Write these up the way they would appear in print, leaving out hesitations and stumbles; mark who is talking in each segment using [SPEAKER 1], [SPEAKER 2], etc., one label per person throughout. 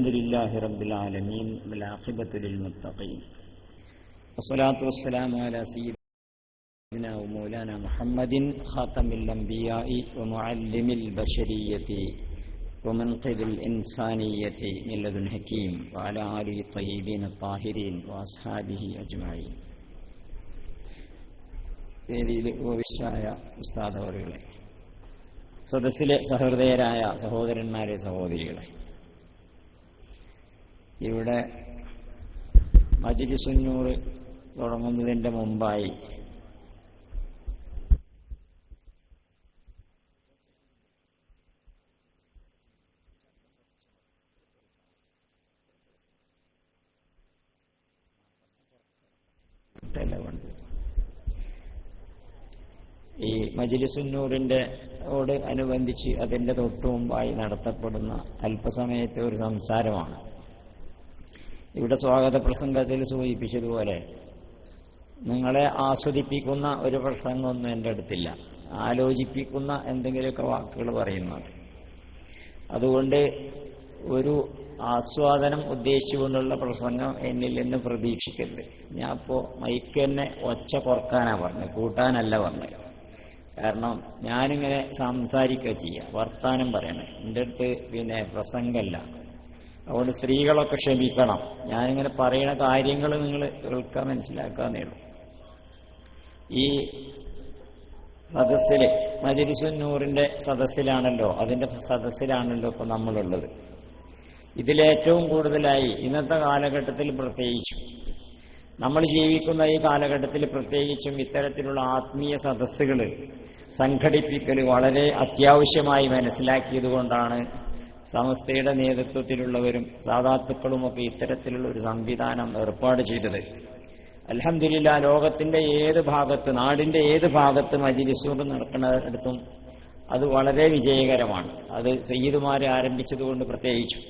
[SPEAKER 1] അൽഹംദുലില്ലാഹി റബ്ബിൽ ആലമീൻ വൽ ആഖിബത്തു ലിൽ മുത്തഖീൻ വസ്സലാത്തു വസ്സലാമു അലാ സയ്യിദിനാ വ മൗലാനാ മുഹമ്മദിൻ ഖാതമിൽ അംബിയാഇ വ മുഅല്ലിമിൽ ബശരിയ്യതി വ മുൻഖിദിൽ ഇൻസാനിയ്യതി മിൻ ലദുൻ ഹകീം വ അലാ ആലിഹി ത്വയ്യിബീന ത്വാഹിരീൻ വ അസ്ഹാബിഹി അജ്മഈൻ. വേദിയിലെ ഉപവിഷ്ടരായ ഉസ്താദ് അവറുകളെ, സദസ്സിലെ സഹൃദയരായ സഹോദരന്മാരെ, സഹോദരികളെ, ഇവിടെ മജ്‌ലിസുൻ നൂർ തുടങ്ങുന്നതിൻ്റെ മുമ്പായി ഈ മജ്‌ലിസുൻ നൂറിന്റെ അനുബന്ധിച്ച് അതിന്റെ തൊട്ടു മുമ്പായി നടത്തപ്പെടുന്ന അല്പസമയത്തെ ഒരു സംസാരമാണ്. ഇവിടെ സ്വാഗത പ്രസംഗത്തിൽ സൂചിപ്പിച്ചതുപോലെ നിങ്ങളെ ആസ്വദിപ്പിക്കുന്ന ഒരു പ്രസംഗമൊന്നും എൻ്റെ അടുത്തില്ല, ആലോചിപ്പിക്കുന്ന എന്തെങ്കിലുമൊക്കെ വാക്കുകൾ പറയുന്നത്. അതുകൊണ്ട് ഒരു ആസ്വാദനം ഉദ്ദേശിച്ചുകൊണ്ടുള്ള പ്രസംഗം എന്നിൽ നിന്ന് പ്രതീക്ഷിക്കരുത്. ഞാൻ ഇപ്പോൾ മൈക്ക് തന്നെ ഒച്ച കുറക്കാനാണ് പറഞ്ഞത്, കൂട്ടാനല്ല പറഞ്ഞത്. കാരണം ഞാനിങ്ങനെ സംസാരിക്കുക ചെയ്യുക, വർത്താനം പറയണേ, എൻ്റെ അടുത്ത് പ്രസംഗമല്ല. അതുകൊണ്ട് സ്ത്രീകളൊക്കെ ക്ഷമിക്കണം, ഞാനിങ്ങനെ പറയുന്ന കാര്യങ്ങൾ നിങ്ങൾ കേൾക്കാൻ മനസ്സിലാക്കാന്നേ ഉള്ളൂ. ഈ സദസ്സില് മജ്‌ലിസുൻ നൂറിന്റെ സദസ്സിലാണല്ലോ, അതിന്റെ സദസ്സിലാണല്ലോ ഇപ്പൊ നമ്മളുള്ളത്. ഇതിലേറ്റവും കൂടുതലായി ഇന്നത്തെ കാലഘട്ടത്തിൽ പ്രത്യേകിച്ചും, നമ്മൾ ജീവിക്കുന്ന ഈ കാലഘട്ടത്തിൽ പ്രത്യേകിച്ചും ഇത്തരത്തിലുള്ള ആത്മീയ സദസ്സുകൾ സംഘടിപ്പിക്കൽ വളരെ അത്യാവശ്യമായി മനസ്സിലാക്കിയതുകൊണ്ടാണ് സമസ്തയുടെ നേതൃത്വത്തിലുള്ളവരും സാദാത്തുക്കളുമൊക്കെ ഇത്തരത്തിലുള്ള ഒരു സംവിധാനം ഏർപ്പാട് ചെയ്തത്. അൽഹംദുലില്ലാഹ്, ലോകത്തിന്റെ ഏത് ഭാഗത്ത്, നാടിന്റെ ഏത് ഭാഗത്ത് മജ്‌ലിസുകൾ നടക്കുന്നിടത്തും അത് വളരെ വിജയകരമാണ്. അത് സയ്യിദുമാരെ ആരംഭിച്ചതുകൊണ്ട് പ്രത്യേകിച്ചു.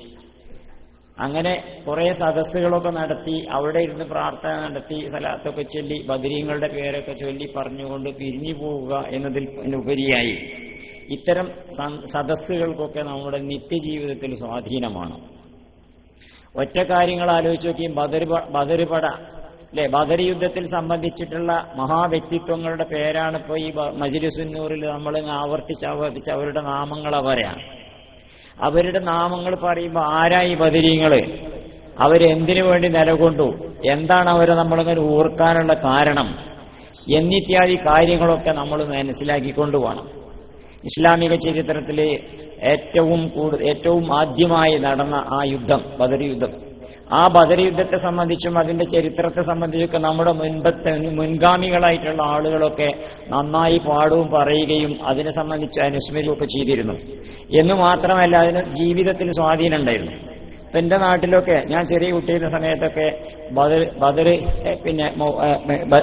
[SPEAKER 1] അങ്ങനെ കുറെ സദസ്സുകളൊക്കെ നടത്തി, അവിടെ ഇരുന്ന് പ്രാർത്ഥന നടത്തി, സലാത്തൊക്കെ ചൊല്ലി, ബദരീങ്ങളുടെ പേരൊക്കെ ചൊല്ലി പറഞ്ഞുകൊണ്ട് പിരിഞ്ഞു പോവുക എന്നതിലുപരിയായി ഇത്തരം സദസ്സുകൾക്കൊക്കെ നമ്മുടെ നിത്യജീവിതത്തിൽ സ്വാധീനമാണ്. ഒറ്റ കാര്യങ്ങൾ ആലോചിച്ച് നോക്കിയും ബദർപട ബദർ യുദ്ധത്തിൽ സംബന്ധിച്ചിട്ടുള്ള മഹാവ്യക്തിത്വങ്ങളുടെ പേരാണ് ഇപ്പോൾ ഈ മജ്‌ലിസുൻ നൂറിൽ നമ്മൾ ആവർത്തിച്ച് അവരുടെ നാമങ്ങൾ പറയാം. അവരുടെ നാമങ്ങൾ പറയുമ്പോൾ ആരായി ബദരീങ്ങള്, അവരെന്തിനു വേണ്ടി നിലകൊണ്ടു, എന്താണ് അവരെ നമ്മളിങ്ങനെ ഓർക്കാനുള്ള കാരണം എന്നിത്യാദി കാര്യങ്ങളൊക്കെ നമ്മൾ മനസ്സിലാക്കിക്കൊണ്ടുപോകണം. ഇസ്ലാമിക ചരിത്രത്തിൽ ഏറ്റവും ആദ്യമായി നടന്ന ആ യുദ്ധം, ബദർ യുദ്ധം, ആ ബദർ യുദ്ധത്തെ സംബന്ധിച്ചും അതിന്റെ ചരിത്രത്തെ സംബന്ധിച്ചൊക്കെ നമ്മുടെ മുൻഗാമികളായിട്ടുള്ള ആളുകളൊക്കെ നന്നായി പാടുകയും പറയുകയും അതിനെ സംബന്ധിച്ച് അനുസ്മരിക്കുകയൊക്കെ ചെയ്തിരുന്നു. എന്ന് മാത്രമല്ല, അതിന് ജീവിതത്തിൽ സ്വാധീനം ഉണ്ടായിരുന്നു. ഇപ്പൊ എന്റെ നാട്ടിലൊക്കെ ഞാൻ ചെറിയ കുട്ടിയുടെ സമയത്തൊക്കെ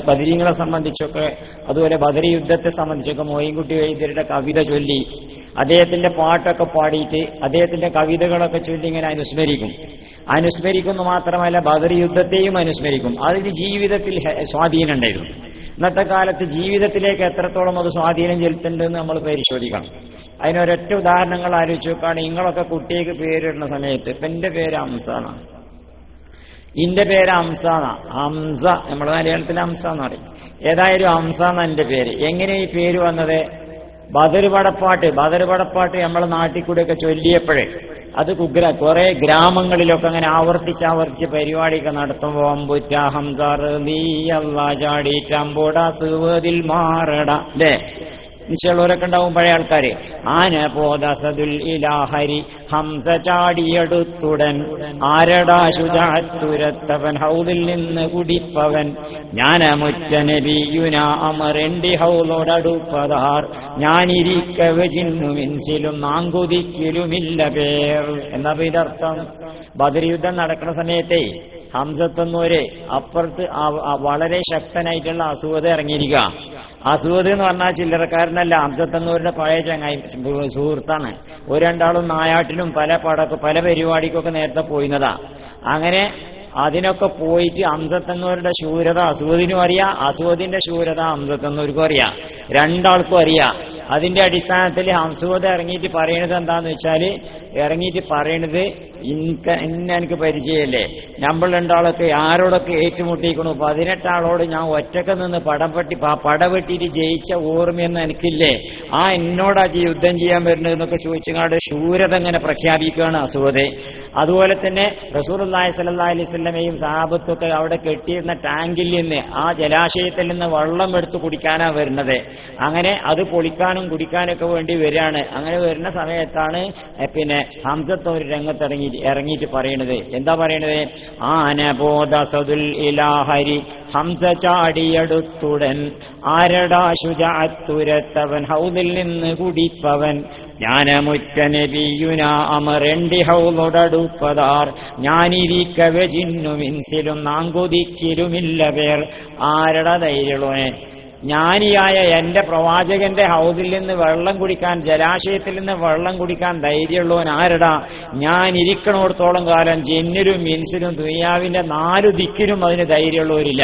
[SPEAKER 1] ബദരീങ്ങളെ സംബന്ധിച്ചൊക്കെ, അതുപോലെ ബദർ യുദ്ധത്തെ സംബന്ധിച്ചൊക്കെ മോയിൻകുട്ടി വൈദ്യരുടെ കവിത ചൊല്ലി, അദ്ദേഹത്തിന്റെ പാട്ടൊക്കെ പാടിയിട്ട് അദ്ദേഹത്തിന്റെ കവിതകളൊക്കെ ചൊല്ലി ഇങ്ങനെ അനുസ്മരിക്കുന്നു മാത്രമല്ല ബദർ യുദ്ധത്തെയും അനുസ്മരിക്കും. അതിന് ജീവിതത്തിൽ സ്വാധീനം ഉണ്ടായിരുന്നു. ഇന്നത്തെ കാലത്ത് ജീവിതത്തിലേക്ക് എത്രത്തോളം അത് സ്വാധീനം ചെലുത്തുന്നുണ്ടെന്ന് നമ്മൾ പരിശോധിക്കണം. അതിനൊരൊറ്റ ഉദാഹരണങ്ങൾ ആലോചിച്ച് നോക്കുകയാണെങ്കിൽ, നിങ്ങളൊക്കെ കുട്ടിക്ക് പേരിടുന്ന സമയത്ത്, ഇപ്പൊ എന്റെ പേര് ഹംസാണ്, ഇന്റെ പേര് ഹംസാന്ന, ഹംസ, നമ്മുടെ മലയാളത്തിൽ ഹംസ എന്ന് പറയും. ഏതായാലും ഹംസ എന്ന എന്റെ പേര്. എങ്ങനെ ഈ പേര് വന്നത്? ബദർ പടപ്പാട്ട് നമ്മളെ നാട്ടിൽ കൂടെയൊക്കെ ചൊല്ലിയപ്പോഴേ അത് കുറെ ഗ്രാമങ്ങളിലൊക്കെ അങ്ങനെ ആവർത്തിച്ച് പരിപാടിയൊക്കെ നടത്തുമ്പോൾ അമ്പുറ്റ ഹംസാർ നീ അല്ലാ ചാടിറ്റമ്പോടാ സുവതിൽ മാറട, അല്ലേ? നിശ്ചയുള്ളവരൊക്കെ ഉണ്ടാവും പഴയ ആൾക്കാര്. ആന പോദസദുൽ ഇലാഹരി ഹംസ ചാടിയെടുത്തുടൻ ആരടാ ശുജാത്തുരത്തവൻ ഹൗദിൽ നിന്ന് കുടിപ്പവൻ ജ്ഞാനമുറ്റ നബിയുന അമരണ്ടി ഹൗലോടടുപ്പതാർ ഞാനിരിക്കവ ജിന്നു മിൻസിലും നാങ്കുതിക്കിലുമില്ല പേർ. എന്നാ ഇതർത്ഥം, ബദർ യുദ്ധം നടക്കുന്ന സമയത്തെ ഹംസത്തൊന്നൂര് അപ്പുറത്ത് വളരെ ശക്തനായിട്ടുള്ള അസുവദ് ഇറങ്ങിയിരിക്കുക. അസുവദ് എന്ന് പറഞ്ഞാൽ ചില്ലറക്കാരനല്ല, ഹംസത്തന്നൂരിന്റെ പഴയ ചങ്ങായി സുഹൃത്താണ്. ഒരു രണ്ടാളും നായാട്ടിനും പല പരിപാടിക്കൊക്കെ നേരത്തെ പോയിരുന്നതാ. അങ്ങനെ അതിനൊക്കെ പോയിട്ട് ഹംസത്തന്നൂരുടെ ശൂരത അസ്വദിനും അറിയാം, അസ്വദിന്റെ ശൂരത ഹംസത്തന്നൂർക്കും അറിയാം, രണ്ടാൾക്കും അറിയാം. അതിന്റെ അടിസ്ഥാനത്തിൽ ഹംസൂദ് ഇറങ്ങിയിട്ട് പറയണത് എന്താന്ന് വെച്ചാൽ, ഇറങ്ങിയിട്ട് പറയണത് എനിക്ക് പരിചയമല്ലേ, നമ്മൾ രണ്ടാളൊക്കെ ആരോടൊക്കെ ഏറ്റുമുട്ടിക്കണു, 18 ആളോട് ഞാൻ ഒറ്റക്ക് നിന്ന് പടവെട്ടിയിട്ട് ജയിച്ച ഓർമ്മയൊന്നും എനിക്കില്ലേ, എന്നോടാ യുദ്ധം ചെയ്യാൻ വരുന്നത് എന്നൊക്കെ ചോദിച്ചങ്ങാണ്ട് ശൂരത ഇങ്ങനെ പ്രഖ്യാപിക്കുകയാണ് അസ്വദ്. അതുപോലെ തന്നെ റസൂലുള്ളാഹി സ്വല്ലല്ലാഹി അലൈഹി വസല്ലമയും സഹാബത്തൊക്കെ അവിടെ കെട്ടിയിരുന്ന ടാങ്കിൽ നിന്ന്, ആ ജലാശയത്തിൽ നിന്ന് വെള്ളം എടുത്ത് കുടിക്കാനാ വരുന്നത്. അങ്ങനെ അത് പൊളിക്കാനും കുടിക്കാനൊക്കെ വേണ്ടി വരികയാണ്. അങ്ങനെ വരുന്ന സമയത്താണ് പിന്നെ ഹംസത്ത് ഒരു രംഗത്ത് ഇറങ്ങിയിട്ട് പറയണത്. എന്താ പറയണത്? ആനബോധസദുൽ ഇലാഹരി ഹംസ ചാടിയടുത്തുടൻ ആരടാ ശുജഅത്തുരത്തവൻ ഹൗദിൽ നിന്ന് കുടിപ്പവൻ ജ്ഞാനമുറ്റ നബിയുന അമരണ്ടി ഹൗദടുപ്പതാർ ഞാനിരിക്കവെ ജിന്നു മിൻസിലും നാങ്കുതിക്കിലുമില്ല പേർ. ആരടാ ധൈര്യമുള്ളവനെ? ജ്ഞാനിയായ എന്റെ പ്രവാചകന്റെ ഹൗദിൽ നിന്ന് വെള്ളം കുടിക്കാൻ, ജലാശയത്തിൽ നിന്ന് വെള്ളം കുടിക്കാൻ ധൈര്യമുള്ളവൻ ആരടാ? ഞാൻ ഇരിക്കണോടത്തോളം കാലം ജിന്നിലും മിൻസിലും ദുനിയാവിന്റെ 4 ദിക്കിലും അതിന് ധൈര്യമുള്ളവരില്ല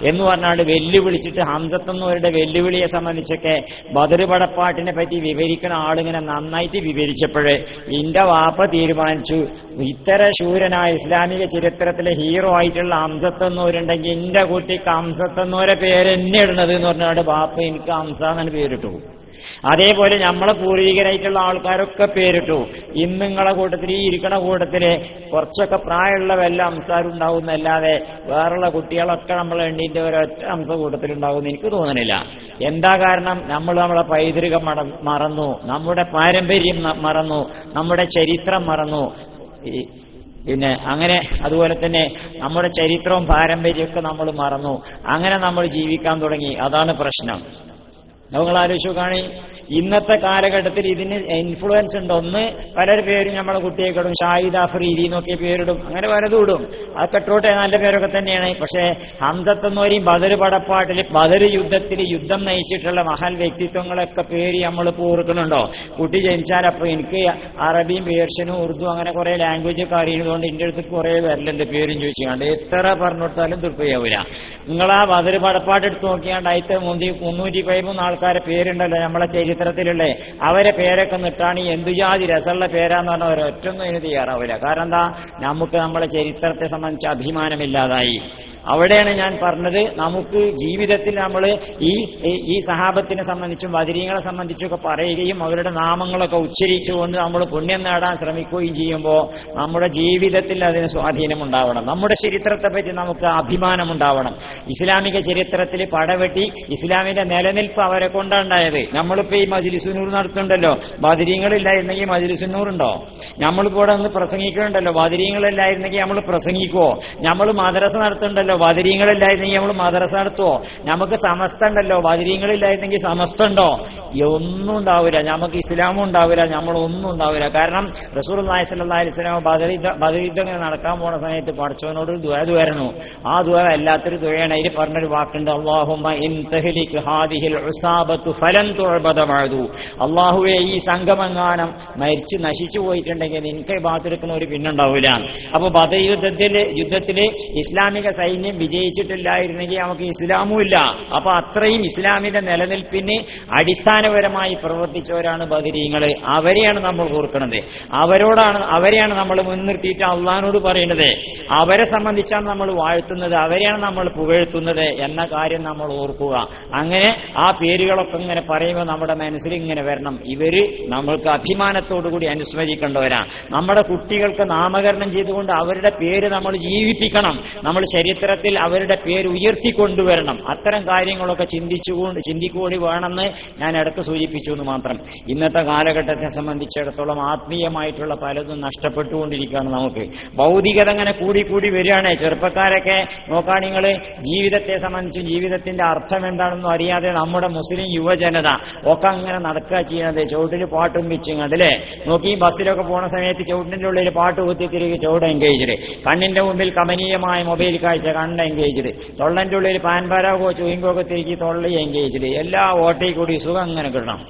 [SPEAKER 1] എന്ന് പറഞ്ഞാണ്ട് വെല്ലുവിളിച്ചിട്ട് ഹംസത്തന്നവരുടെ വെല്ലുവിളിയെ സംബന്ധിച്ചൊക്കെ ബദർ പടപ്പാട്ടിനെ പറ്റി വിവരിക്കുന്ന ആളിങ്ങനെ നന്നായിട്ട് വിവരിച്ചപ്പോഴേ ഇന്റെ വാപ്പ തീരുമാനിച്ചു, ഇത്തര ശൂരനായ ഇസ്ലാമിക ചരിത്രത്തിലെ ഹീറോ ആയിട്ടുള്ള ഹംസത്തന്നവരുണ്ടെങ്കിൽ എന്റെ കുട്ടിക്ക് ഹംസത്തന്നവരെ പേരെന്നെ ഇടുന്നത് എന്ന് പറഞ്ഞാൽ ബാപ്പ എനിക്ക് ഹംസ എന്നാണ് പേരിട്ടു. അതേപോലെ നമ്മളെ പൂർവികരായിട്ടുള്ള ആൾക്കാരൊക്കെ പേരിട്ടു. ഇന്ന് നിങ്ങളെ കൂട്ടത്തിൽ, ഈ ഇരിക്കണ കൂട്ടത്തില് കുറച്ചൊക്കെ പ്രായമുള്ള വല്ല ഹംസാരുണ്ടാവുന്നല്ലാതെ വേറുള്ള കുട്ടികളൊക്കെ നമ്മളെ എണ്ണീന്റെ ഒരൊറ്റ ഹംസ കൂട്ടത്തിലുണ്ടാവുമെന്ന് എനിക്ക് തോന്നണില്ല. എന്താ കാരണം? നമ്മളെ പൈതൃകം മറന്നു, നമ്മുടെ പാരമ്പര്യം മറന്നു, നമ്മുടെ ചരിത്രം മറന്നു. പിന്നെ അങ്ങനെ അതുപോലെ തന്നെ നമ്മുടെ ചരിത്രവും പാരമ്പര്യമൊക്കെ നമ്മൾ മറന്നു. അങ്ങനെ നമ്മൾ ജീവിക്കാൻ തുടങ്ങി. അതാണ് പ്രശ്നം. നിങ്ങൾ ആലോചിച്ചു കാണി, ഇന്നത്തെ കാലഘട്ടത്തിൽ ഇതിന് ഇൻഫ്ലുവൻസ് ഉണ്ട്. ഒന്ന്, പലർ പേരും നമ്മളെ കുട്ടിയൊക്കെ ഇടും, ഷാഹിദ് അഫ്രീദി എന്നൊക്കെ പേരിടും, അങ്ങനെ പലതും ഇടും. അതൊക്കെ ഇട്ടോട്ടെ, നല്ല പേരൊക്കെ തന്നെയാണ്. പക്ഷേ ഹംസത്തെന്നോരെയും ബദർ പടപ്പാട്ടിൽ ബദർ യുദ്ധത്തിൽ യുദ്ധം നയിച്ചിട്ടുള്ള മഹൽ വ്യക്തിത്വങ്ങളൊക്കെ പേര് നമ്മൾ ഓർക്കുന്നുണ്ടോ? കുട്ടി ജനിച്ചാലപ്പോൾ എനിക്ക് അറബിയും പേർഷ്യനും ഉറുദു അങ്ങനെ കുറെ ലാംഗ്വേജ് ഒക്കെ അറിയുന്നതുകൊണ്ട് എൻ്റെ അടുത്ത് കുറെ വരലുണ്ട് പേരും ചോദിച്ചുകൊണ്ട്. എത്ര പറഞ്ഞു കൊടുത്താലും തൃപ്തിയാവൂല. നിങ്ങൾ ആ ബദർ പടപ്പാട്ട് എടുത്ത് നോക്കിയാണ്ട് അതിന് 313 ആൾക്കാരെ പേരുണ്ടല്ലോ നമ്മളെ ചരിത്രത്തിലുള്ള, അവരെ പേരൊക്കെ നിട്ടാണ് എന്തു ജാതി രസമുള്ള പേരാന്ന് പറഞ്ഞാൽ ഒരൊറ്റൊന്നും ഇതിന് തയ്യാറാവില്ല. കാരണം എന്താ? നമുക്ക് നമ്മളെ ചരിത്രത്തെ സംബന്ധിച്ച് അഭിമാനമില്ലാതായി. അവിടെയാണ് ഞാൻ പറഞ്ഞത്, നമുക്ക് ജീവിതത്തിൽ നമ്മൾ ഈ സഹാബത്തിനെ സംബന്ധിച്ചും ബദരീങ്ങളെ സംബന്ധിച്ചൊക്കെ പറയുകയും അവരുടെ നാമങ്ങളൊക്കെ ഉച്ചരിച്ചുകൊണ്ട് നമ്മൾ പുണ്യം നേടാൻ ശ്രമിക്കുകയും ചെയ്യുമ്പോൾ നമ്മുടെ ജീവിതത്തിൽ അതിന് സ്വാധീനമുണ്ടാവണം. നമ്മുടെ ചരിത്രത്തെ പറ്റി നമുക്ക് അഭിമാനമുണ്ടാവണം. ഇസ്ലാമിക ചരിത്രത്തിൽ പടവെട്ടി ഇസ്ലാമിന്റെ നിലനിൽപ്പ് അവരെ കൊണ്ടുണ്ടായത്. നമ്മളിപ്പോ ഈ മജ്ലിസുന്നൂർ നടത്തുന്നുണ്ടല്ലോ, ബദരീങ്ങളില്ലായിരുന്നെങ്കിൽ മജ്ലിസുന്നൂറുണ്ടോ? നമ്മളിപ്പോ ഇവിടെ നിന്ന് പ്രസംഗിക്കുന്നുണ്ടല്ലോ, ബദരീങ്ങളില്ലായിരുന്നെങ്കിൽ നമ്മൾ പ്രസംഗിക്കുവോ? നമ്മൾ മദ്രസ നടത്തുന്നുണ്ടല്ലോ, ബദരീങ്ങളില്ലായിരുന്നെങ്കിൽ നമ്മൾ മദ്രസ നടത്തുവോ? നമുക്ക് സമസ്ത ഉണ്ടല്ലോ, ബദരീങ്ങളില്ലായിരുന്നെങ്കിൽ സമസ്ത ഉണ്ടോ? ഒന്നും ഉണ്ടാവില്ല. നമുക്ക് ഇസ്ലാമും ഉണ്ടാവില്ല, നമ്മളൊന്നും ഉണ്ടാവില്ല. കാരണം റസൂലുള്ളാഹി സ്വല്ലല്ലാഹി അലൈഹി വസല്ലം ബദർ യുദ്ധം നടക്കാൻ പോണ സമയത്ത് പടച്ചവനോട് ദുആ വരുന്നു. ആ ദുആ എല്ലാത്തൊരു ദുആയാണ്. അതിൽ പറഞ്ഞൊരു വാക്കുണ്ട്, അല്ലാഹുമ്മ ഇൻ തഹ്ലിക് ഹാദിഹിൽ ഉസാബത്തു ഫലൻ തുഅബദ ബഅദു. അല്ലാഹുവേ, ഈ സംഗമങ്ങാനം മരിച്ചു നശിച്ചു പോയിട്ടുണ്ടെങ്കിൽ നിനക്ക് ബാത്തെടുക്കുന്ന ഒരു പിന്നുണ്ടാവില്ല. അപ്പൊ ബദർ യുദ്ധത്തില് ഇസ്ലാമിക സൈന്യം വിജയിച്ചിട്ടില്ലായിരുന്നെങ്കിൽ നമുക്ക് ഇസ്ലാമും ഇല്ല. അപ്പൊ അത്രയും ഇസ്ലാമിന്റെ നിലനിൽപ്പിന് അടിസ്ഥാനപരമായി പ്രവർത്തിച്ചവരാണ് ബദരീങ്ങള്. അവരെയാണ് നമ്മൾ ഓർക്കുന്നത്. അവരെയാണ് നമ്മൾ മുൻനിർത്തിയിട്ട് അള്ളാഹിനോട് പറയുന്നത്. അവരെ സംബന്ധിച്ചാണ് നമ്മൾ വാഴ്ത്തുന്നത്, അവരെയാണ് നമ്മൾ പുകഴ്ത്തുന്നത് എന്ന കാര്യം നമ്മൾ ഓർക്കുക. അങ്ങനെ ആ പേരുകളൊക്കെ ഇങ്ങനെ പറയുമ്പോൾ നമ്മുടെ മനസ്സിൽ ഇങ്ങനെ വരണം, ഇവര് നമ്മൾക്ക് അഭിമാനത്തോടുകൂടി അനുസ്മരിക്കേണ്ടവരാണ്. നമ്മുടെ കുട്ടികൾക്ക് നാമകരണം ചെയ്തുകൊണ്ട് അവരുടെ പേര് നമ്മൾ ജീവിപ്പിക്കണം. നമ്മൾ ചരിത്രത്തിൽ അവരുടെ പേര് ഉയർത്തിക്കൊണ്ടുവരണം. അത്തരം കാര്യങ്ങളൊക്കെ ചിന്തിക്കുകൂടി വേണമെന്ന് ഞാൻ ഇടയ്ക്ക് സൂചിപ്പിച്ചു എന്ന് മാത്രം. ഇന്നത്തെ കാലഘട്ടത്തെ സംബന്ധിച്ചിടത്തോളം ആത്മീയമായിട്ടുള്ള പലതും നഷ്ടപ്പെട്ടുകൊണ്ടിരിക്കുകയാണ്. നമുക്ക് ഭൗതികത അങ്ങനെ കൂടി വരികയാണ്. ചെറുപ്പക്കാരൊക്കെ നോക്കാൻ നിങ്ങൾ ജീവിതത്തെ സംബന്ധിച്ചും ജീവിതത്തിന്റെ അർത്ഥം എന്താണെന്നും അറിയാതെ നമ്മുടെ മുസ്ലിം യുവജനത ഒക്കെ അങ്ങനെ നടക്കുക ചെയ്യുന്നത്. ചുവട്ടിൽ പാട്ടും വെച്ചും അല്ലേ നോക്കി, ബസ്സിലൊക്കെ പോണ സമയത്ത് ചുവട്ടിന്റെ ഉള്ളിൽ പാട്ട് കുത്തി തിരികെ ചുവട് എൻഗേജ്ഡ്, കണ്ണിന്റെ മുമ്പിൽ കമനീയമായ മൊബൈൽ കാഴ്ച കണ്ണ് എൻഗേജ്ഡ്, തൊള്ളന്റെ ഉള്ളിൽ പാൻപാരാകോ ചുയിങ്കോ ഒക്കെ തിരികെ തൊള്ളി എൻഗേജ്ഡ്, എല്ലാ ഓട്ടയിൽ കൂടി സുഖം അങ്ങനെ കിട്ടണം.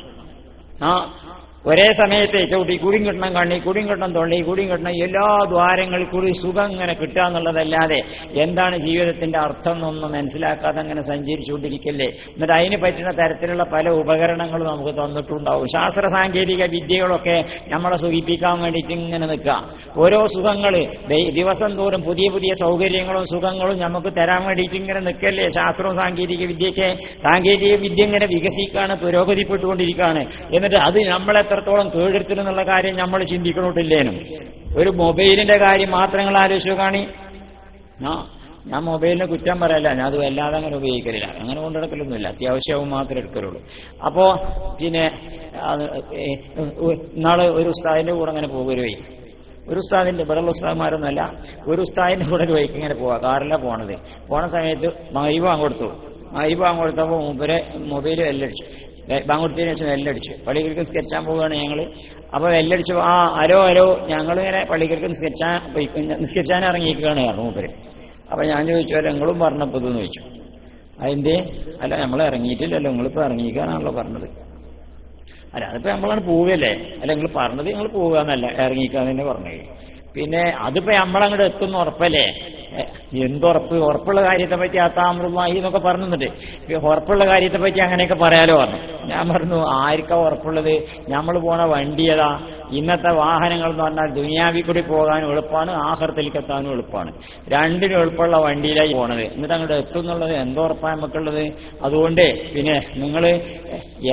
[SPEAKER 1] ഒരേ സമയത്തെ ചവിട്ടി കുടിയും കിട്ടണം, കണ്ണി കുടിയും കിട്ടണം, തൊള്ളി കുടിയും കിട്ടണം, എല്ലാ ദ്വാരങ്ങളിൽ കൂടി സുഖം ഇങ്ങനെ കിട്ടുക എന്നുള്ളതല്ലാതെ എന്താണ് ജീവിതത്തിന്റെ അർത്ഥം എന്നൊന്നും മനസ്സിലാക്കാതെ അങ്ങനെ സഞ്ചരിച്ചുകൊണ്ടിരിക്കല്ലേ. എന്നിട്ട് അതിന് പറ്റുന്ന തരത്തിലുള്ള പല ഉപകരണങ്ങളും നമുക്ക് തന്നിട്ടുണ്ടാവും. ശാസ്ത്ര സാങ്കേതിക വിദ്യകളൊക്കെ നമ്മളെ സുഖിപ്പിക്കാൻ വേണ്ടിയിട്ട് ഇങ്ങനെ നിൽക്കുക. ഓരോ സുഖങ്ങൾ ദിവസം തോറും പുതിയ പുതിയ സൗകര്യങ്ങളും സുഖങ്ങളും നമുക്ക് തരാൻ വേണ്ടിയിട്ട് ഇങ്ങനെ നിൽക്കല്ലേ ശാസ്ത്രവും സാങ്കേതിക വിദ്യയൊക്കെ. സാങ്കേതിക വിദ്യ ഇങ്ങനെ വികസിക്കുകയാണ്, പുരോഗതിപ്പെട്ടുകൊണ്ടിരിക്കുകയാണ്. എന്നിട്ട് അത് നമ്മളെ എത്രത്തോളം കേടെടുത്തിരുന്നുള്ള കാര്യം നമ്മൾ ചിന്തിക്കണോട്ടില്ലേനും. ഒരു മൊബൈലിന്റെ കാര്യം മാത്രങ്ങൾ ആലോചിച്ചു കാണി. ഞാൻ മൊബൈലിനെ കുറ്റം പറയല്ല, ഞാൻ അത് വല്ലാതെ അങ്ങനെ ഉപയോഗിക്കലില്ല, അങ്ങനെ കൊണ്ടെടുക്കലൊന്നുമില്ല, അത്യാവശ്യവും മാത്രമേ എടുക്കലുള്ളൂ. അപ്പോ പിന്നെ ഇന്നാള് ഒരു ഉസ്താദിന്റെ കൂടെ അങ്ങനെ പോകുകയായി. ഒരു ഉസ്താദിന്റെ ഇവിടെയുള്ള ഉസ്താദന്മാരൊന്നുമല്ല, ഒരു ഉസ്താദിന്റെ കൂടെ ഒരു ബൈക്ക് ഇങ്ങനെ പോവാ, കാറിലാണ് പോണത്. പോണ സമയത്ത് മഗ്‌രിബ് ബാങ്ക് കൊടുത്തു. മഗ്‌രിബ് ബാങ്ക് കൊടുത്തപ്പോൾ മൂപ്പരെ മൊബൈൽ വെല്ലടിച്ചു. ബാങ്ക് കൊടുത്തതിന് ശേഷം വെല്ലടിച്ചു. പള്ളിക്കൽക്ക് നിസ്കരിച്ചാൻ പോവുകയാണ് ഞങ്ങള്. അപ്പൊ വെല്ലടിച്ചു, അരോ ഞങ്ങളിങ്ങനെ പള്ളിക്കൽക്ക് നിസ്കരിച്ചാൻ ഇറങ്ങിയിരിക്കുകയാണ് മൂപ്പര്. അപ്പൊ ഞാൻ ചോദിച്ചു, അല്ല നിങ്ങളും പറഞ്ഞപ്പോ ഇതെന്ന് ചോദിച്ചു. അതിന്റെ അല്ല നമ്മൾ ഇറങ്ങിയിട്ടില്ലല്ലോ, നിങ്ങളിപ്പോ ഇറങ്ങിക്കാനാണല്ലോ പറഞ്ഞത്. അല്ല അതിപ്പോ നമ്മളാണ് പോവുകയല്ലേ, അല്ല നിങ്ങൾ പറഞ്ഞത് നിങ്ങൾ പോവുക എന്നല്ല, ഇറങ്ങിക്കാന്ന് തന്നെ പറഞ്ഞത്. പിന്നെ അതിപ്പോ നമ്മളങ്ങോട്ട് എത്തുന്ന ഉറപ്പല്ലേ. എന്തുറപ്പ്? ഉറപ്പുള്ള കാര്യത്തെ പറ്റി അത്താമൃമായി എന്നൊക്കെ പറഞ്ഞിട്ട് ഉറപ്പുള്ള കാര്യത്തെ പറ്റി അങ്ങനെയൊക്കെ പറയാലോ പറഞ്ഞു. ഞാൻ പറഞ്ഞു, ആർക്കാ ഉറപ്പുള്ളത്? നമ്മൾ പോണ വണ്ടി ഏതാ? ഇന്നത്തെ വാഹനങ്ങൾ എന്ന് പറഞ്ഞാൽ ദുനിയാവിൽ കൂടി പോകാനും എളുപ്പമാണ്, ആഖിറത്തിലേക്ക് എത്താനും എളുപ്പമാണ്. രണ്ടിനും എളുപ്പമുള്ള വണ്ടിയിലായി പോണത്. എന്നിട്ട് അങ്ങോട്ട് എത്തും എന്നുള്ളത് എന്തുറപ്പാണ് നമുക്കുള്ളത്? അതുകൊണ്ട് പിന്നെ നിങ്ങൾ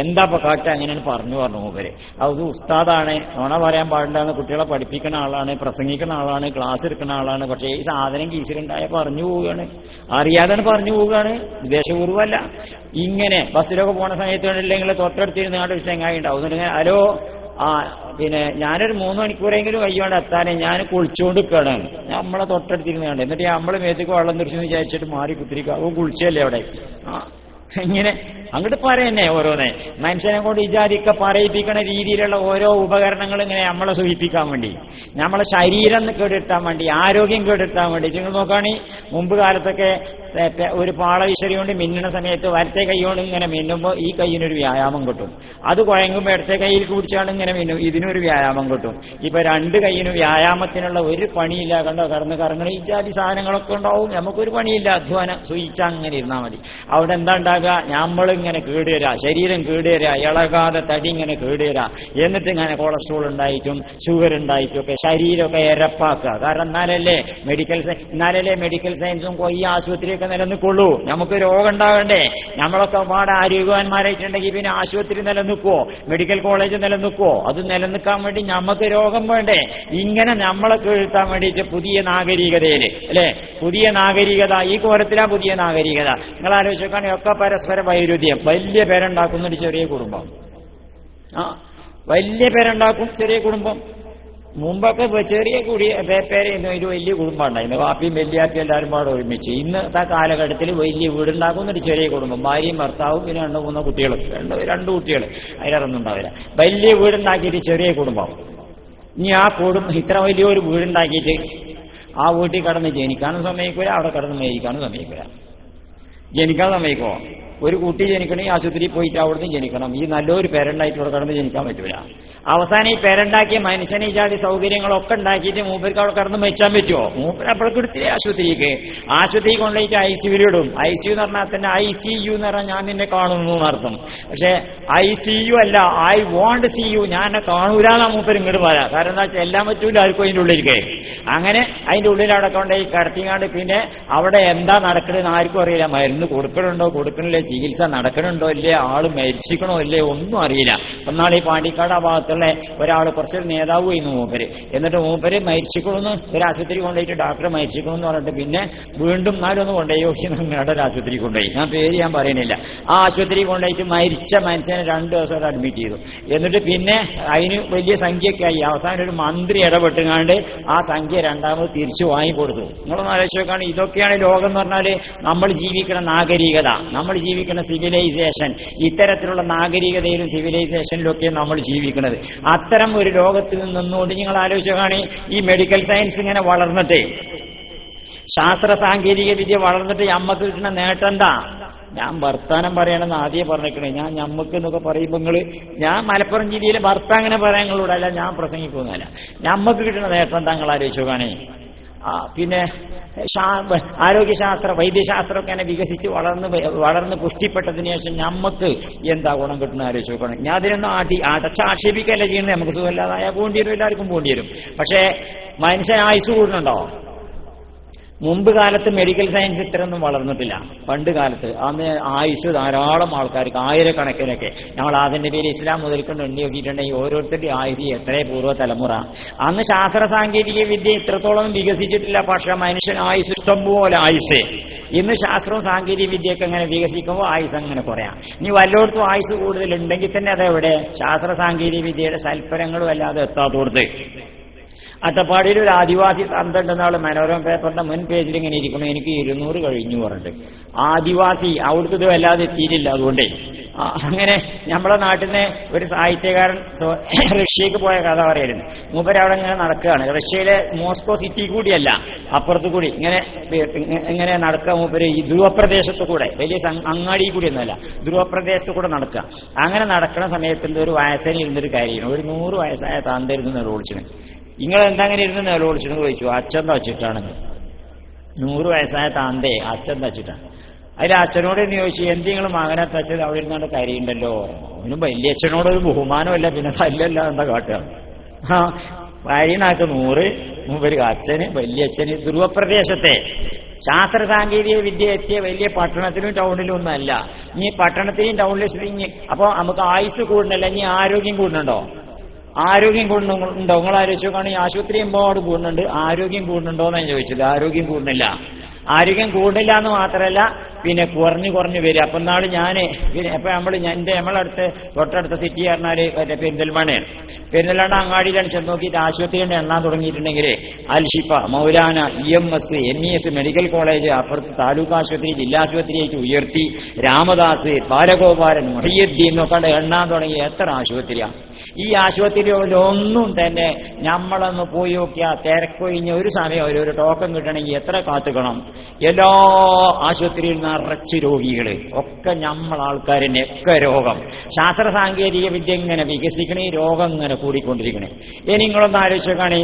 [SPEAKER 1] എന്താ ഇപ്പൊ കാട്ട അങ്ങനെയാണ് പറഞ്ഞു മൂപ്പര്. അത് ഉസ്താദാണ്, നുണ പറയാൻ പാടില്ലാന്ന് കുട്ടികളെ പഠിപ്പിക്കുന്ന ആളാണ്, പ്രസംഗിക്കുന്ന ആളാണ്, ക്ലാസ് എടുക്കുന്ന ആളാണ്. പക്ഷേ ഈ സാധനം കീസിലുണ്ടായ പറഞ്ഞു പോവുകയാണ്, അറിയാതെ പറഞ്ഞു പോവുകയാണ്, വിദേശപൂർവ്വമല്ല. ഇങ്ങനെ ബസ്സിലൊക്കെ പോണ സമയത്ത് കണ്ടില്ലെങ്കിൽ തൊട്ടടുത്തിരുന്ന് നാട് ചങ്ങായി ഉണ്ടാവും. എന്നിട്ട് ഹലോ പിന്നെ ഞാനൊരു 3 മണിക്കൂറെങ്കിലും കയ്യോണ്ട് എത്താനേ ഞാൻ കുളിച്ചുകൊണ്ട് നിൽക്കുകയാണ്. നമ്മളെ തൊട്ടടുത്തിരുന്ന് കണ്ട് എന്നിട്ട് നമ്മള് മേത്തേക്ക് വെള്ളം തിരിച്ചെന്ന് വിചാരിച്ചിട്ട് മാറി കുത്തിരിക്കുക. അവ കുളിച്ചല്ലേ അവിടെ. ഇങ്ങനെ അങ്ങോട്ട് പറയുന്നേ ഓരോന്നേ മനുഷ്യനെ കൊണ്ട് ഇജാതിക്കെ പറയിപ്പിക്കണ രീതിയിലുള്ള ഓരോ ഉപകരണങ്ങൾ ഇങ്ങനെ നമ്മളെ സൂചിപ്പിക്കാൻ വേണ്ടി, നമ്മളെ ശരീരം കേടെടുത്താൻ വേണ്ടി, ആരോഗ്യം കേടെടുത്താൻ വേണ്ടി. നിങ്ങൾ നോക്കുകയാണെങ്കിൽ മുമ്പ് കാലത്തൊക്കെ ഒരു പാളവിശറി കൊണ്ട് മിന്നുന്ന സമയത്ത് വലത്തെ കൈ കൊണ്ട് ഇങ്ങനെ മിന്നുമ്പോൾ ഈ കൈയിനൊരു വ്യായാമം കിട്ടും. അത് കുഴങ്ങുമ്പോൾ ഇടത്തെ കൈയിൽ കുടിച്ചാണ് ഇങ്ങനെ മിന്നും, ഇതിനൊരു വ്യായാമം കിട്ടും. ഇപ്പൊ 2 കൈയിനും വ്യായാമത്തിനുള്ള ഒരു പണിയില്ല. കണ്ടോ കടന്ന് കറങ്ങണ ഇജാതി സാധനങ്ങളൊക്കെ ഉണ്ടാവും, നമുക്കൊരു പണിയില്ല, അധ്വാനം സൂചിച്ചാൽ അങ്ങനെ ഇരുന്നാൽ മതി. അവിടെ എന്താ ഉണ്ടാകുക? നമ്മളിങ്ങനെ കേടുവരാ, ശരീരം കേടുവരാ, ഇളകാതെ തടി ഇങ്ങനെ കേടുവരാ. എന്നിട്ട് ഇങ്ങനെ കൊളസ്ട്രോൾ ഉണ്ടായിട്ടും ഷുഗർ ഉണ്ടായിട്ടും ഒക്കെ ശരീരമൊക്കെ എരപ്പാക്കുക. കാരണം എന്നാലല്ലേ മെഡിക്കൽ സയൻസും ഈ ആശുപത്രിയൊക്കെ നിലനിൽക്കുള്ളൂ. നമുക്ക് രോഗം ഉണ്ടാകണ്ടേ? നമ്മളൊക്കെ ഒരുപാട് ആരോഗ്യവാന്മാരായിട്ടുണ്ടെങ്കിൽ പിന്നെ ആശുപത്രി നിലനിൽക്കുവോ? Medical college നിലനിൽക്കുവോ? അത് നിലനിൽക്കാൻ വേണ്ടി നമുക്ക് രോഗം വേണ്ടേ? ഇങ്ങനെ നമ്മളെ കേഴ്ത്താൻ വേണ്ടിയിട്ട് പുതിയ നാഗരികതയില് അല്ലെ, പുതിയ നാഗരികത, ഈ കോലത്തിലാ പുതിയ നാഗരികത. നിങ്ങൾ ആലോചിക്കാൻ ഒക്കെ പരസ്പര വൈരുദ്ധ്യം. വലിയ പേരുണ്ടാക്കുന്നൊരു ചെറിയ കുടുംബം, വലിയ പേരുണ്ടാക്കും ചെറിയ കുടുംബം. മുമ്പൊക്കെ ചെറിയ പേരായിരുന്നു, ഒരു വലിയ കുടുംബം ഉണ്ടായിരുന്നു, വാപ്പിയും വലിയാപ്പി എല്ലാവരും പാടെ ഒരുമിച്ച്. ഇന്നത്തെ കാലഘട്ടത്തിൽ വലിയ വീടുണ്ടാക്കുന്നൊരു ചെറിയ കുടുംബം, ഭാര്യയും ഭർത്താവും പിന്നെ 2-3 കുട്ടികൾ, 2 കുട്ടികൾ, അതിലൊന്നും ഉണ്ടാവില്ല. വലിയ വീടുണ്ടാക്കിയിട്ട് ചെറിയ കുടുംബം. ഇനി ആ ഇത്ര വലിയൊരു വീടുണ്ടാക്കിയിട്ട് ആ വീട്ടിൽ കടന്ന് ജനിക്കാനും സമ്മതിക്കൂല, അവിടെ കടന്ന് മേയിക്കാനും സമ്മതിക്കൂല. ജനിക്കാൻ സമ്മതിക്കുമോ? ഒരു കുട്ടി ജനിക്കണമെങ്കിൽ ആശുപത്രിയിൽ പോയിട്ട് അവിടുന്ന് ജനിക്കണം. ഈ നല്ലൊരു പേരുണ്ടായിട്ട് ഇവിടെ കടന്ന് ജനിക്കാൻ പറ്റൂല. അവസാനം ഈ പേരുണ്ടാക്കിയ മനുഷ്യനെ ഇജാതി സൗകര്യങ്ങളൊക്കെ ഉണ്ടാക്കിയിട്ട് മൂപ്പർക്ക് അവിടെ കടന്ന് മരിച്ചാൻ പറ്റുമോ? മൂപ്പര് അപ്പോഴൊക്കെ എടുത്തില്ലേ ആശുപത്രി കൊണ്ടുപോയിട്ട് ICU ഇടും. ICU എന്ന് പറഞ്ഞാൽ തന്നെ ICU എന്ന് പറഞ്ഞാൽ ഞാൻ നിന്നെ കാണുന്നു എന്നർത്ഥം. പക്ഷെ ICU അല്ല, ഐ വോണ്ട് സീ യു, ഞാൻ എന്നെ കാണൂലെന്നാ മൂപ്പര് ഇങ്ങോട്ട് പറയാം. കാരണം എന്താ വെച്ചാൽ എല്ലാം പറ്റൂല ആർക്കും അതിൻ്റെ ഉള്ളിലേക്ക്. അങ്ങനെ അതിൻ്റെ ഉള്ളിൽ അവിടെ കൊണ്ടുപോയി കടത്തിങ്ങാണ്ട് പിന്നെ അവിടെ എന്താ നടക്കണമെന്ന് ആർക്കും അറിയില്ല. മരുന്ന് കൊടുക്കണുണ്ടോ കൊടുക്കണില്ലേ, ചികിത്സ നടക്കണുണ്ടോ ഇല്ലേ, ആള് മരിച്ചിക്കണോ ഇല്ലേ, ഒന്നും അറിയില്ല. എന്നാൽ ഈ പാണ്ടിക്കാട് ആ ഭാഗത്തുള്ള ഒരാൾ കുറച്ചൊരു നേതാവ് ചെയ്യുന്നു മൂപ്പര്. എന്നിട്ട് മൂപ്പര് മരിച്ചിക്കണമെന്ന് ഒരു ആശുപത്രി കൊണ്ടുപോയിട്ട് ഡോക്ടർ മരിച്ചിക്കണമെന്ന് പറഞ്ഞിട്ട് പിന്നെ വീണ്ടും 4 കൊണ്ടുപോയി നിങ്ങളുടെ ഒരു ആശുപത്രി കൊണ്ടുപോയി, ഞാൻ പേര് ഞാൻ പറയുന്നില്ല. ആ ആശുപത്രി കൊണ്ടുപോയിട്ട് മരിച്ച മനുഷ്യനെ 2 ദിവസം അഡ്മിറ്റ് ചെയ്തു. എന്നിട്ട് പിന്നെ അതിന് വലിയ സംഖ്യയൊക്കെ ആയി. അവസാനം ഒരു മന്ത്രി ഇടപെട്ടുകാണ്ട് ആ സംഖ്യ രണ്ടാമത് തിരിച്ചു വാങ്ങിക്കൊടുത്തു. നിങ്ങളൊന്ന് ആലോചിച്ച് നോക്കാണ്. ഇതൊക്കെയാണ് ലോകം എന്ന് പറഞ്ഞാല് നമ്മൾ ജീവിക്കുന്ന നാഗരികത, നമ്മൾ ജീവിക്കുന്ന സിവിലൈസേഷൻ. ഇത്തരത്തിലുള്ള നാഗരികതയിലും സിവിലൈസേഷനിലും ഒക്കെ നമ്മൾ ജീവിക്കുന്നത്. അത്തരം ഒരു ലോകത്തിൽ നിന്നുകൊണ്ട് നിങ്ങൾ ആലോചിച്ചാണ് ഈ മെഡിക്കൽ സയൻസ് ഇങ്ങനെ വളർന്നിട്ട്, ശാസ്ത്ര സാങ്കേതിക വിദ്യ വളർന്നിട്ട് നമ്മക്ക് കിട്ടുന്ന നേട്ടം എന്താ? ഞാൻ വർത്താനം പറയണമെന്ന് ആദ്യം പറഞ്ഞേക്കണേ. ഞാൻ ഞമ്മക്ക് എന്നൊക്കെ പറയുമ്പോൾ ഞാൻ മലപ്പുറം ജില്ലയിലെ ഭർത്താൻ അങ്ങനെ പറയാൻ നിങ്ങളോട് അല്ല, ഞാൻ പ്രസംഗിക്കുന്നതല്ല. ഞമ്മക്ക് കിട്ടുന്ന നേട്ടം താങ്കൾ ആലോചിച്ചു കാണേ. പിന്നെ ആരോഗ്യശാസ്ത്ര വൈദ്യശാസ്ത്രമൊക്കെ അങ്ങനെ വികസിച്ച് വളർന്ന് പുഷ്ടിപ്പെട്ടതിന് ശേഷം നമുക്ക് എന്താ ഗുണം കിട്ടുന്ന ആലോചിച്ച് നോക്കണം. ഞാൻ അതിനൊന്നും ആക്ഷേപിക്കല്ല ചെയ്യുന്നത്. നമുക്ക് സുഖമില്ലാതായാൽ പോകേണ്ടി വരും, എല്ലാവർക്കും പോകേണ്ടി വരും. പക്ഷേ മനുഷ്യൻ ആയുസ് കൂടുന്നുണ്ടോ? മുമ്പ് കാലത്ത് മെഡിക്കൽ സയൻസ് ഇത്രയൊന്നും വളർന്നിട്ടില്ല. പണ്ട് കാലത്ത് അന്ന് ആയുസ് ധാരാളം ആൾക്കാർക്ക്, ആയിരക്കണക്കിനൊക്കെ. നമ്മൾ അതിന്റെ പേര് ഇസ്ലാം മുതൽക്കൊണ്ട് എണ്ണി നോക്കിയിട്ടുണ്ടെങ്കിൽ ഓരോരുത്തരുടെയും ആയുസ് എത്രയും പൂർവ്വ തലമുറ. അന്ന് ശാസ്ത്ര സാങ്കേതിക വിദ്യ ഇത്രത്തോളം വികസിച്ചിട്ടില്ല. പക്ഷെ മനുഷ്യൻ ആയുസ് ഇഷ്ടംപോലെ ആയുസ്. ഇന്ന് ശാസ്ത്രവും സാങ്കേതിക വിദ്യയൊക്കെ അങ്ങനെ വികസിക്കുമ്പോൾ ആയുസ് അങ്ങനെ കുറയാം. ഇനി വല്ലോടത്തും ആയുസ് കൂടുതലുണ്ടെങ്കിൽ തന്നെ അതെവിടെ? ശാസ്ത്ര സാങ്കേതിക വിദ്യയുടെ സൽഫലങ്ങളും അല്ലാതെ എത്താത്തോടത്ത്. അട്ടപ്പാടിയിൽ ഒരു ആദിവാസി തണ്ടുണ്ടെന്നാൾ മനോരമ പേപ്പറിന്റെ മുൻ പേജിൽ ഇങ്ങനെ ഇരിക്കണം, എനിക്ക് 200 കഴിഞ്ഞു പറഞ്ഞിട്ട്. ആദിവാസി അവിടുത്തെ വല്ലാതെ എത്തിയിട്ടില്ല. അതുകൊണ്ടേ അങ്ങനെ നമ്മളെ നാട്ടിൽ നിന്ന് ഒരു സാഹിത്യകാരൻ റഷ്യക്ക് പോയ കഥ പറയുന്നത്. മൂപ്പര് അവിടെ ഇങ്ങനെ നടക്കുകയാണ്. റഷ്യയിലെ മോസ്കോ സിറ്റി കൂടിയല്ല, അപ്പുറത്ത് കൂടി ഇങ്ങനെ നടക്കുക. മൂപ്പര് ഈ ധ്രുവപ്രദേശത്ത് കൂടെ, വലിയ അങ്ങാടി കൂടി ഒന്നുമല്ല, ധ്രുവപ്രദേശത്ത് കൂടെ നടക്കുക. അങ്ങനെ നടക്കുന്ന സമയത്ത് ഒരു വയസ്സന് ഇരുന്നൊരു കാര്യമാണ്. ഒരു 100 വയസ്സായ താന്തായിരുന്നു നിലവിളിച്ചത്. നിങ്ങൾ എന്താ അങ്ങനെ ഇരുന്ന് നിലവിളിച്ചെന്ന് ചോദിച്ചു. അച്ഛൻ തച്ചിട്ടാണെന്ന്. 100 വയസ്സായ താന്തേ അച്ഛൻ തച്ചിട്ടാണ്. അതിൽ അച്ഛനോട് എന്ന് ചോദിച്ചു, എന്തെങ്കിലും മകനെ തച്ചത് അവിടെ ഇരുന്നാണ്ട് കാര്യമുണ്ടല്ലോ. അവനും വലിയച്ഛനോടൊരു ബഹുമാനമല്ല, പിന്നെ തല്ലല്ല, എന്താ കാട്ടുക. ഭാര്യനാക്ക് 100, മൂപ്പര് അച്ഛന് വലിയച്ഛന്. ധ്രുവപ്രദേശത്തെ ശാസ്ത്ര സാങ്കേതിക വിദ്യ എത്തിയ വലിയ പട്ടണത്തിലും ടൗണിലും ഒന്നുമല്ല. ഇനി പട്ടണത്തിലും ടൗണിലും അപ്പൊ നമുക്ക് ആയുസ് കൂടുന്നില്ല. ഇനി ആരോഗ്യം കൂടുന്നുണ്ടോ? ആരോഗ്യം കൂടുന്നുണ്ടോ? നിങ്ങൾ ആലോചിച്ചു കാണും. ആശുപത്രി എമ്പാട് കൂടുന്നുണ്ട്. ആരോഗ്യം കൂടുന്നുണ്ടോ എന്നാണ് ചോദിച്ചത്. ആരോഗ്യം കൂടുന്നില്ല. ആരോഗ്യം കൂടുന്നില്ല എന്ന് മാത്രമല്ല, പിന്നെ കുറഞ്ഞു വരിക. അപ്പൊ നാള് ഞാന് പിന്നെ ഇപ്പൊ നമ്മളടുത്ത് തൊട്ടടുത്ത സിറ്റി പറഞ്ഞാല് മറ്റേ പെരിന്തൽമണ്ണയാണ്. പെരിന്തൽമണ്ണ അങ്ങാടിയിലാണ് ചെന്ന് നോക്കിയിട്ട് ആശുപത്രിയുടെ എണ്ണാൻ തുടങ്ങിയിട്ടുണ്ടെങ്കിൽ Alshifa, Maulana, EMS, NES medical college, അപ്പുറത്ത് താലൂക്ക് ആശുപത്രി, ജില്ലാശുപത്രിയായിട്ട് ഉയർത്തി, രാമദാസ്, ബാലഗോപാലൻ, മൊഹിയുദ്ദീൻ എന്നൊക്കെ എണ്ണാൻ തുടങ്ങി. എത്ര ആശുപത്രിയാണ്! ഈ ആശുപത്രിയിലൊന്നും തന്നെ നമ്മളൊന്ന് പോയി നോക്കിയാൽ തിരക്കൊഴിഞ്ഞ് ഒരു സമയം ഒരു ടോക്കൺ കിട്ടണമെങ്കിൽ എത്ര കാത്തുക്കണം. എല്ലാ ആശുപത്രിയിൽ നിറച്ച് രോഗികള്, ഒക്കെ നമ്മളാൾക്കാരിനെ ഒക്കെ രോഗം. ശാസ്ത്ര സാങ്കേതിക വിദ്യ ഇങ്ങനെ വികസിക്കണേ, രോഗം ഇങ്ങനെ കൂടിക്കൊണ്ടിരിക്കണേ. ഇനി നിങ്ങളൊന്ന് ആലോചിച്ചോക്കണേ,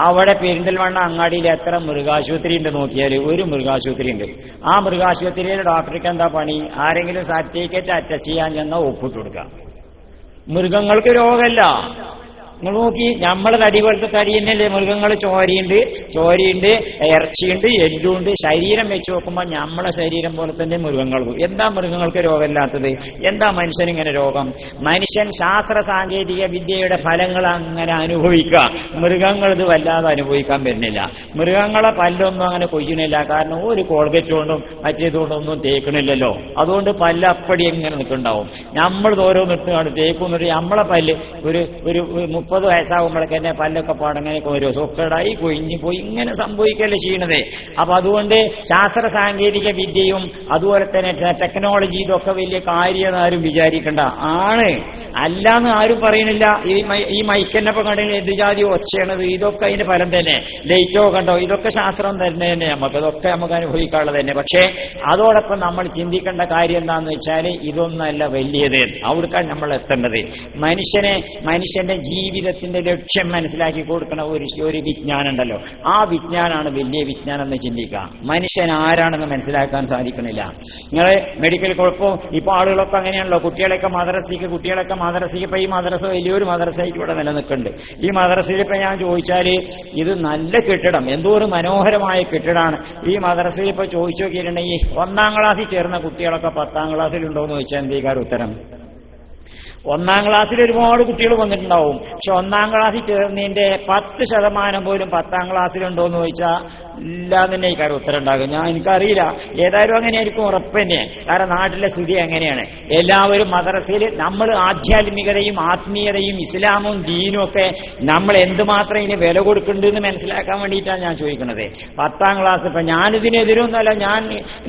[SPEAKER 1] അവിടെ പെരിന്തൽമണ്ണ അങ്ങാടിയിൽ എത്ര മൃഗാശുപത്രി ഉണ്ട് നോക്കിയാൽ ഒരു മൃഗാശുപത്രി ഉണ്ട്. ആ മൃഗാശുപത്രിയിലെ ഡോക്ടർക്ക് എന്താ പണി? ആരെങ്കിലും സർട്ടിഫിക്കറ്റ് അറ്റച്ച് ചെയ്യാൻ ചെന്നാൽ ഒപ്പിട്ട് കൊടുക്കുക. മൃഗങ്ങൾക്ക് രോഗമല്ല. നിങ്ങൾ നോക്കി, നമ്മളെ തടി പോലത്തെ തടി തന്നെയല്ലേ മൃഗങ്ങൾ. ചോരയുണ്ട്, ഇറച്ചിയുണ്ട്, എല്ലുണ്ട്. ശരീരം വെച്ച് നോക്കുമ്പോൾ നമ്മളെ ശരീരം പോലെ തന്നെ മൃഗങ്ങൾക്കും. എന്താ മൃഗങ്ങൾക്ക് രോഗമില്ലാത്തത്? എന്താ മനുഷ്യനിങ്ങനെ രോഗം? മനുഷ്യൻ ശാസ്ത്ര സാങ്കേതിക വിദ്യയുടെ ഫലങ്ങൾ അങ്ങനെ അനുഭവിക്കുക. മൃഗങ്ങൾ ഇത് വല്ലാതെ അനുഭവിക്കാൻ പറ്റുന്നില്ല. മൃഗങ്ങളെ പല്ലൊന്നും അങ്ങനെ കൊയ്യണില്ല. കാരണം ഒരു കോൾഗേറ്റ് കൊണ്ടും മറ്റേതുകൊണ്ടൊന്നും തേക്കണില്ലല്ലോ. അതുകൊണ്ട് പല്ല് അപ്പടി എങ്ങനെ നിൽക്കുന്നുണ്ടാവും. നമ്മൾ ഓരോ നിർത്തുകയാണ് തേക്കുന്നത്. നമ്മളെ പല്ല് ഒരു 30 വയസ്സാകുമ്പോഴേക്ക് തന്നെ പല്ലൊക്കെ പാടങ്ങനെ ഓരോ സൊക്കടായി കൊഴിഞ്ഞു പോയി. ഇങ്ങനെ സംഭവിക്കല്ലേ ചെയ്യണത്. അപ്പൊ അതുകൊണ്ട് ശാസ്ത്ര സാങ്കേതിക വിദ്യയും അതുപോലെ തന്നെ ടെക്നോളജി ഇതൊക്കെ വലിയ കാര്യം ആരും വിചാരിക്കണ്ട. ആണ് അല്ലാന്ന് ആരും പറയണില്ല. ഈ മൈക്കന്നൊക്കെ കണ്ടെങ്കിൽ എന്ത് ജാതി ഒച്ചയാണത്. ഇതൊക്കെ അതിന്റെ ഫലം തന്നെ. ലൈറ്റോ കണ്ടോ, ഇതൊക്കെ ശാസ്ത്രം തന്നെ ഇതൊക്കെ നമുക്ക് അനുഭവിക്കാനുള്ളത് തന്നെ. പക്ഷേ അതോടൊപ്പം നമ്മൾ ചിന്തിക്കേണ്ട കാര്യം എന്താണെന്ന് വെച്ചാൽ ഇതൊന്നല്ല വലിയത്. അവിടേക്കാണ് നമ്മൾ എത്തേണ്ടത്. മനുഷ്യന്റെ ജീവിതത്തിന്റെ ലക്ഷ്യം മനസ്സിലാക്കി കൊടുക്കുന്ന ഒരു വിജ്ഞാനം ഉണ്ടല്ലോ. ആ വിജ്ഞാനാണ് വലിയ വിജ്ഞാനം എന്ന് ചിന്തിക്കുക. മനുഷ്യൻ ആരാണെന്ന് മനസ്സിലാക്കാൻ സാധിക്കണില്ല. നിങ്ങള് മെഡിക്കൽ കുഴപ്പം ഇപ്പൊ ആളുകളൊക്കെ അങ്ങനെയാണല്ലോ. കുട്ടികളൊക്കെ മദ്രസയ്ക്ക് ഇപ്പൊ ഈ മദ്രസ വലിയൊരു മദ്രസയ്ക്ക് ഇവിടെ നിലനിൽക്കുന്നുണ്ട്. ഈ മദ്രസയിൽ ഇപ്പൊ ഞാൻ ചോദിച്ചാല് ഇത് നല്ല കെട്ടിടം, എന്തോ ഒരു മനോഹരമായ കെട്ടിടമാണ്. ഈ മദ്രസയിൽ ഇപ്പൊ ചോദിച്ചു നോക്കിയിട്ടുണ്ടെങ്കിൽ 1ാം ക്ലാസ്സിൽ ചേർന്ന കുട്ടികളൊക്കെ 10ാം ക്ലാസ്സിലുണ്ടോന്ന് ചോദിച്ചാൽ എന്തേക്കാർ ഉത്തരം? 1ാം ക്ലാസ്സിൽ ഒരുപാട് കുട്ടികൾ വന്നിട്ടുണ്ടാവും. പക്ഷെ 1ാം ക്ലാസ്സിൽ ചേർന്നതിന്റെ 10% പോലും 10ാം ക്ലാസ്സിലുണ്ടോ എന്ന് ചോദിച്ചാൽ ഇല്ലാന്ന് തന്നെ ഈ കാര്യം ഉത്തരം ഉണ്ടാകും. എനിക്കറിയില്ല, ഏതായാലും അങ്ങനെയായിരിക്കും ഉറപ്പ് തന്നെ. കാരണം നാട്ടിലെ സ്ഥിതി എങ്ങനെയാണ്. എല്ലാവരും മദ്രസയിൽ നമ്മൾ ആധ്യാത്മികതയും ആത്മീയതയും ഇസ്ലാമും ദീനും ഒക്കെ നമ്മൾ എന്തുമാത്രം ഇതിന് വില കൊടുക്കുന്നുണ്ടെന്ന് മനസ്സിലാക്കാൻ വേണ്ടിയിട്ടാണ് ഞാൻ ചോദിക്കുന്നത്. 10ാം ക്ലാസ് ഇപ്പൊ ഞാനിതിനെതിരൊന്നുമല്ല. ഞാൻ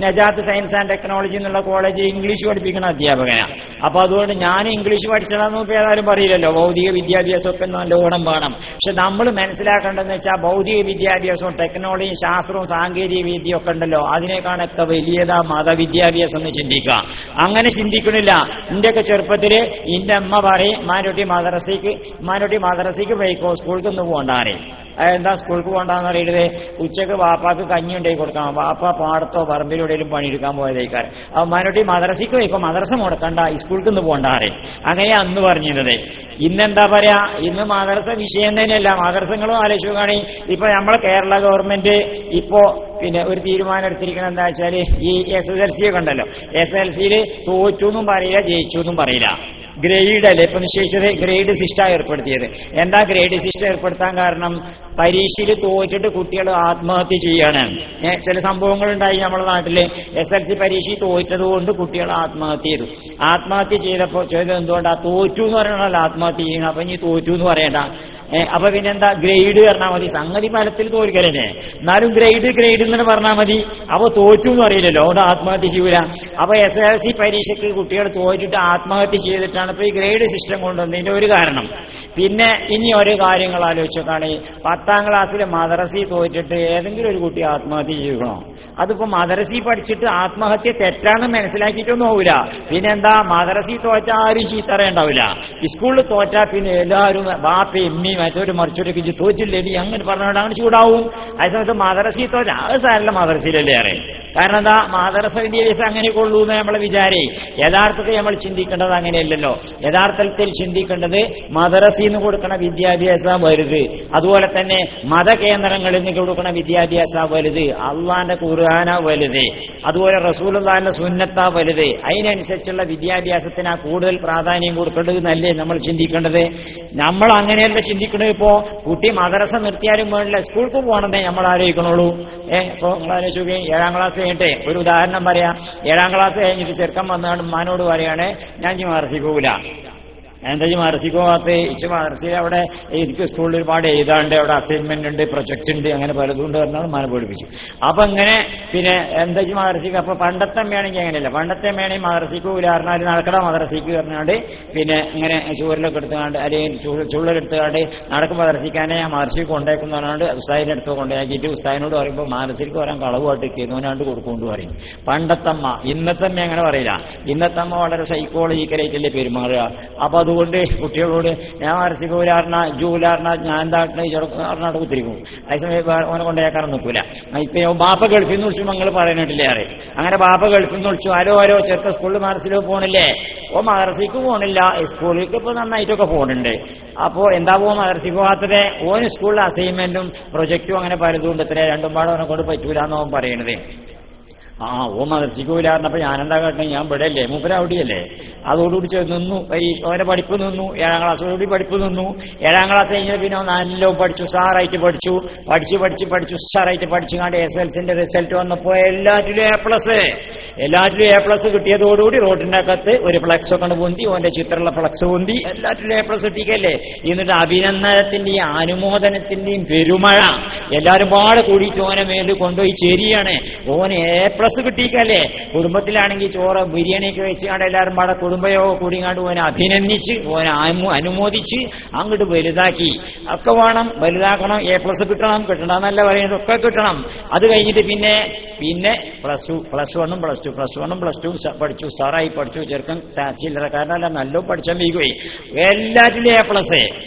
[SPEAKER 1] നജാത്ത് സയൻസ് ആൻഡ് ടെക്നോളജി എന്നുള്ള കോളേജിൽ ഇംഗ്ലീഷ് പഠിപ്പിക്കുന്ന അധ്യാപകനാണ്. അപ്പൊ അതുകൊണ്ട് ഞാൻ ഇംഗ്ലീഷ് ഇംഗ്ലീഷ് പഠിച്ചണമെന്നും ഇപ്പൊ ഏതായാലും പറയില്ലല്ലോ. ഭൗതിക വിദ്യാഭ്യാസമൊക്കെ നല്ലോണം വേണം. പക്ഷെ നമ്മൾ മനസ്സിലാക്കേണ്ടതെന്ന് വെച്ചാൽ ഭൗതിക വിദ്യാഭ്യാസവും ടെക്നോളജിയും ശാസ്ത്രവും സാങ്കേതിക വിദ്യയും ഒക്കെ ഉണ്ടല്ലോ, അതിനേക്കാണൊക്കെ വലിയതാ മതവിദ്യാഭ്യാസം എന്ന് ചിന്തിക്കുക. അങ്ങനെ ചിന്തിക്കണില്ല. ഇന്റെയൊക്കെ ചെറുപ്പത്തില് ഇന്റെ അമ്മ പറയും മാനോട്ടി മദ്രസയ്ക്ക് പോയിക്കോ, സ്കൂൾക്ക് ഒന്ന് പോകണ്ടാറേ. എന്താ സ്കൂൾക്ക് പോകണ്ടെന്ന് അറിയരുത്? ഉച്ചക്ക് വാപ്പാക്ക് കഞ്ഞി ഉണ്ടായി കൊടുക്കണം. വാപ്പ പാടത്തോ പറമ്പിലൂടെയും പണിയെടുക്കാൻ പോയതേക്കാർ. മാനോട്ടി മദ്രസയ്ക്ക് പോയിക്കോ, മദ്രസ മുടക്കണ്ട, സ്കൂൾക്ക് ഒന്ന് പോകണ്ടാറേ. അങ്ങനെ അന്ന് പറഞ്ഞിരുന്നത്. ഇന്നെന്താ പറയാ, ഇന്ന് മദ്രസ വിഷയം തന്നെയല്ല. മദ്രസകളും ആലോചിക്കുകയാണ്. ഇപ്പൊ നമ്മളെ കേരള ഗവൺമെന്റ് ഇപ്പോ പിന്നെ ഒരു തീരുമാനം എടുത്തിരിക്കണം. എന്താ വെച്ചാല് ഈ SSLC ഒക്കെ ഉണ്ടല്ലോ, SSLCയിൽ തോറ്റു എന്നും പറയില്ല, ജയിച്ചു എന്നും പറയില്ല. ഗ്രേഡ് അല്ലേ ഇപ്പൊ നിശ്ചയിച്ചത്? ഗ്രേഡ് സിസ്റ്റം ഏർപ്പെടുത്തിയത്. എന്താ ഗ്രേഡ് സിസ്റ്റം ഏർപ്പെടുത്താൻ കാരണം? പരീക്ഷയിൽ തോറ്റിട്ട് കുട്ടികൾ ആത്മഹത്യ ചെയ്യാണ്. ചില സംഭവങ്ങൾ ഉണ്ടായി നമ്മുടെ നാട്ടില്. SSLC പരീക്ഷ തോറ്റതുകൊണ്ട് കുട്ടികൾ ആത്മഹത്യ ചെയ്തു. ആത്മഹത്യ ചെയ്തപ്പോ ചെയ്തത് എന്തുകൊണ്ടാ? തോറ്റു എന്ന് പറയണല്ലോ ആത്മഹത്യ ചെയ്യണം. അപ്പൊ ഇനി തോറ്റു എന്ന് പറയണ്ട. അപ്പൊ പിന്നെന്താ? ഗ്രേഡ് പറഞ്ഞാൽ മതി. സംഗതി ഫലത്തിൽ തോൽക്കലന്നെ, എന്നാലും ഗ്രേഡ് എന്ന് പറഞ്ഞാൽ മതി. അപ്പൊ തോറ്റു എന്ന് പറയില്ലല്ലോ, അവിടെ ആത്മഹത്യ ചെയ്യൂല. അപ്പൊ SSLC പരീക്ഷയ്ക്ക് കുട്ടികൾ തോറ്റിട്ട് ആത്മഹത്യ ചെയ്തിട്ടാണ് ഇപ്പൊ ഈ ഗ്രേഡ് സിസ്റ്റം കൊണ്ടുവന്നതിന്റെ ഒരു കാരണം. പിന്നെ ഇനി ഓരോ കാര്യങ്ങൾ ആലോചിച്ചോക്കാണ്. 10ാം ക്ലാസ്സിൽ മദ്രസയിൽ തോറ്റിട്ട് ഏതെങ്കിലും ഒരു കുട്ടി ആത്മഹത്യ ചെയ്യണോ? അതിപ്പോ മദ്രസയിൽ പഠിച്ചിട്ട് ആത്മഹത്യ തെറ്റാണെന്ന് മനസ്സിലാക്കിയിട്ടൊന്നും ആവൂല. പിന്നെന്താ? മദ്രസയിൽ തോറ്റാ ആരും ചീത്തറയുണ്ടാവില്ല. സ്കൂളിൽ തോറ്റാ പിന്നെ എല്ലാവരും ബാപ്പയും എമ്മയും മറ്റൊരു മറിച്ചൊരു തോറ്റില്ലേ അങ്ങനെ പറഞ്ഞുകൊണ്ട് അങ്ങനെ ചൂടാവും. അതേസമയത്ത് മദ്രസയിൽ തോറ്റ അത് സാരല്ല, മദ്രസയിലല്ലേ അറിയാം. കാരണം എന്താ? മദ്രസ വിദ്യാഭ്യാസം അങ്ങനെ കൊള്ളൂന്ന് നമ്മളെ വിചാരേ. യഥാർത്ഥത്തിൽ നമ്മൾ ചിന്തിക്കേണ്ടത് അങ്ങനെയല്ലല്ലോ. യഥാർത്ഥത്തിൽ ചിന്തിക്കേണ്ടത് മദ്രസയിൽ നിന്ന് കൊടുക്കണ വിദ്യാഭ്യാസം വലുത്, അതുപോലെ തന്നെ മതകേന്ദ്രങ്ങളിൽ നിന്ന് കൊടുക്കണ വിദ്യാഭ്യാസം വലുത്, അള്ളാന്റെ ഖുർആന വലുത്, അതുപോലെ റസൂലുള്ളാഹിന്റെ സുന്നത്താ വലുത്. അതിനനുസരിച്ചുള്ള വിദ്യാഭ്യാസത്തിന് കൂടുതൽ പ്രാധാന്യം കൊടുക്കേണ്ടത് നല്ലേ നമ്മൾ ചിന്തിക്കേണ്ടത്. നമ്മൾ അങ്ങനെയല്ല ചിന്തിക്കുന്നത്. ഇപ്പോ കുട്ടി മദ്രസ നിർത്തിയാലും വേണ്ടില്ല, സ്കൂൾക്ക് പോകണമെന്നേ നമ്മൾ ആലോചിക്കണുള്ളൂ. ഇപ്പൊ നിങ്ങൾ ആലോചിക്കുക, 7ാം ക്ലാസ് കഴിഞ്ഞിട്ട് ഒരു ഉദാഹരണം പറയാം. 7ാം ക്ലാസ് കഴിഞ്ഞിട്ട് ചെറുക്കൻ വന്നാണ് ഉമ്മാനോട് പറയാണ്, ഞാൻ മദ്രസയ്ക്ക് പോകില്ല. എന്താ മദ്രസയ്ക്ക് പോകാത്ത? മദ്രസയിൽ അവിടെ എനിക്ക് സ്കൂളിൽ ഒരുപാട് എഴുതാണ്ട്, അവിടെ അസൈൻമെന്റ് ഉണ്ട്, പ്രൊജക്ട് ഉണ്ട്, അങ്ങനെ പലതും ഉണ്ട് പറഞ്ഞാൽ ഉമ്മാനെ പഠിപ്പിച്ചു. അപ്പൊ ഇങ്ങനെ പിന്നെ എന്താ മദ്രസയ്ക്ക്? അപ്പൊ പണ്ടത്തെ അമ്മയാണെങ്കിൽ അങ്ങനെയല്ല. പണ്ടത്തെ അമ്മയാണെങ്കിൽ മദ്രസയ്ക്ക് പോകില്ല പറഞ്ഞാൽ നടക്കട മദ്രസയ്ക്ക് പറഞ്ഞാണ്ട് പിന്നെ ഇങ്ങനെ ചൂരിലൊക്കെ എടുത്തുകൊണ്ട് അല്ലെങ്കിൽ ചുള്ളലെടുത്തുകൊണ്ട് നടക്കും മദ്രസിക്കാനെ ഞാൻ മദ്രസയ്ക്ക് കൊണ്ടേക്കും പറഞ്ഞാണ്ട് ഉസ്താദിന്റെ അടുത്ത് കൊണ്ടാക്കിയിട്ട് ഉസ്താദിനോട് പറയുമ്പോൾ മദ്രസയ്ക്ക് വരാൻ കളവുമായിട്ട് കേന്നോനാണ്ട് കൊടുക്കുകൊണ്ട് പറയും പണ്ടത്തമ്മ. ഇന്നത്തെ അമ്മ അങ്ങനെ പറയില്ല. ഇന്നത്തെ അമ്മ വളരെ സൈക്കോളജിക്കലായിട്ടല്ലേ പെരുമാറുക. അപ്പൊ അതുകൊണ്ട് കുട്ടികളോട് ഞാൻ മദ്രസയ്ക്ക് പോരാറിന ജൂലാറിന ഞാൻ എന്താ കുത്തിരിക്കും. അതേസമയം ഓനെ കൊണ്ടേക്കാറൊന്നും നിൽക്കൂല. ഇപ്പൊ ബാപ്പ ഗൾഫിൽ നിന്ന് വിളിച്ചു മങ്ങൾ പറയാനായിട്ടില്ലേ അറിയാം. അങ്ങനെ ബാപ്പ ഗൾഫിൽ നിന്ന് വിളിച്ചു, ആരോ ചെറുക്ക സ്കൂളിൽ മദ്രസയിലേക്ക് പോകണില്ലേ? മദ്രസയ്ക്ക് പോകണില്ല, സ്കൂളിലേക്ക് ഇപ്പൊ നന്നായിട്ടൊക്കെ പോകുന്നുണ്ട്. അപ്പോ എന്താ മദ്രസയ്ക്ക് പോകാത്തത്? ഓന് സ്കൂളിൽ അസൈൻമെന്റും പ്രൊജക്റ്റും അങ്ങനെ പലതും ഉണ്ട്. ഇത്രേ രണ്ടും പാടെ ഓനെ കൊണ്ട് പറ്റൂല എന്നോ പറയണത്. മദ്രസയ്ക്ക് പോയില്ലായിരുന്നപ്പോ ഞാനെന്താ കാട്ടണേ? ഞാൻ ഇവിടെ അല്ലേ, മൂപ്പര അവിടെയല്ലേ. അതോടുകൂടി നിന്നു, ഓരോ പഠിപ്പ് നിന്നു. 7ാം ക്ലാസ്സോടുകൂടി പഠിപ്പ് നിന്നു. 7ാം ക്ലാസ് കഴിഞ്ഞാൽ പിന്നെ നല്ല പഠിച്ചു, ഉഷാറായിട്ട് പഠിച്ചു ഉഷാറായിട്ട് പഠിച്ചുകൊണ്ട് SSLCന്റെ റിസൾട്ട് വന്നപ്പോ എല്ലാറ്റിലും A+ കിട്ടിയതോടുകൂടി റോഡിന്റെ അകത്ത് ഒരു ഫ്ലക്സ് ഒക്കെ പൊന്തി, ഓന്റെ ചിത്രമുള്ള ഫ്ലക്സ് പൊന്തി, എല്ലാറ്റിലും A+ കിട്ടിക്കല്ലേ. എന്നിട്ട് അഭിനന്ദനത്തിന്റെയും അനുമോദനത്തിന്റെയും പെരുമഴ എല്ലാരും പാടെ കൂടിയിട്ട് ഓനെ മേലിൽ കൊണ്ടുപോയി ചേരിയാണ്. ഓന് A+ കിട്ടിക്കല്ലേ. കുടുംബത്തിലാണെങ്കിൽ ചോറ് ബിരിയാണിയൊക്കെ വെച്ചുകൊണ്ട് എല്ലാവരും പാടെ കുടുംബയോ കൂടിങ്ങാണ്ട് ഓനെ അഭിനന്ദിച്ച് ഓനെ അനുമോദിച്ച് അങ്ങോട്ട് വലുതാക്കി. ഒക്കെ വേണം, വലുതാക്കണം. A+ കിട്ടണം, കിട്ടണമെന്നല്ല പറയുന്നത്, ഒക്കെ കിട്ടണം. അത് കഴിഞ്ഞിട്ട് പിന്നെ പ്ലസ് വണ്ണും പ്ലസ് ടു പഠിച്ചു, സാറായി പഠിച്ചു. ചെറുക്കൻ ചില്ലറക്കാരനല്ല, നല്ല പഠിച്ചാൽ വീകുപോയി. എല്ലാറ്റിലും A+.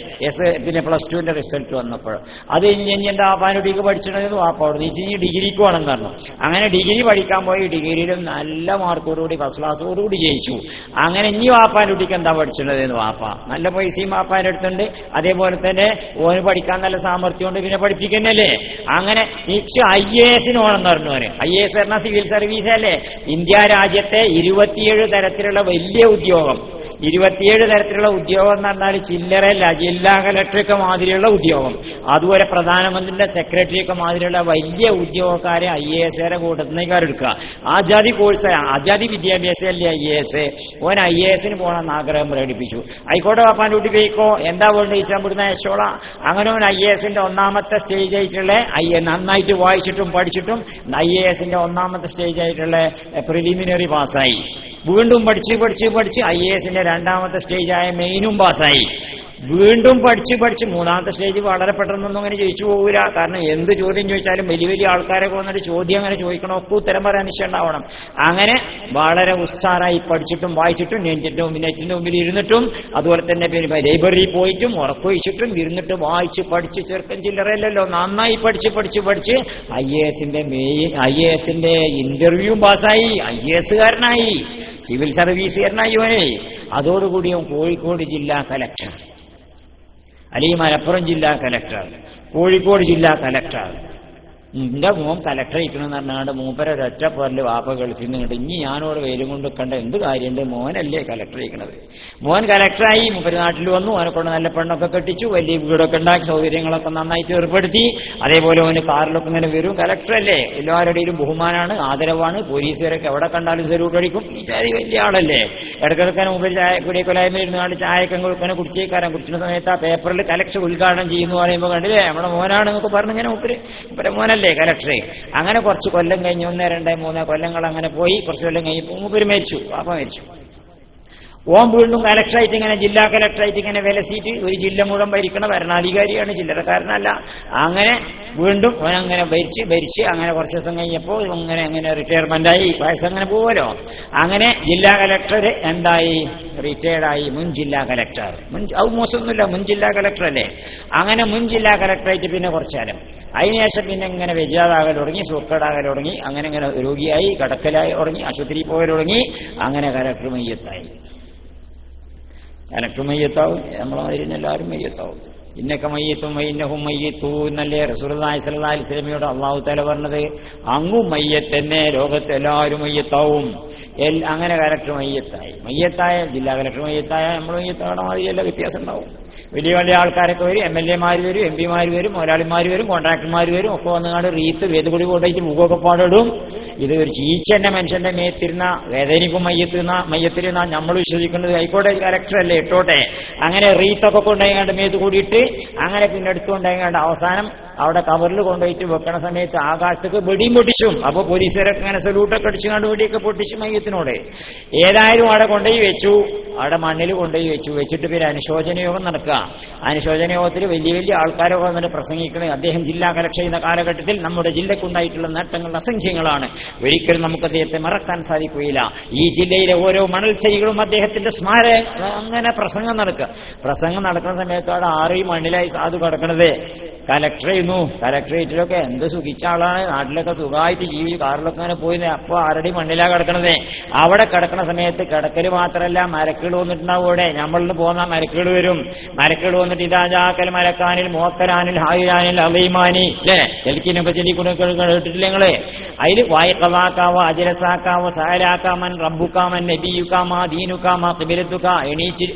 [SPEAKER 1] പിന്നെ +2ന്റെ റിസൾട്ട് വന്നപ്പോൾ അത് ഇനി എന്താ വാപ്പാനോടേക്ക് പഠിച്ചിട്ടുണ്ടെന്ന് വാപ്പാട് നീച്ച് ഡിഗ്രിക്ക് വേണമെന്ന് പറഞ്ഞു. അങ്ങനെ ഡിഗ്രി പഠിക്കാൻ പോയി. ഡിഗ്രിയിലും നല്ല മാർക്കോടുകൂടി ഫസ്റ്റ് ക്ലാസ്സോടുകൂടി ജയിച്ചു. അങ്ങനെ ഇനി വാപ്പാനോടേക്ക് എന്താ പഠിച്ചിട്ടുള്ളതെന്ന് വാപ്പ നല്ല പൈസയും വാപ്പാൻ്റെ അടുത്തുണ്ട്. അതേപോലെ തന്നെ ഓന് പഠിക്കാൻ നല്ല സാമർഥ്യമുണ്ട്, പിന്നെ പഠിപ്പിക്കുന്നല്ലേ. അങ്ങനെ IAS വേണമെന്ന് പറഞ്ഞു. IAS പറഞ്ഞാൽ സിവിൽ സർവീസ് അല്ലേ. ഇന്ത്യ രാജ്യത്തെ 27 തരത്തിലുള്ള വലിയ ഉദ്യോഗം. 27 തരത്തിലുള്ള ഉദ്യോഗം എന്ന് പറഞ്ഞാൽ ചില്ലറല്ല, ജില്ലാ കലക്ടറൊക്കെ മാതിരിയുള്ള ഉദ്യോഗം, അതുപോലെ പ്രധാനമന്ത്രിയുടെ സെക്രട്ടറി ഒക്കെ മാതിരിയുള്ള വലിയ ഉദ്യോഗക്കാരെ IAS കൂട്ടത്തിനേക്കാർ എടുക്കുക. ആജാദി കോഴ്സ്, ആജാദി വിദ്യാഭ്യാസമല്ലേ IAS. ഓൻ IASന് പോകണമെന്ന് ആഗ്രഹം പ്രകടിപ്പിച്ചു. ആയിക്കോട്ടെ വാപ്പാൻ്റെ കുട്ടി പോയിക്കോ, എന്താ വേണ്ടത് ചോദിച്ചാൽ ഇവിടുന്ന് അയച്ചോളാം. അങ്ങനെ ഓൻ IASന്റെ 1ാമത്തെ സ്റ്റേജ് ആയിട്ടുള്ള നന്നായിട്ട് വായിച്ചിട്ടും പഠിച്ചിട്ടും IASന്റെ 1ാമത്തെ സ്റ്റേജ് ആയിട്ടുള്ള പ്രിലിമിനറി പാസ്സായി. വീണ്ടും പഠിച്ച് IASന്റെ രണ്ടാമത്തെ സ്റ്റേജായ മെയിനും പാസ്സായി. വീണ്ടും പഠിച്ച് മൂന്നാമത്തെ സ്റ്റേജ് വളരെ പെട്ടെന്നൊന്നും അങ്ങനെ ജയിച്ചു പോകില്ല. കാരണം എന്ത് ചോദ്യം ചോദിച്ചാലും വലിയ വലിയ ആൾക്കാരൊക്കെ വന്നിട്ട് ചോദ്യം അങ്ങനെ ചോദിക്കണം, ഒക്കെ ഉത്തരം പറയാൻ നിശ്ചയമുണ്ടാവണം. അങ്ങനെ വളരെ ഉത്സാഹമായി പഠിച്ചിട്ടും വായിച്ചിട്ടും നെറ്റിന്റെ മുമ്പിൽ ഇരുന്നിട്ടും അതുപോലെ തന്നെ ലൈബ്രറിയിൽ പോയിട്ടും ഉറക്കൊഴിച്ചിട്ടും ഇരുന്നിട്ട് വായിച്ച് പഠിച്ച് ചെറുക്കൻ ചില്ലറയല്ലല്ലോ, നന്നായി പഠിച്ച് IASന്റെ ഇന്റർവ്യൂവും പാസ്സായി, IASകാരനായി, സിവിൽ സർവീസുകാരനായി അവനെ. അതോടുകൂടി അവൻ കോഴിക്കോട് ജില്ലാ കലക്ടർ, അല്ലെങ്കിൽ മലപ്പുറം ജില്ലാ കലക്ടർ, കോഴിക്കോട് ജില്ലാ കലക്ടർ. എന്റെ മോൻ കലക്ടർ ഇരിക്കണമെന്ന് പറഞ്ഞാണ്ട് മൂപ്പര ഒരൊറ്റ പോരല് വാപ്പ ഗൾഫിൽ നിന്നിട്ട് ഇനി ഞാനോട് വെയിലും കൊണ്ട് കണ്ട എന്ത് കാര്യമുണ്ട്, മോനല്ലേ കലക്ടർ ഇരിക്കണത്. മോൻ കലക്ടറായി, മൂപ്പര് നാട്ടിൽ വന്നു, അവനെ കൊണ്ട് നല്ല പെണ്ണൊക്കെ കെട്ടിച്ചു, വലിയ വീടൊക്കെ ഉണ്ടാക്കി, സൗകര്യങ്ങളൊക്കെ നന്നായിട്ട് ഏർപ്പെടുത്തി. അതേപോലെ അവന് കാറിലൊക്കെ ഇങ്ങനെ വരും. കലക്ടറല്ലേ, എല്ലാവരുടെയും ബഹുമാനാണ്, ആദരവാണ്. പോലീസുകാരൊക്കെ എവിടെ കണ്ടാലും സല്യൂട്ട് അടിക്കും. ഈ ജാതി വലിയ ആളല്ലേ. ഇടക്കിടക്കാൻ മൂപ്പര് ചായ കുടിയൊക്കെ ഇരുന്നാണ്ട് ചായക്കെ കൊടുക്കാനെ കുടിച്ചേക്കാരൻ. കുടിക്കുന്ന സമയത്ത് ആ പേപ്പറിൽ കലക്ടർ ഉദ്ഘാടനം ചെയ്യുന്നു പറയുമ്പോൾ കണ്ടില്ലേ നമ്മുടെ മോനാണെന്നൊക്കെ പറഞ്ഞിങ്ങനെ മൂപ്പര് മോനല്ലേ കലക്ടറെ. അങ്ങനെ കുറച്ച് കൊല്ലം കഴിഞ്ഞ് 1, 2, 3 കൊല്ലങ്ങൾ അങ്ങനെ പോയി. കുറച്ച് കൊല്ലം കഴിഞ്ഞപ്പോൾ മൂപ്പര് മരിച്ചു, പാപ്പ മരിച്ചു. ഓൻ വീണ്ടും കലക്ടറായിട്ട് ഇങ്ങനെ ജില്ലാ കലക്ടറായിട്ട് ഇങ്ങനെ വിലസിയിട്ട് ഒരു ജില്ല മുഴുവൻ ഭരിക്കണ ഭരണാധികാരിയാണ്, ചില്ലറക്കാരനല്ല. അങ്ങനെ വീണ്ടും ഓൻ അങ്ങനെ ഭരിച്ച് അങ്ങനെ കുറച്ച് ദിവസം കഴിഞ്ഞപ്പോൾ അങ്ങനെ റിട്ടയർമെന്റായി, വയസ്സങ്ങനെ പോവുമല്ലോ. അങ്ങനെ ജില്ലാ കലക്ടർ എന്തായി, റിട്ടയർഡായി. മുൻ ജില്ലാ കലക്ടർ, അത് മോശമൊന്നുമില്ല, മുൻ ജില്ലാ കലക്ടർ അല്ലേ. അങ്ങനെ മുൻ ജില്ലാ കലക്ടറായിട്ട് പിന്നെ കുറച്ചു കാലം, അതിനുശേഷം പിന്നെ ഇങ്ങനെ വെജാതാകൽ തുടങ്ങി, സൂക്കേടാകൽ തുടങ്ങി, അങ്ങനെ ഇങ്ങനെ രോഗിയായി, കടക്കലായി തുടങ്ങി, ആശുപത്രിയിൽ പോകൽ തുടങ്ങി. അങ്ങനെ കലക്ടർ മയ്യത്തായി. കലക്ടർ മയ്യത്താവും, നമ്മളെ മാതിരി എല്ലാവരും മയ്യത്താവും. ഇന്നൊക്കെ മയ്യത്തും വൈന്നഹും മയ്യത്തു എന്നല്ലേ റസൂലുള്ളാഹി സ്വല്ലല്ലാഹി അലൈഹി വസല്ലമയോട് അല്ലാഹു തആല പറഞ്ഞത്. അങ്ങും മയ്യത്തന്നെ, ലോകത്ത് എല്ലാവരും മയ്യത്താവും. അങ്ങനെ കലക്ടർ മയ്യത്തായ ജില്ലാ കലക്ടർ മയ്യത്തായ നമ്മൾ മയ്യത്താവണ മാതിരിയല്ല, വ്യത്യാസം ഉണ്ടാവും. വലിയ വലിയ ആൾക്കാരൊക്കെ വരും, MLA വരും, MP വരും, മുതലാളിമാർ വരും, കോൺട്രാക്ടർമാർ വരും, ഒക്കെ വന്നുകൊണ്ട് റീത്ത് വേദകുടി കൊണ്ടുപോയിട്ട് മുഖമൊക്കെ പാടിടും. ഇത് ഒരു ചീച്ചന്റെ മനുഷ്യന്റെ മേത്തിരുന്ന വേദനിക്കും മയ്യത്തിരുന്ന നമ്മൾ വിശ്വസിക്കുന്നത് ആയിക്കോട്ടെ കലക്ടറല്ലേ ഇട്ടോട്ടെ. അങ്ങനെ റീത്തൊക്കെ കൊണ്ടുപോയിങ്ങാണ്ട് മേത്ത് കൂടിയിട്ട് അങ്ങനെ പിന്നെ എടുത്തുകൊണ്ടുപോയിങ്ങാണ്ട് അവസാനം അവിടെ കവറിൽ കൊണ്ടുപോയിട്ട് വെക്കണ സമയത്ത് ആകാശത്തേക്ക് വെടിയും പൊട്ടിച്ചും. അപ്പൊ പോലീസുകാരൊക്കെ അങ്ങനെ സല്യൂട്ടൊക്കെ അടിച്ചുകൊണ്ട് വെടിയൊക്കെ പൊട്ടിച്ചു മയ്യത്തിനോട്. ഏതായാലും അവിടെ കൊണ്ടുപോയി വെച്ചു, അവിടെ മണ്ണിൽ കൊണ്ടുപോയി വെച്ചിട്ട് പിന്നെ അനുശോചന യോഗം നടക്കുക. അനുശോചന യോഗത്തിൽ വലിയ വലിയ ആൾക്കാരൊക്കെ വന്നിട്ട് പ്രസംഗിക്കുന്നത്. അദ്ദേഹം ജില്ലാ കലക്ടർ ചെയ്യുന്ന കാലഘട്ടത്തിൽ നമ്മുടെ ജില്ലക്കുണ്ടായിട്ടുള്ള നേട്ടങ്ങൾ അസംഖ്യങ്ങളാണ്. ഒരിക്കലും നമുക്ക് അദ്ദേഹത്തെ മറക്കാൻ സാധിക്കുകയില്ല. ഈ ജില്ലയിലെ ഓരോ മണൽച്ചെടികളും അദ്ദേഹത്തിന്റെ സ്മാരക. അങ്ങനെ പ്രസംഗം നടക്കുന്ന സമയത്ത് അവിടെ 6 മണ്ണിലായി സാധു കിടക്കണത്. കലക്ടറേറ്റിലൊക്കെ എന്ത് സുഖിച്ച ആളാണ്, നാട്ടിലൊക്കെ സുഖമായിട്ട് ജീവിച്ച് കാറിലൊക്കെ അങ്ങനെ പോയി. അപ്പൊ 6 മണ്ണിലാ കിടക്കണത്. അവിടെ കിടക്കണ സമയത്ത് കിടക്കൽ മാത്രമല്ല, മരക്കുകൾ വന്നിട്ടുണ്ടാവും. അവിടെ നമ്മളിൽ പോകുന്ന മരക്കുകൾ വരും. മരക്കുകൾ വന്നിട്ട് ഇതാജാക്കൽ മരക്കാനിൽ മോക്കരാനിൽ ഹായിരാനിൽ അലൈമാനി അല്ലേ എൽക്കിനൊക്കെ കേട്ടിട്ടില്ല നിങ്ങള്. അതിൽ വായിക്കവാക്കാവോ അജരസാക്കാവോ സഹലാക്കാമൻ റബ്ബുക്കാമൻ നബിയുക്കാമാ ദീനുക്കാമാ ഖിബലത്തുക എണീച്ച്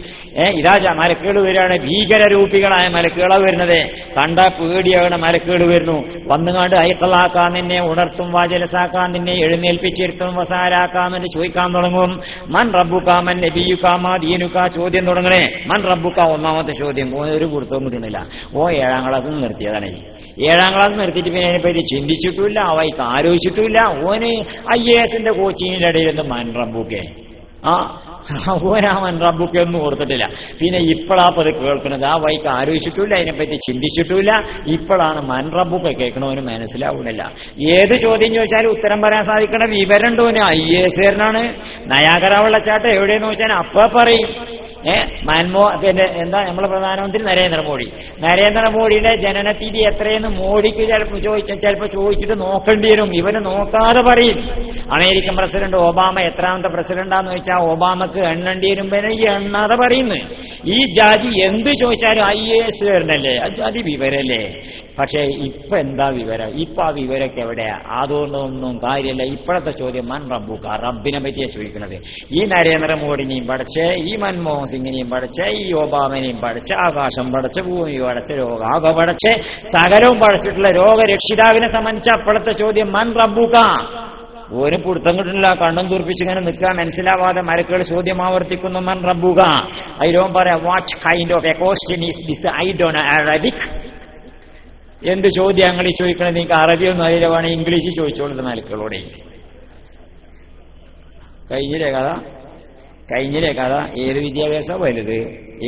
[SPEAKER 1] ഇതാജ മരക്കുകൾ വരികയാണ്. ഭീകരരൂപികളായ മരക്കുകളാണ് വരുന്നത്. കണ്ട പേടിയാകണ മരക്കുകൾ വരുന്നു. വന്നുകാണ്ട് അയക്കലാക്കാൻ നിന്നെ ഉണർത്തും, വാജലസാക്കാൻ നിന്നെ എഴുന്നേൽപ്പിച്ചിരുത്തും, വസാരാക്കാമെന്ന് ചോദിക്കാൻ തുടങ്ങും. മൻ റബ്ബുക്കാമൻ നബിയുക്കാമാ ദീനുക്കാ ചോദ്യം തുടങ്ങണേ. മൻ റബ്ബുക്ക ഒന്നാമത്തെ ചോദ്യം. ഒരു കൊടുത്തവും കിട്ടുന്നില്ല. 7ാം ക്ലാസ് നിർത്തിയതാണ്. 7ാം ക്ലാസ് നിർത്തിയിട്ട് പിന്നെ അതിനെപ്പറ്റി ചിന്തിച്ചിട്ടുമില്ല, അവയ്ക്ക് ആലോചിച്ചിട്ടുമില്ല. ഓന് IASന്റെ കോച്ചിങ്ങിന്റെ ഇടയിലൊന്ന് മൻ റബ്ബുക്കെ ഓനാമൻ റബ്ബുക്കെ ഒന്നും കൊടുത്തിട്ടില്ല. പിന്നെ ഇപ്പോഴാപ്പത് കേൾക്കുന്നത്. ആ വൈക്ക് ആലോചിച്ചിട്ടില്ല, അതിനെപ്പറ്റി ചിന്തിച്ചിട്ടില്ല. ഇപ്പോഴാണ് മൻ റബ്ബുക്കെ കേൾക്കണവന് മനസ്സിലാവുന്നില്ല. ഏത് ചോദ്യം ചോദിച്ചാലും ഉത്തരം പറയാൻ സാധിക്കണ വിവരമുണ്ടോന്. IASകാരനാണ്. നയാഗര വെള്ളച്ചാട്ടം എവിടെയെന്ന് ചോദിച്ചാൽ അപ്പ പറയും. പിന്നെ എന്താ നമ്മളെ പ്രധാനമന്ത്രി നരേന്ദ്രമോദിയുടെ ജനനത്തീയതി എത്രയെന്ന് മോഡിക്ക് ചിലപ്പോൾ ചോദിച്ചിട്ട് നോക്കേണ്ടി വരും. ഇവന് നോക്കാതെ പറയും. അമേരിക്കൻ പ്രസിഡന്റ് ഒബാമ എത്രാമത്തെ പ്രസിഡന്റാന്ന് ചോദിച്ചാൽ ഒബാമക്ക് എണ്ണേണ്ടി വരും. പിന്നെ ഈ എണ്ണാതെ പറയുന്നു. ഈ ജാതി എന്ത് ചോദിച്ചാലും IASകാരനല്ലേ, അത് വിവരല്ലേ. പക്ഷേ ഇപ്പൊ എന്താ വിവരം? ഇപ്പൊ ആ വിവരമൊക്കെ എവിടെയാ? അതുകൊണ്ടൊന്നും കാര്യമില്ല. ഇപ്പോഴത്തെ ചോദ്യം മൻ റബ്ബുക്ക, റബ്ബിനെ പറ്റിയാ ചോദിക്കുന്നത്. ഈ നരേന്ദ്രമോദിനെയും പഠിച്ച്, ഈ മൻമോഹൻ സിംഗിനെയും പഠിച്ച്, ഈ ഒബാമനെയും പഠിച്ച്, ആകാശം പഠിച്ച്, ഭൂമി പഠിച്ച്, രോഗാകെ പഠിച്ച്, സകലവും പഠിച്ചിട്ടുള്ള രോഗരക്ഷിതാവിനെ സംബന്ധിച്ച അപ്പോഴത്തെ ചോദ്യം മൻ റബ്ബുക്ക. ഒരു പിടുത്തം കിട്ടുന്നില്ല, കണ്ണും തുറപ്പിച്ച് ഇങ്ങനെ നിൽക്കാൻ മനസ്സിലാവാതെ മരക്കുകൾ ചോദ്യം ആവർത്തിക്കുന്നു. മൻ റബ്ബുക. അതിലോൻ പറയാം what kind of A question is this? I don't know Arabic. എന്ത് ചോദ്യം ഞങ്ങൾ ഈ ചോദിക്കണത്? നിങ്ങൾക്ക് അറബിയൊന്നും അറിയില്ല, വേണമെങ്കിൽ ഇംഗ്ലീഷിൽ ചോദിച്ചോളൂ മലക്കുകളോടെ. കഴിഞ്ഞില്ലേ കഥ? കഴിഞ്ഞില്ലേ കഥ? ഏത് വിദ്യാഭ്യാസം വലുത്,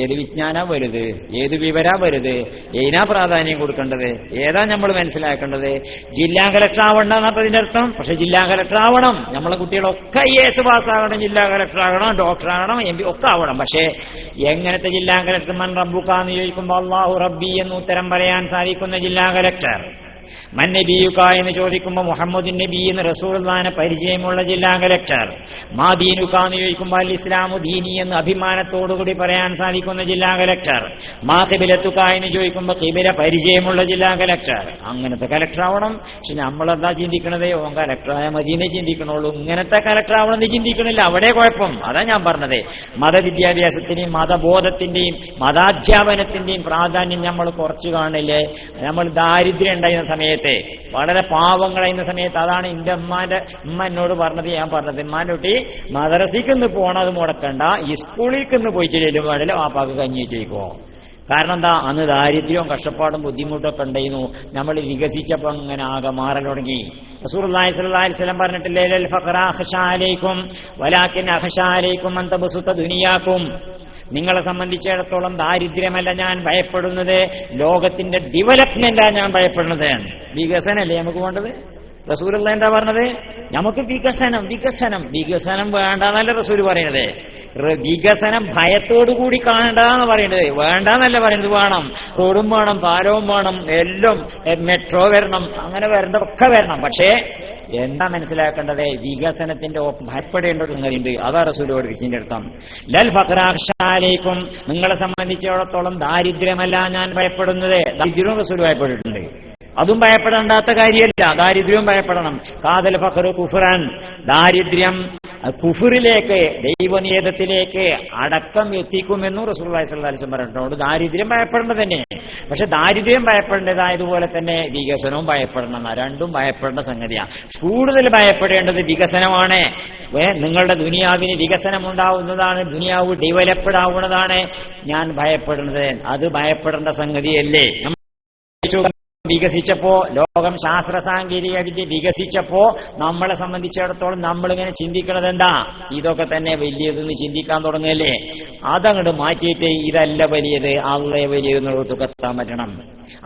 [SPEAKER 1] ഏത് വിജ്ഞാനം വലുത്, ഏത് വിവരാ വലുത്, ഏതിനാ പ്രാധാന്യം കൊടുക്കേണ്ടത്, ഏതാ നമ്മൾ മനസ്സിലാക്കേണ്ടത്? ജില്ലാ കളക്ടർ ആവണ്ട എന്നതിന്റെ അർത്ഥം. പക്ഷെ ജില്ലാ കളക്ടർ ആവണം, നമ്മളെ കുട്ടികളൊക്കെ IAS പാസ്സാകണം, ജില്ലാ കളക്ടർ ആകണം, ഡോക്ടർ ആകണം, MP ഒക്കെ ആവണം. പക്ഷേ എങ്ങനത്തെ ജില്ലാ കളക്ടർ? മൻ റബ്ബുക്കാന്ന് ചോദിക്കുമ്പോൾ അല്ലാഹു റബ്ബി എന്ന് ഉത്തരം പറയാൻ സാധിക്കുന്ന ജില്ലാ കളക്ടർ. മൻ നബിയുക എന്ന് ചോദിക്കുമ്പോൾ മുഹമ്മദ് നബി എന്ന് റസൂലുള്ളാഹിനെ പരിചയമുള്ള ജില്ലാ കളക്ടർ. മാ ദീനുക എന്ന് ചോദിക്കുമ്പോൾ അൽ ഇസ്ലാമു ദീനി എന്ന് അഭിമാനത്തോടുകൂടി പറയാൻ സാധിക്കുന്ന ജില്ലാ കളക്ടർ. മാ ഖിബലത്തുക എന്ന് ചോദിക്കുമ്പോൾ ഖിബല പരിചയമുള്ള ജില്ലാ കളക്ടർ. അങ്ങനത്തെ കളക്ടർ ആവണം. പക്ഷെ നമ്മളെന്താ ചിന്തിക്കണത്? ഓൻ കളക്ടറായ മദീനെ ചിന്തിക്കണുള്ളൂ, ഇങ്ങനത്തെ കളക്ടർ ആവണമെന്ന് ചിന്തിക്കണില്ല. അവിടെ കുഴപ്പം. അതാ ഞാൻ പറഞ്ഞത്, മതവിദ്യാഭ്യാസത്തിന്റെയും മതബോധത്തിന്റെയും മതാധ്യാപനത്തിന്റെയും പ്രാധാന്യം നമ്മൾ കുറച്ചു കാണില്ലേ? നമ്മൾ ദാരിദ്ര്യം ഉണ്ടായിരുന്ന സമയത്ത്, വളരെ പാവങ്ങളായിരുന്ന സമയത്ത്, അതാണ് എന്റെ ഉമ്മ എന്നോട് പറഞ്ഞത്. ഞാൻ പറഞ്ഞത്, ഉമ്മാന്റെ കുട്ടി മദ്രസയ്ക്കൊന്ന് പോണത് മുടക്കണ്ട, ഈ സ്കൂളിലേക്കൊന്ന് പോയിട്ട് ചെല്ലും പാടില്ല, വാപ്പാക്ക് കഞ്ഞി ചെയ്യിക്കോ. കാരണം എന്താ? അന്ന് ദാരിദ്ര്യവും കഷ്ടപ്പാടും ബുദ്ധിമുട്ടൊക്കെ ഉണ്ടായിരുന്നു. നമ്മൾ വികസിച്ചപ്പോൾ അങ്ങനെ ആകെ മാറൽ തുടങ്ങി. റസൂലുള്ളാഹി സ്വല്ലല്ലാഹി അലൈഹി വസല്ലം പറഞ്ഞിട്ടില്ലേ, ലൽ ഫഖറ അഖ്ശാ അലൈക്കും വലാകിൻ അഖ്ശാ അലൈക്കും അൻ തബ്സുത ദുനിയാക്കും. നിങ്ങളെ സംബന്ധിച്ചിടത്തോളം ദാരിദ്ര്യമല്ല ഞാൻ ഭയപ്പെടുന്നത്, ലോകത്തിന്റെ ഡെവലപ്മെന്റാണ് ഞാൻ ഭയപ്പെടുന്നത്. വികസനല്ലേ നമുക്ക് വേണ്ടത്? റസൂലുള്ളാഹി എന്താ പറഞ്ഞത്? നമുക്ക് വികസനം വികസനം വികസനം വേണ്ടെന്നല്ല റസൂൽ പറയുന്നത്. വികസനം ഭയത്തോടുകൂടി കാണണ്ടെന്ന് പറയുന്നത്, വേണ്ടെന്നല്ല പറയുന്നത്. വേണം, റോഡും വേണം, പാലവും വേണം, എല്ലാം മെട്രോ വരണം, അങ്ങനെ വരേണ്ടതൊക്കെ വരണം. പക്ഷേ എന്താ മനസ്സിലാക്കേണ്ടത്? വികസനത്തിന്റെ ഭയപ്പെടേണ്ട ഒരു സംഗതിയുണ്ട്. അതാ റസൂലോട് വിഷയന്റെ അർത്ഥം. ലൽ ഫഖ്റാഖ്ശാലൈക്കും, നിങ്ങളെ സംബന്ധിച്ചിടത്തോളം ദാരിദ്ര്യമല്ല ഞാൻ ഭയപ്പെടുന്നത്. ദാരിദ്ര്യവും റസൂൽ ഭയപ്പെട്ടിട്ടുണ്ട്, അതും ഭയപ്പെടേണ്ടാത്ത കാര്യമല്ല. ദാരിദ്ര്യവും ഭയപ്പെടണം. കാദൽ ഫഖ്റു കുഫ്റാൻ, ദാരിദ്ര്യം കുഫറിലേക്ക്, ദൈവനിയതത്തിലേക്ക് അടക്കം എത്തിക്കുമെന്നും റസൂലുള്ളാഹി സ്വല്ലല്ലാഹി അലൈഹി വസല്ലം പറഞ്ഞിട്ടുണ്ട്. ദാരിദ്ര്യം ഭയപ്പെടേണ്ടത് തന്നെ. പക്ഷെ ദാരിദ്ര്യം ഭയപ്പെടേണ്ടതായതുപോലെ തന്നെ വികസനവും ഭയപ്പെടണം. രണ്ടും ഭയപ്പെടേണ്ട സംഗതിയാണ്. കൂടുതൽ ഭയപ്പെടേണ്ടത് വികസനമാണ്. നിങ്ങളുടെ ദുനിയാവിന് വികസനം ഉണ്ടാവുന്നതാണ്, ദുനിയാവ് ഡെവലപ്ഡ് ആവുന്നതാണ് ഞാൻ ഭയപ്പെടുന്നത്. അത് ഭയപ്പെടേണ്ട സംഗതിയല്ലേ? വികസിച്ചപ്പോ, ലോകം ശാസ്ത്ര സാങ്കേതിക വിദ്യ വികസിച്ചപ്പോ നമ്മളെ സംബന്ധിച്ചിടത്തോളം നമ്മളിങ്ങനെ ചിന്തിക്കണത് എന്താ? ഇതൊക്കെ തന്നെ വലിയതെന്ന് ചിന്തിക്കാൻ തുടങ്ങല്ലേ? അതങ്ങോട്ട് മാറ്റിയിട്ട് ഇതല്ല വലിയത്, അള്ളേ വലിയതെന്നുള്ളതൊക്കെ എത്താൻ പറ്റണം.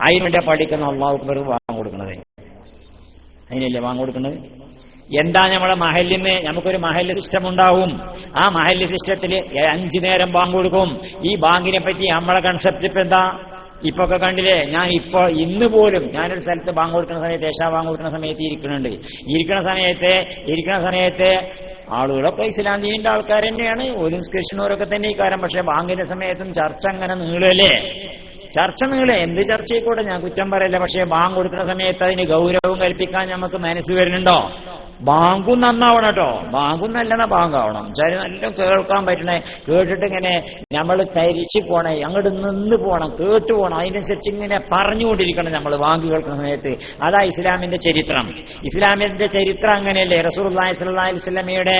[SPEAKER 1] അതിനുവേണ്ടി പഠിക്കുന്ന അള്ളാഹു വാങ്ങിക്കൊടുക്കണത്, അതിനല്ലേ വാങ്ങിക്കൊടുക്കുന്നത്? എന്താ നമ്മളെ മഹലിന്? നമുക്കൊരു മഹല് സിസ്റ്റം ഉണ്ടാവും. ആ മഹല് സിസ്റ്റത്തിൽ 5 നേരം ബാങ്ക് കൊടുക്കും. ഈ ബാങ്കിനെ പറ്റി നമ്മളെ കൺസെപ്റ്റ് ഇപ്പൊ എന്താ? ഇപ്പൊക്കെ കണ്ടില്ലേ? ഇന്ന് പോലും ഞാനൊരു സ്ഥലത്ത് ബാങ്ക് കൊടുക്കുന്ന സമയത്ത്, ഏഷാ ബാങ്ക് കൊടുക്കുന്ന സമയത്ത് ഇരിക്കുന്ന സമയത്ത് ആളുകളൊക്കെ ഇസ്ലാം ദീനിന്റെ ആൾക്കാർ തന്നെയാണ്, ഒരു കൃഷ്ണൂരൊക്കെ തന്നെ ഈ കാര്യം. പക്ഷെ ബാങ്കിന്റെ സമയത്തും ചർച്ച അങ്ങനെ നീളല്ലേ? ചർച്ച നീളെ, എന്ത് ചർച്ചയായിക്കോട്ടെ, ഞാൻ കുറ്റം പറയല്ല. പക്ഷെ ബാങ്ക് കൊടുക്കുന്ന സമയത്ത് അതിന് ഗൗരവം കൽപ്പിക്കാൻ നമുക്ക് മനസ്സ് വരുന്നുണ്ടോ? ബാങ്കും നന്നാവണം കേട്ടോ, ബാങ്കും നല്ല ബാങ്കാവണം. നല്ല കേൾക്കാൻ പറ്റണേ, കേട്ടിട്ട് ഇങ്ങനെ നമ്മൾ തരിച്ചു പോണേ, അങ്ങോട്ട് നിന്ന് പോണം, കേട്ടു പോണം, അതിനനുസരിച്ച് ഇങ്ങനെ പറഞ്ഞുകൊണ്ടിരിക്കണം നമ്മൾ ബാങ്ക് കേൾക്കുന്ന സമയത്ത്. അതാ ഇസ്ലാമിന്റെ ചരിത്രം. ഇസ്ലാമിന്റെ ചരിത്രം അങ്ങനെയല്ലേ? റസൂലുള്ളാഹി സ്വല്ലല്ലാഹി അലൈഹി വസല്ലമയുടെ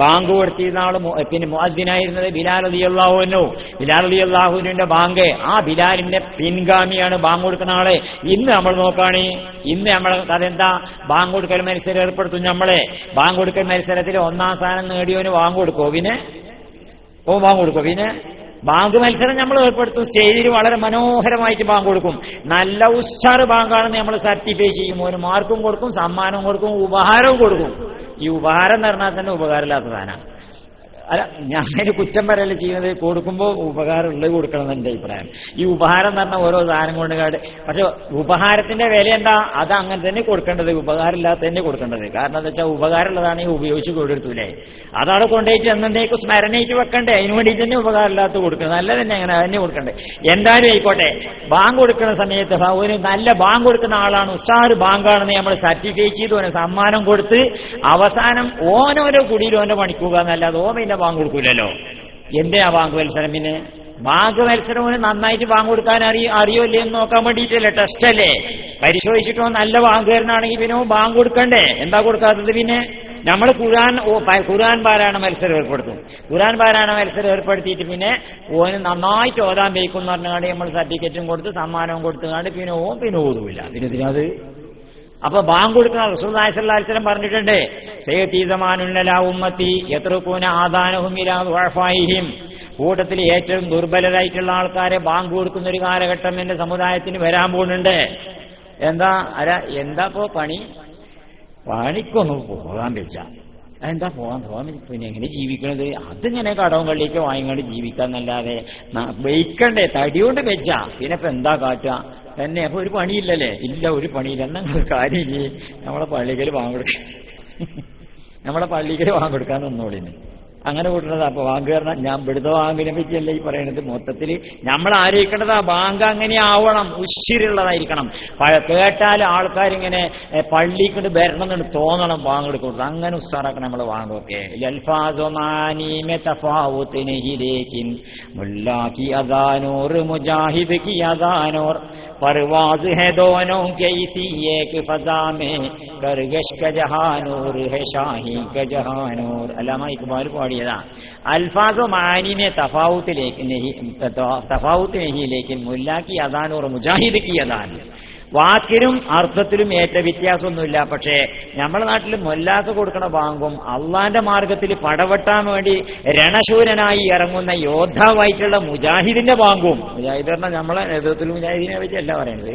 [SPEAKER 1] ബാങ്ക് കൊടുത്തിരുന്ന ആള് പിന്നെ മുഅദ്ദിനായിരുന്നത് ബിലാൽ റളിയല്ലാഹു അൻഹു. ബിലാൽ റളിയല്ലാഹു അൻഹുവിന്റെ ബാങ്ക്, ആ ബിലാലിന്റെ പിൻഗാമിയാണ് ബാങ്ക് കൊടുക്കുന്ന ആള്. ഇന്ന് നമ്മൾ നോക്കുകയാണ്, ഇന്ന് നമ്മളെ കഥ എന്താ? ബാങ്ക് കൊടുക്കൽ മത്സരം ഏർപ്പെടുത്തും. നമ്മളെ ബാങ്ക് കൊടുക്കൽ മത്സരത്തിൽ 1ാം സ്ഥാനം നേടിയവന് ബാങ്ക് കൊടുക്കോ? പിന്നെ ബാങ്ക് കൊടുക്കോ? പിന്നെ ബാങ്ക് മത്സരം നമ്മൾ ഏർപ്പെടുത്തും. സ്റ്റേജിൽ വളരെ മനോഹരമായിട്ട് ബാങ്ക് കൊടുക്കും. നല്ല ഉഷാറ് ബാങ്കാണെന്ന് നമ്മൾ സർട്ടിഫൈ ചെയ്യും. ഒരു മാർക്കും കൊടുക്കും, സമ്മാനവും കൊടുക്കും, ഉപഹാരവും കൊടുക്കും. ഈ ഉപഹാരം എന്ന് പറഞ്ഞാൽ തന്നെ ഉപകാരമില്ലാത്ത സാധനമാണ്. അല്ല, ഞാൻ അതിന് കുറ്റം പറയല്ല ചെയ്യുന്നത്. കൊടുക്കുമ്പോൾ ഉപകാരം ഉള്ളത് കൊടുക്കണം എന്നെ അഭിപ്രായം. ഈ ഉപഹാരം എന്ന് പറഞ്ഞാൽ ഓരോ സാധനം കൊണ്ട് കാട്. പക്ഷെ ഉപഹാരത്തിന്റെ വില എന്താ? അത് അങ്ങനെ തന്നെ കൊടുക്കേണ്ടത്, ഉപകാരം ഇല്ലാത്ത തന്നെ കൊടുക്കേണ്ടത്. കാരണം എന്താ വെച്ചാൽ ഉപകാരമുള്ളതാണെങ്കിൽ ഉപയോഗിച്ച് കൊടുത്തൂലേ, അതവിടെ കൊണ്ടുപോയിട്ട് എന്നേക്കും സ്മരണയിട്ട് വെക്കണ്ടേ. അതിന് വേണ്ടിയിട്ട് തന്നെ ഉപകാരം ഇല്ലാത്ത കൊടുക്കണം. നല്ല തന്നെ അങ്ങനെ തന്നെ കൊടുക്കണ്ടേ. എന്തായാലും ആയിക്കോട്ടെ, ബാങ്ക് കൊടുക്കുന്ന സമയത്ത് ഒരു നല്ല ബാങ്ക് കൊടുക്കുന്ന ആളാണ്, ഉഷാറ് ബാങ്കാണെന്ന് നമ്മൾ സർട്ടിഫൈ ചെയ്ത് ഓരോ സമ്മാനം കൊടുത്ത് അവസാനം ഓനോരോ കുടിയിൽ ഓനെ പണിക്കുക എന്നല്ലാതെ ഓ പിന്നെ ബാങ്ക് കൊടുക്കൂലല്ലോ. എന്തിനാ ബാങ്ക് മത്സരം? പിന്നെ ബാങ്ക് മത്സരം നന്നായിട്ട് ബാങ്ക് കൊടുക്കാൻ അറിയോ ഇല്ലേ എന്ന് നോക്കാൻ വേണ്ടിയിട്ടല്ലേ, ടെസ്റ്റ് അല്ലേ? പരിശോധിച്ചിട്ടോ നല്ല ബാങ്കുകാരനാണെങ്കിൽ പിന്നെ ബാങ്ക് കൊടുക്കണ്ടേ? എന്താ കൊടുക്കാത്തത്? പിന്നെ നമ്മൾ ഖുർആൻ പാരായണ മത്സരം ഏർപ്പെടുത്തും. ഖുർആൻ പാരായണ മത്സരം ഏർപ്പെടുത്തിയിട്ട് പിന്നെ ഓന് നന്നായിട്ട് ഓതാൻ വയ്ക്കും എന്ന് പറഞ്ഞാൽ നമ്മൾ സർട്ടിഫിക്കറ്റും കൊടുത്ത് സമ്മാനവും കൊടുത്തുകൊണ്ട് പിന്നെ ഓതൂല. പിന്നെ ഇതിനത് അപ്പൊ ബാങ്ക് കൊടുക്കുന്ന റസൂലുള്ളാഹി സ്വല്ലല്ലാഹു അലൈഹി വസല്ലം പറഞ്ഞിട്ടുണ്ട്, സയ്യദി സമാനുന്ന ലാ ഉമ്മത്തി യത്റുകൂന ആദാനഹും ഇലാ ദുഅഫായിഹിം, കൂട്ടത്തിൽ ഏറ്റവും ദുർബലരായിട്ടുള്ള ആൾക്കാരെ ബാങ്ക് കൊടുക്കുന്ന ഒരു കാലഘട്ടം എന്റെ സമുദായത്തിന് വരാൻ പോകുന്നുണ്ട്. എന്താ പണിക്കൊന്നും പോകാൻ വെച്ച എന്താ പോകാൻ പിന്നെ എങ്ങനെ ജീവിക്കണത്? അതിങ്ങനെ കടവും കള്ളിയൊക്കെ വാങ്ങിക്കൊണ്ട് ജീവിക്കാന്നല്ലാതെ വെയ്ക്കണ്ടേ? തടികൊണ്ട് വെച്ചാ പിന്നെ ഇപ്പൊ എന്താ കാട്ടുക തന്നെ? അപ്പൊ ഒരു പണിയില്ലല്ലേ? ഇല്ല, ഒരു പണിയില്ല. എന്നാൽ കാര്യം നമ്മളെ പള്ളിക്കൽ വാങ്ങിക്കൊടുക്കാൻ നിന്നോളിന് അങ്ങനെ കൂട്ടുന്നത്. അപ്പൊ ബാങ്ക് കാരണം ഞാൻ ഇവിടുത്തെ ബാങ്കിനെ പറ്റിയല്ല ഈ പറയണത്. മൊത്തത്തിൽ നമ്മൾ ആലോചിക്കേണ്ടത് ആ ബാങ്ക് അങ്ങനെ ആവണം, ഉശിരുള്ളതായിരിക്കണം. കേട്ടാൽ ആൾക്കാരിങ്ങനെ പള്ളിക്കൊണ്ട് വരണമെന്ന് തോന്നണം ബാങ്ക് എടുക്കുന്നത്. അങ്ങനെ ഉസ്സാറാക്കണം നമ്മൾ ബാങ്കൊക്കെ. മുജാഹിദ് കി അദാനോർ परवाज है दोनों कैसी एक फजा में करगश का जहानूर है शाही का जहानूर. अल्लामा इकबाल पाड़ियदा. अल्फाजो मानी में तफावत नहीं, लेकिन मुल्ला की अदान और मुजाहिद की अदान. വാക്കിലും അർത്ഥത്തിലും ഏറ്റ വ്യത്യാസമൊന്നുമില്ല. പക്ഷേ നമ്മുടെ നാട്ടിൽ മൊല്ലാക്ക് കൊടുക്കണ ബാങ്കും അള്ളാന്റെ മാർഗത്തിൽ പടവെട്ടാൻ വേണ്ടി രണശൂരനായി ഇറങ്ങുന്ന യോദ്ധാവായിട്ടുള്ള മുജാഹിദിന്റെ ബാങ്കും, മുജാഹിദ് പറഞ്ഞാൽ നമ്മളെ നേതൃത്വത്തിൽ മുജാഹിദിനെ പറ്റിയല്ല പറയണത്,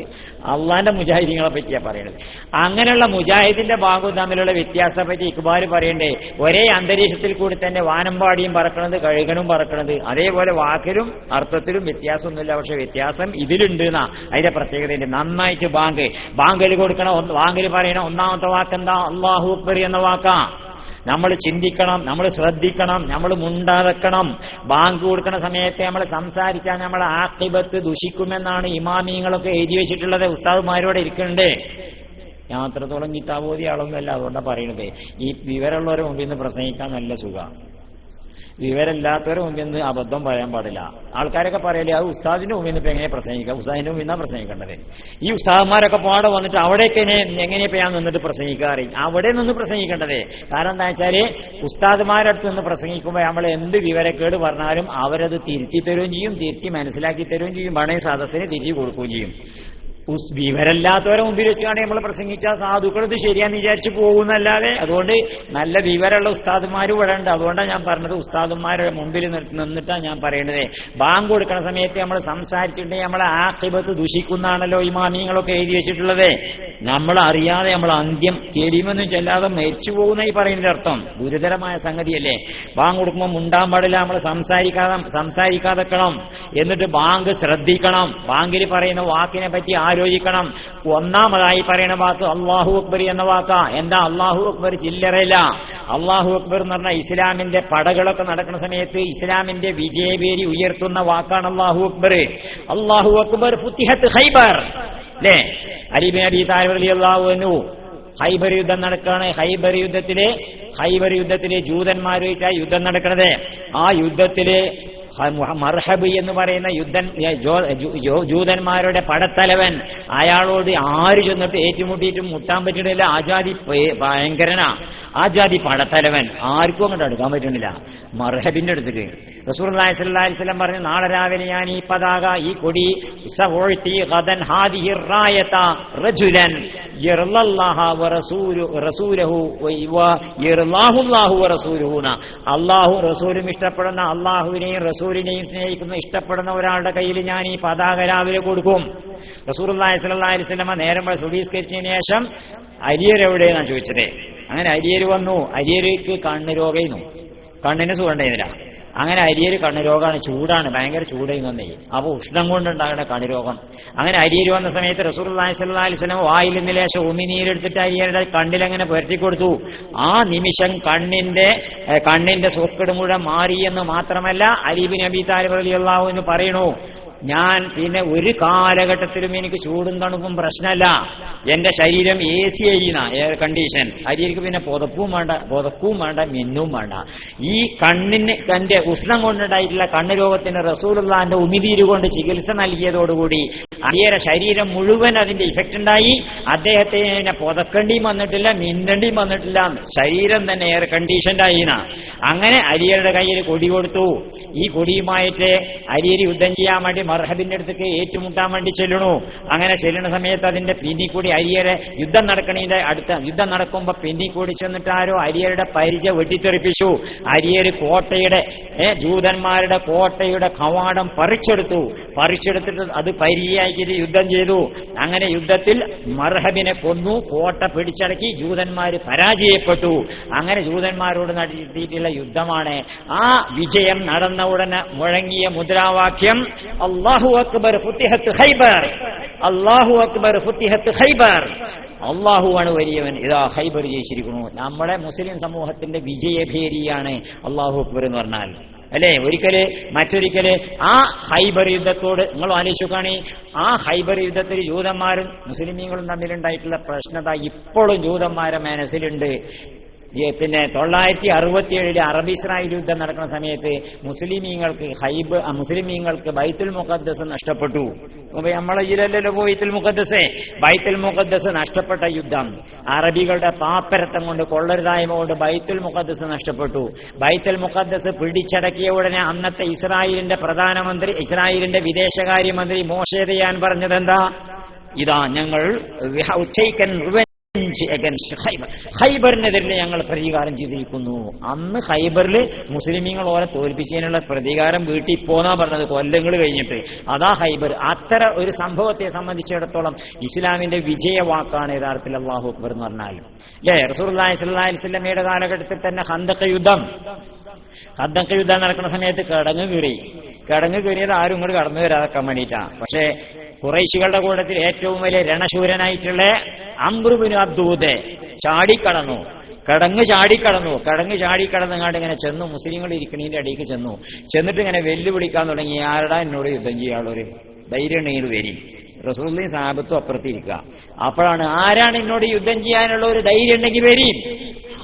[SPEAKER 1] അള്ളാന്റെ മുജാഹിദിങ്ങളെ പറ്റിയാ പറയണത്. അങ്ങനെയുള്ള മുജാഹിദിന്റെ ബാങ്കും തമ്മിലുള്ള വ്യത്യാസത്തെ പറ്റി ഇക്ബാൽ പറയണ്ടേ, ഒരേ അന്തരീക്ഷത്തിൽ കൂടി തന്നെ വാനമ്പാടിയും പറക്കണത് കഴുകനും പറക്കണത്. അതേപോലെ വാക്കിലും അർത്ഥത്തിലും വ്യത്യാസമൊന്നുമില്ല. പക്ഷെ വ്യത്യാസം ഇതിലുണ്ട് എന്നാ അതിന്റെ പ്രത്യേകതയുണ്ട്. നന്നായിട്ട് ബാങ്കിൽ കൊടുക്കണം. ബാങ്കിൽ പറയണം ഒന്നാമത്തെ വാക്കെന്താ? അല്ലാഹു അക്ബർ എന്ന വാക്കാ. നമ്മൾ ചിന്തിക്കണം, നമ്മൾ ശ്രദ്ധിക്കണം, നമ്മൾ മുണ്ടാതെക്കണം. ബാങ്ക് കൊടുക്കുന്ന സമയത്ത് നമ്മൾ സംസാരിച്ചാൽ നമ്മളെ ആഖിബത്ത് ദുഷിക്കുമെന്നാണ് ഇമാമിങ്ങളൊക്കെ എഴുതി വെച്ചിട്ടുള്ളത്. ഉസ്താദുമാരോടെ ഇരിക്കണ്ടേ? ഞാൻ അത്രത്തോളം കിതാബോധി ആളൊന്നുമല്ല, അതുകൊണ്ടാണ് പറയണത്. ഈ വിവരമുള്ളവരെ മുമ്പിൽ നിന്ന് പ്രസംഗിക്കാൻ നല്ല സുഖം. വിവരമില്ലാത്തവരെ മുമ്പിൽ നിന്ന് അബദ്ധം പറയാൻ പാടില്ല. ആൾക്കാരൊക്കെ പറയലേ അത് ഉസ്താദിന്റെ മുമ്പിൽ നിന്ന് ഇപ്പൊ എങ്ങനെ പ്രസംഗിക്കാം? ഉസ്താദിന്റെ മുമ്പിൽ നിന്നാണ് പ്രസംഗിക്കേണ്ടത്. ഈ ഉസ്താദന്മാരൊക്കെ പാടെ വന്നിട്ട് അവിടേക്ക് എങ്ങനെയപ്പോ ഞാൻ നിന്നിട്ട് പ്രസംഗിക്കാറ്? അവിടെ നിന്ന് പ്രസംഗിക്കേണ്ടത്. കാരണം എന്താ വെച്ചാല് ഉസ്താദുമാരടുത്ത് നിന്ന് പ്രസംഗിക്കുമ്പോൾ നമ്മൾ എന്ത് വിവരക്കേട് പറഞ്ഞാലും അവരത് തിരുത്തി തരുകയും ചെയ്യും, തിരുത്തി മനസ്സിലാക്കി തരുകയും ചെയ്യും, വേണമെങ്കിൽ സദസ്സിന് തിരിച്ചു കൊടുക്കുകയും ചെയ്യും. വിവരമില്ലാത്തവരെ മുമ്പിൽ വെച്ചാണ് നമ്മൾ പ്രസംഗിച്ചാൽ സാധുക്കൾ ഇത് ശരിയാന്ന് വിചാരിച്ചു പോകുന്നല്ലാതെ. അതുകൊണ്ട് നല്ല വിവരമുള്ള ഉസ്താദുമാർ ഇവിടെ ഉണ്ട്. അതുകൊണ്ടാണ് ഞാൻ പറഞ്ഞത് ഉസ്താദുമാരുടെ മുമ്പിൽ നിന്നിട്ടാണ് ഞാൻ പറയേണ്ടത്. ബാങ്ക് കൊടുക്കുന്ന സമയത്ത് നമ്മൾ സംസാരിച്ചിട്ടുണ്ടെങ്കിൽ നമ്മളെ ആഖിബത്ത് ദുഷിക്കുന്നതാണല്ലോ ഇമാമിങ്ങളൊക്കെ എഴുതി വെച്ചിട്ടുള്ളത്. നമ്മൾ അറിയാതെ നമ്മൾ അന്ത്യം തെരിമെന്നും ചെല്ലാതെ മരിച്ചു പോകുന്ന ഈ പറയുന്നതിന്റെ അർത്ഥം ഗുരുതരമായ സംഗതിയല്ലേ. ബാങ്ക് കൊടുക്കുമ്പോൾ മുണ്ടാൻ പാടില്ല, നമ്മൾ സംസാരിക്കാതെക്കണം. എന്നിട്ട് ബാങ്ക് ശ്രദ്ധിക്കണം. ബാങ്കിൽ പറയുന്ന വാക്കിനെ പറ്റി ആലോചിക്കണം. ഒന്നാമതായി പറയുന്ന വാക്ക് അല്ലാഹു അക്ബർ എന്ന വാക്കാ. എന്താ അല്ലാഹു അക്ബർ? ചില്ലറയില്ല. അല്ലാഹു അക്ബർ എന്ന് പറഞ്ഞാൽ ഇസ്ലാമിന്റെ പടകളൊക്കെ നടക്കുന്ന സമയത്ത് ഇസ്ലാമിന്റെ വിജയപേരി ഉയർത്തുന്ന വാക്കാണ് അല്ലാഹു അക്ബർ. അല്ലാഹു അക്ബർ ഫുത്തിഹത്ത് ഖൈബർ അല്ലേ? അലി ബിൻ അബീ താലിബ് റളിയല്ലാഹു അൻഹു ഖൈബർ യുദ്ധം നടക്കുകയാണ്. ഖൈബർ യുദ്ധത്തിലെ ജൂതന്മാരുമായിട്ടാണ് യുദ്ധം നടക്കുന്നത്. ആ യുദ്ധത്തിലെ മർഹബ് എന്ന് പറയുന്ന ജൂതന്മാരുടെ പടത്തലവൻ, അയാളോട് ആര് ചെന്നിട്ട് ഏറ്റുമുട്ടിയിട്ടും മുട്ടാൻ പറ്റുന്നില്ല. ആജാദി ഭയങ്കരനാ. ആജാദി പടത്തലവൻ ആർക്കും അങ്ങോട്ട് അടുക്കാൻ പറ്റുന്നില്ല മർഹബിന്റെ അടുത്തേക്ക്. റസൂലുള്ളാഹി സ്വല്ലല്ലാഹി അലൈഹി വസല്ലം പറഞ്ഞു, നാളെ രാവിലെ ഞാൻ ഈ പതാക, ഈ കൊടി അള്ളാഹു റസൂലും ഇഷ്ടപ്പെടുന്ന, അള്ളാഹുവിനെയും റസൂലിനെയും സ്നേഹിക്കുന്ന ഇഷ്ടപ്പെടുന്ന ഒരാളുടെ കയ്യിൽ ഞാൻ ഈ പതാക രാവിലെ കൊടുക്കും. റസൂലുള്ളാഹി സ്വല്ലല്ലാഹി അലൈഹി വസല്ലം നേരം സുബഹിസ്കരിച്ചതിന് ശേഷം അരിയരെവിടെയെന്നാണ് ചോദിച്ചത്. അങ്ങനെ അരിയര് വന്നു. അരിയർക്ക് കണ്ണ് രോഗമായിരുന്നു, കണ്ണിന് സുഖമുണ്ടായിരുന്നില്ല. അങ്ങനെ അരിയര് കണ്ണ് രോഗമാണ്, ചൂടാണ്, ഭയങ്കര ചൂടായിരുന്നേ. അപ്പൊ ഉഷ്ണം കൊണ്ടുണ്ടാകുന്ന കണ്ണ്. അങ്ങനെ അരിയര് വന്ന സമയത്ത് റസൂലുള്ളാഹി സ്വല്ലല്ലാഹി അലൈഹി വസല്ലം വായിൽ നിന്ന് ലേശം ഉമിനീരെടുത്തിട്ട് അരിയരുടെ കണ്ണിലങ്ങനെ പുരട്ടി കൊടുത്തു. ആ നിമിഷം കണ്ണിന്റെ സോക്കേട് മുഴുവൻ മാറിയെന്ന് മാത്രമല്ല, അലി ബിൻ അബീ താലിബ് റളിയല്ലാഹു അൻഹു പറയണു, ഞാൻ പിന്നെ ഒരു കാലഘട്ടത്തിലും എനിക്ക് ചൂടും തണുപ്പും പ്രശ്നമല്ല. എന്റെ ശരീരം AC ചെയ്യുന്ന എയർ കണ്ടീഷൻ. അരിയർക്ക് പിന്നെ പുതപ്പും വേണ്ട മിന്നും വേണ്ട. ഈ കണ്ണിന് തന്റെ ഉഷ്ണം കൊണ്ടുണ്ടായിട്ടുള്ള കണ്ണ് രോഗത്തിന് റസൂലുള്ളാഹിന്റെ ഉമിനീര് കൊണ്ട് ചികിത്സ നൽകിയതോടുകൂടി അരിയരെ ശരീരം മുഴുവൻ അതിന്റെ ഇഫക്റ്റ് ഉണ്ടായി. അദ്ദേഹത്തിന് പുതക്കേണ്ടിയും വന്നിട്ടില്ല, മിന്നണ്ടിയും വന്നിട്ടില്ല. ശരീരം തന്നെ എയർ കണ്ടീഷൻഡായിന. അങ്ങനെ അരിയരുടെ കയ്യിൽ കൊടി കൊടുത്തു. ഈ കൊടിയുമായിട്ട് അരിയര് യുദ്ധം ചെയ്യാൻ വേണ്ടി മർഹബിന്റെ അടുത്തേക്ക് ഏറ്റുമുട്ടാൻ വേണ്ടി ചെല്ലണു. അങ്ങനെ ചെല്ലുന്ന സമയത്ത് അതിന്റെ പിന്നിൽ കൂടി അരിയരെ യുദ്ധം നടക്കണതിന്റെ അടുത്ത യുദ്ധം നടക്കുമ്പോ പിന്നിൽ കൂടി ചെന്നിട്ട് ആരോ അരിയരുടെ പരിച വെട്ടിത്തെറിപ്പിച്ചു. അരിയര് കോട്ടയുടെ ജൂതന്മാരുടെ കോട്ടയുടെ കവാടം പറിച്ചെടുത്തിട്ട് അത് പരിചയാക്കിയിട്ട് യുദ്ധം ചെയ്തു. അങ്ങനെ യുദ്ധത്തിൽ മർഹബിനെ കൊന്നു, കോട്ട പിടിച്ചടക്കി, ജൂതന്മാര് പരാജയപ്പെട്ടു. അങ്ങനെ ജൂതന്മാരോട് നടത്തിയിട്ടുള്ള യുദ്ധമാണ്. ആ വിജയം നടന്ന ഉടനെ മുഴങ്ങിയ മുദ്രാവാക്യം അല്ലാഹു അക്ബർ ഫുത്തിഹത്ത് ഖൈബർ, അല്ലാഹു അക്ബർ ഫുത്തിഹത്ത് ഖൈബർ, അള്ളാഹുവാണ് വലിയവൻ, ഇതാ ഖൈബർ ജയിച്ചിരിക്കുന്നു. നമ്മുടെ മുസ്ലിം സമൂഹത്തിന്റെ വിജയഭേരിയാണ് അല്ലാഹു അക്ബർ എന്ന് പറഞ്ഞാൽ, അല്ലേ? മറ്റൊരിക്കല് ആ ഖൈബർ യുദ്ധത്തോട് നിങ്ങൾ ആലോചിക്കുകയാണ്. ആ ഖൈബർ യുദ്ധത്തിൽ ജൂതന്മാരും മുസ്ലിമീങ്ങളും തമ്മിലുണ്ടായിട്ടുള്ള പ്രശ്നത ഇപ്പോഴും ജൂതന്മാരെ മനസ്സിലുണ്ട്. പിന്നെ 967 അറബ് ഇസ്രായേൽ യുദ്ധം നടക്കുന്ന സമയത്ത് മുസ്ലിമീങ്ങൾക്ക് ബൈത്തുൽ മുഖദ്ദസ് നഷ്ടപ്പെട്ടു. നമ്മളെ ഇതിലല്ലോ ബൈത്തുൽ മുഖദ്ദസ് നഷ്ടപ്പെട്ട യുദ്ധം. അറബികളുടെ പാപ്പരത്തം കൊണ്ട്, കൊള്ളരുതായ്മ കൊണ്ട് ബൈത്തുൽ മുഖദ്ദസ് നഷ്ടപ്പെട്ടു. ബൈത്തുൽ മുഖദ്ദസ് പിടിച്ചടക്കിയ ഉടനെ അന്നത്തെ ഇസ്രായേലിന്റെ വിദേശകാര്യമന്ത്രി മോശെ ദയാൻ പറഞ്ഞതെന്താ? ഇതാ ഞങ്ങൾ ഖൈബറിനെതിരെ ഞങ്ങൾ പ്രതികാരം ചെയ്തിരിക്കുന്നു. അന്ന് ഖൈബറിൽ മുസ്ലിമീങ്ങൾ ഓരെ തോൽപ്പിച്ചതിനുള്ള പ്രതികാരം വീട്ടിൽ പോന്നാ പറഞ്ഞത്, കൊല്ലങ്ങൾ കഴിഞ്ഞിട്ട്. അതാ ഖൈബർ. അത്തരം ഒരു സംഭവത്തെ സംബന്ധിച്ചിടത്തോളം ഇസ്ലാമിന്റെ വിജയവാക്കാണ് യഥാർത്ഥത്തിൽ അല്ലാഹു അക്ബർ എന്ന് പറഞ്ഞാൽ, അല്ലേ? റസൂലുള്ളാഹി സ്വല്ലല്ലാഹി അലൈഹി വസല്ലമയുടെ കാലഘട്ടത്തിൽ തന്നെ ഖന്തഖ് യുദ്ധം നടക്കുന്ന സമയത്ത് കിടങ്ങ് കയറിയത് ആരും ഇങ്ങോട്ട് കടന്നു വരാതെക്കാൻ വേണ്ടിയിട്ടാണ്. പക്ഷേ ഖുറൈശികളുടെ കൂട്ടത്തിൽ ഏറ്റവും വലിയ രണശൂരനായിട്ടുള്ള അംർ ഇബ്നു അബ്ദൂദ് കിടങ്ങ് ചാടിക്കടന്നുകൊണ്ട് ഇങ്ങനെ ചെന്നു, മുസ്ലിങ്ങൾ ഇരിക്കണീന്റെ അടിയിലേക്ക് ചെന്നിട്ട് ഇങ്ങനെ വെല്ലുവിളിക്കാൻ തുടങ്ങി. ആരടാ എന്നോട് യുദ്ധം ചെയ്യാനുള്ളൊരു ധൈര്യം ഉണ്ടെങ്കിൽ വരി. റസൂലുള്ളാഹിയും സഹാബത്തും അപ്പുറത്തിരിക്കുക. അപ്പോഴാണ് ആരാണ് എന്നോട് യുദ്ധം ചെയ്യാനുള്ള ഒരു ധൈര്യം ഉണ്ടെങ്കിൽ വരി.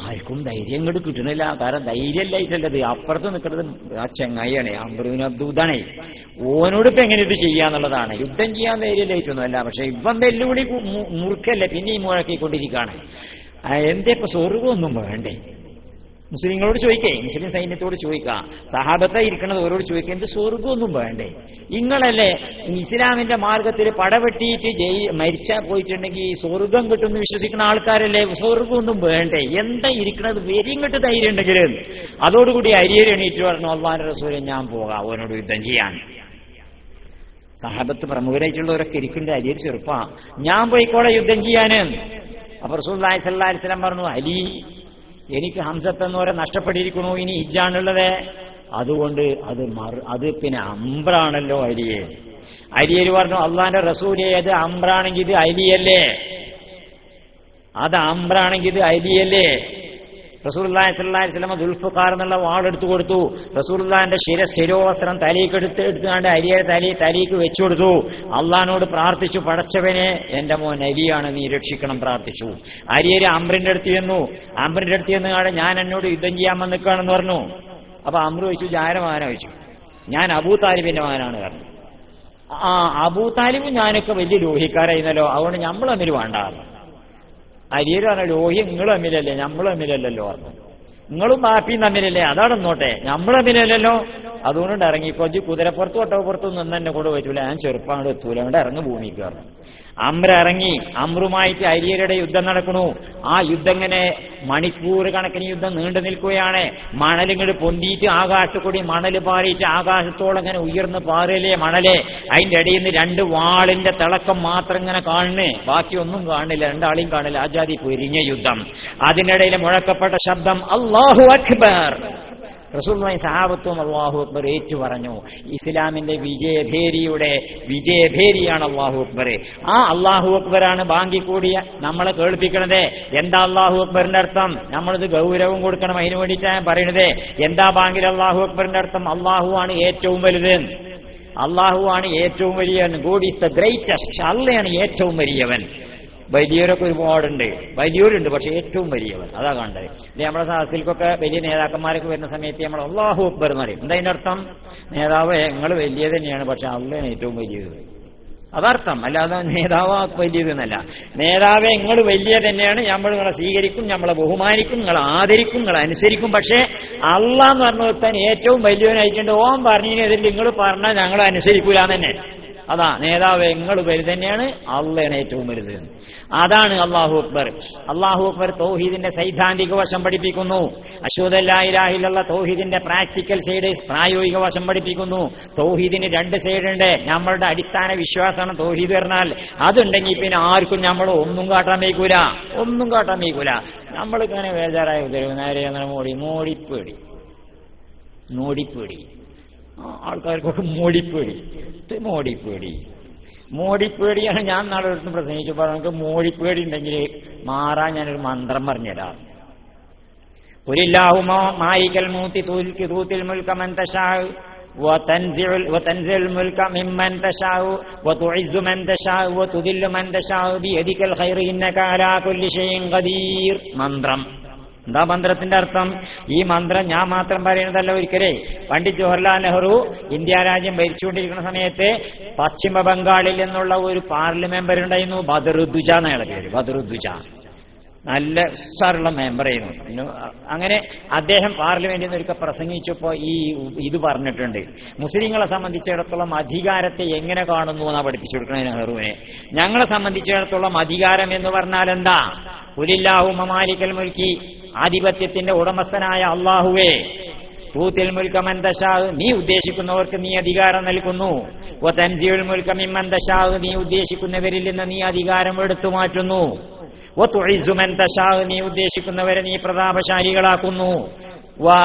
[SPEAKER 1] ആർക്കും ധൈര്യം ഇങ്ങോട്ട് കിട്ടണില്ല. കാരണം ധൈര്യമില്ലായിട്ടുള്ളത് അപ്പുറത്ത് നിൽക്കുന്നത് ആ ചെങ്ങായിയാണ്, അംർ ഇബ്നു അബ്ദൂദാണ്. ഓനോട് ഇപ്പൊ എങ്ങനെ ഇത് ചെയ്യാന്നുള്ളതാണ്. യുദ്ധം ചെയ്യാൻ ധൈര്യമില്ലായിട്ടൊന്നുമല്ല. പക്ഷെ ഇപ്പം വെല്ലുവിളി മുറുക്കല്ലേ, പിന്നെയും മുഴക്കിക്കൊണ്ടിരിക്കുകയാണ്. എന്തേ ഇപ്പൊ സ്വർഗമൊന്നും വേണ്ടേ? മുസ്ലിങ്ങളോട് ചോദിക്കേ, മുസ്ലിം സൈന്യത്തോട് ചോദിക്കാം, സഹാബത്തെ ഇരിക്കണത് ഓരോട് ചോദിക്കുക, എന്ത് സ്വർഗമൊന്നും വേണ്ടേ? നിങ്ങളല്ലേ ഇസ്ലാമിന്റെ മാർഗത്തിൽ പടവെട്ടിയിട്ട് മരിച്ചാൽ പോയിട്ടുണ്ടെങ്കിൽ സ്വർഗം കിട്ടുമെന്ന് വിശ്വസിക്കുന്ന ആൾക്കാരല്ലേ? സ്വർഗമൊന്നും വേണ്ടേ? എന്താ ഇരിക്കണത്? വെരിങ്ങട്ട് ധൈര്യം ഉണ്ടെങ്കിൽ. അതോടുകൂടി അരിയർ എണീറ്റ് പറഞ്ഞു, അല്ലാഹുവിന്റെ റസൂലെ ഞാൻ പോകാം ഓനോട് യുദ്ധം ചെയ്യാൻ. സഹാബത്ത് പ്രമുഖരായിട്ടുള്ളവരൊക്കെ ഇരിക്കേണ്ട അരിയർ ചെറുപ്പാ, ഞാൻ പോയിക്കോളെ യുദ്ധം ചെയ്യാന്. അപ്പൊ റസൂലുള്ളാഹി സ്വല്ലല്ലാഹി അലൈഹി വസല്ലം പറഞ്ഞു, അലി എനിക്ക് ഹംസത്തെന്നോരെ നഷ്ടപ്പെട്ടിരിക്കണു, ഇനി ഹിജ്ജാണുള്ളത്. അതുകൊണ്ട് അത് പിന്നെ അംറാണല്ലോ അലിയെ. അലിയര് പറഞ്ഞു, അള്ളാന്റെ റസൂലെ അത് അംറാണെങ്കിൽ ഇത് അലിയല്ലേ? റസൂലുള്ളാഹി സ്വല്ലല്ലാഹി അലൈഹി വസല്ലം ദുൽഫുഖാർ എന്നുള്ള വാളെടുത്തു കൊടുത്തു. റസൂലുള്ളാഹിന്റെ ശിരോവസ്ത്രം തലയ്ക്ക് എടുത്തുകൊണ്ട് അലിയുടെ തലയ്ക്ക് വെച്ചു കൊടുത്തു. അള്ളാഹിനോട് പ്രാർത്ഥിച്ചു, പടച്ചവനെ എന്റെ മോൻ അലിയാണ്, നീ രക്ഷിക്കണം പ്രാർത്ഥിച്ചു. അലിയര് അംറിന്റെ അടുത്ത് ചെന്നു ഞാൻ എന്നോട് യുദ്ധം ചെയ്യാൻ നിൽക്കുകയാണെന്ന് പറഞ്ഞു. അപ്പൊ അംറ് ചോദിച്ചു, ഞാനെ മകനെ ചോദിച്ചു. ഞാൻ അബൂ താലിബിന്റെ മകനാണ് പറഞ്ഞു. അബൂ താലിബും ഞാനൊക്കെ വലിയ ലോഹിക്കാരായിരുന്നല്ലോ, അതുകൊണ്ട് നമ്മൾ തമ്മിൽ വേണ്ട. അരിയര് പറഞ്ഞു, ലോഹി നിങ്ങൾ തമ്മിലല്ലേ, നമ്മൾ തമ്മിലല്ലല്ലോ പറഞ്ഞു. നിങ്ങളും ബാപ്പിയും തമ്മിലല്ലേ, അതവിടെന്നോട്ടെ, നമ്മൾ തമ്മിലല്ലല്ലോ. അതുകൊണ്ട് ഇറങ്ങിക്കോ, കുതിരപ്പുറത്തും ഒട്ടകപ്പുറത്തും നിന്ന് എന്നെ കൊണ്ട് പറ്റൂല, ഞാൻ ചെറുപ്പം എത്തൂല, അവിടെ ഇറങ്ങി ഭൂമിക്ക് പറഞ്ഞു. അംർ ഇറങ്ങി. അംറുമായിട്ട് അരിയരുടെ യുദ്ധം നടക്കണു. ആ യുദ്ധം ഇങ്ങനെ മണിക്കൂർ കണക്കിന് യുദ്ധം നീണ്ടു നിൽക്കുകയാണ്. മണലിങ്ങോട്ട് പൊന്തിയിട്ട് ആകാശത്ത് കൂടി മണൽ പാറിയിട്ട് ആകാശത്തോളം ഇങ്ങനെ ഉയർന്ന് പാറയില്ലേ മണല്. അതിന്റെ ഇടയിൽ നിന്ന് 2 വാളിന്റെ തിളക്കം മാത്രം ഇങ്ങനെ കാണുന്നേ, ബാക്കിയൊന്നും കാണില്ല, 2 ആളെയും കാണില്ല. ആജാദി പൊരിഞ്ഞ യുദ്ധം. അതിനിടയിൽ മുഴക്കപ്പെട്ട ശബ്ദം അല്ലാഹു അക്ബർ. റസൂലുള്ളാഹി സഹാബത്തും അല്ലാഹു അക്ബർ ഏറ്റു പറഞ്ഞു. ഇസ്ലാമിന്റെ വിജയഭേരിയാണ് അല്ലാഹു അക്ബർ. ആ അല്ലാഹു അക്ബറാണ് ബാങ്കി കൂടിയ നമ്മളെ കേൾപ്പിക്കണത്. എന്താ അല്ലാഹു അക്ബറിന്റെ അർത്ഥം? നമ്മളിത് ഗൗരവം കൊടുക്കണം, അതിനു വേണ്ടിയിട്ടാണ് പറയണത്. എന്താ ബാങ്കിൽ അല്ലാഹു അക്ബറിന്റെ അർത്ഥം? അല്ലാഹു ആണ് ഏറ്റവും വലുത്, അല്ലാഹുവാണ് ഏറ്റവും വലിയവൻ. God is the greatest. അള്ളയാണ് ഏറ്റവും വലിയവൻ. വലിയവരൊക്കെ ഒരുപാടുണ്ട്, വലിയവരുണ്ട്, പക്ഷെ ഏറ്റവും വലിയവൻ അതാ കണ്ടത്. നമ്മുടെ സദസ്സിൽക്കൊക്കെ വലിയ നേതാക്കന്മാരൊക്കെ വരുന്ന സമയത്ത് നമ്മൾ അല്ലാഹു അക്ബർ എന്ന് പറയും. എന്താ അതിന്റെ അർത്ഥം? നേതാവ് നിങ്ങൾ വലിയ തന്നെയാണ്, പക്ഷെ അള്ളയാണ് ഏറ്റവും വലിയത്. അതർത്ഥം. അല്ലാതെ നേതാവ് വലിയതെന്നല്ല. നേതാവെ നിങ്ങൾ വലിയ തന്നെയാണ്, നമ്മൾ നിങ്ങളെ സ്വീകരിക്കും, നമ്മളെ ബഹുമാനിക്കും, നിങ്ങളെ ആദരിക്കും, നിങ്ങളെ അനുസരിക്കും. പക്ഷേ അള്ളാഹ് എന്ന് പറഞ്ഞു കൊടുത്താൻ ഏറ്റവും വലിയവനായിട്ടുണ്ട്. ഓൻ പറഞ്ഞതിനെതിരെ നിങ്ങൾ പറഞ്ഞാൽ ഞങ്ങൾ അനുസരിക്കൂല തന്നെ. അതാ നേതാവ് നിങ്ങൾ വലുത് തന്നെയാണ്, അള്ളയാണ് ഏറ്റവും വലുത്. അതാണ് അല്ലാഹു അക്ബർ. അല്ലാഹു അക്ബർ തൗഹീദിന്റെ സൈദ്ധാന്തിക വശം പഠിപ്പിക്കുന്നു. അശ്ഹദു അല്ലാ ഇലാഹ ഇല്ലല്ലാഹ് തൗഹീദിന്റെ പ്രാക്ടിക്കൽ സൈഡ്, പ്രായോഗിക വശം പഠിപ്പിക്കുന്നു. തൗഹീദിന് രണ്ട് സൈഡ് ഉണ്ട്. നമ്മളുടെ അടിസ്ഥാന വിശ്വാസമാണ് തൗഹീദ് പറഞ്ഞാൽ. അതുണ്ടെങ്കിൽ പിന്നെ ആർക്കും നമ്മൾ ഒന്നും കാട്ടാൻ വയ്ക്കൂല, ഒന്നും കാട്ടാൻ വയ്ക്കൂല. നമ്മളിങ്ങനെ ബേജാറായ നേരെ അങ്ങനെ മോടിപ്പേടി ആൾക്കാർക്കൊക്കെ മോടിപ്പേടിയാണ്. ഞാൻ നാളെ അടുത്ത് പ്രസംഗിച്ചപ്പോൾ നമുക്ക് മോടിപ്പേടി ഉണ്ടെങ്കിൽ മാറാൻ ഞാനൊരു മന്ത്രം പറഞ്ഞുതരാം. ഖുലില്ലാഹുമ്മ മാലികൽ മൂത്തി തൂത്തിൽ മുൽക മൻ തശാഉ വതൻസിഉൽ മുൽക മിമ്മൻ തശാഉ വതുഇസ്സു മൻ തശാഉ വതുദില്ലു മൻ തശാഉ ബിയദികൽ ഖൈറു ഇന്നക അലാ കുല്ലി ഷൈഇൻ ഖദീർ. മന്ത്രം. എന്താ മന്ത്രത്തിന്റെ അർത്ഥം? ഈ മന്ത്രം ഞാൻ മാത്രം പറയുന്നതല്ല. ഒരിക്കലേ പണ്ഡിറ്റ് ജവഹർലാൽ നെഹ്റു ഇന്ത്യ രാജ്യം ഭരിച്ചുകൊണ്ടിരിക്കുന്ന സമയത്ത് പശ്ചിമ ബംഗാളിൽ നിന്നുള്ള ഒരു പാർലമെന്റ് മെമ്പർ ഉണ്ടായിരുന്നു, ബദറുദ്ദുജ എന്നയാളുടെ പേര്. ബദറുദ്ദുജ നല്ല ഉസ്സാറുള്ള മെമ്പറായിരുന്നു. അങ്ങനെ അദ്ദേഹം പാർലമെന്റിൽ നിന്ന് ഒരിക്കൽ പ്രസംഗിച്ചപ്പോൾ ഇത് പറഞ്ഞിട്ടുണ്ട്. മുസ്ലിങ്ങളെ സംബന്ധിച്ചിടത്തോളം അധികാരത്തെ എങ്ങനെ കാണുന്നു എന്നാ പഠിപ്പിച്ചു കൊടുക്കുന്നത് നെഹ്റുവിനെ. ഞങ്ങളെ സംബന്ധിച്ചിടത്തോളം അധികാരം എന്ന് പറഞ്ഞാൽ എന്താ? ഖുലില്ലാഹുമ്മ മാലികൽ മുൽക്കി, ആധിപത്യത്തിന്റെ ഉടമസ്ഥനായ അള്ളാഹുവേ, തൂത്തിൽ മുൽക മൻ തശാഉ, നീ ഉദ്ദേശിക്കുന്നവർക്ക് നീ അധികാരം നൽകുന്നു. വതൻസിഉൽ മുൽക മിമ്മൻ തശാഉ, നീ ഉദ്ദേശിക്കുന്നവരിൽ നിന്ന് നീ അധികാരം എടുത്തു മാറ്റുന്നു. വതുഇസ്സു മൻ തശാഉ, നീ ഉദ്ദേശിക്കുന്നവരെ നീ പ്രതാപശാലികളാക്കുന്നു.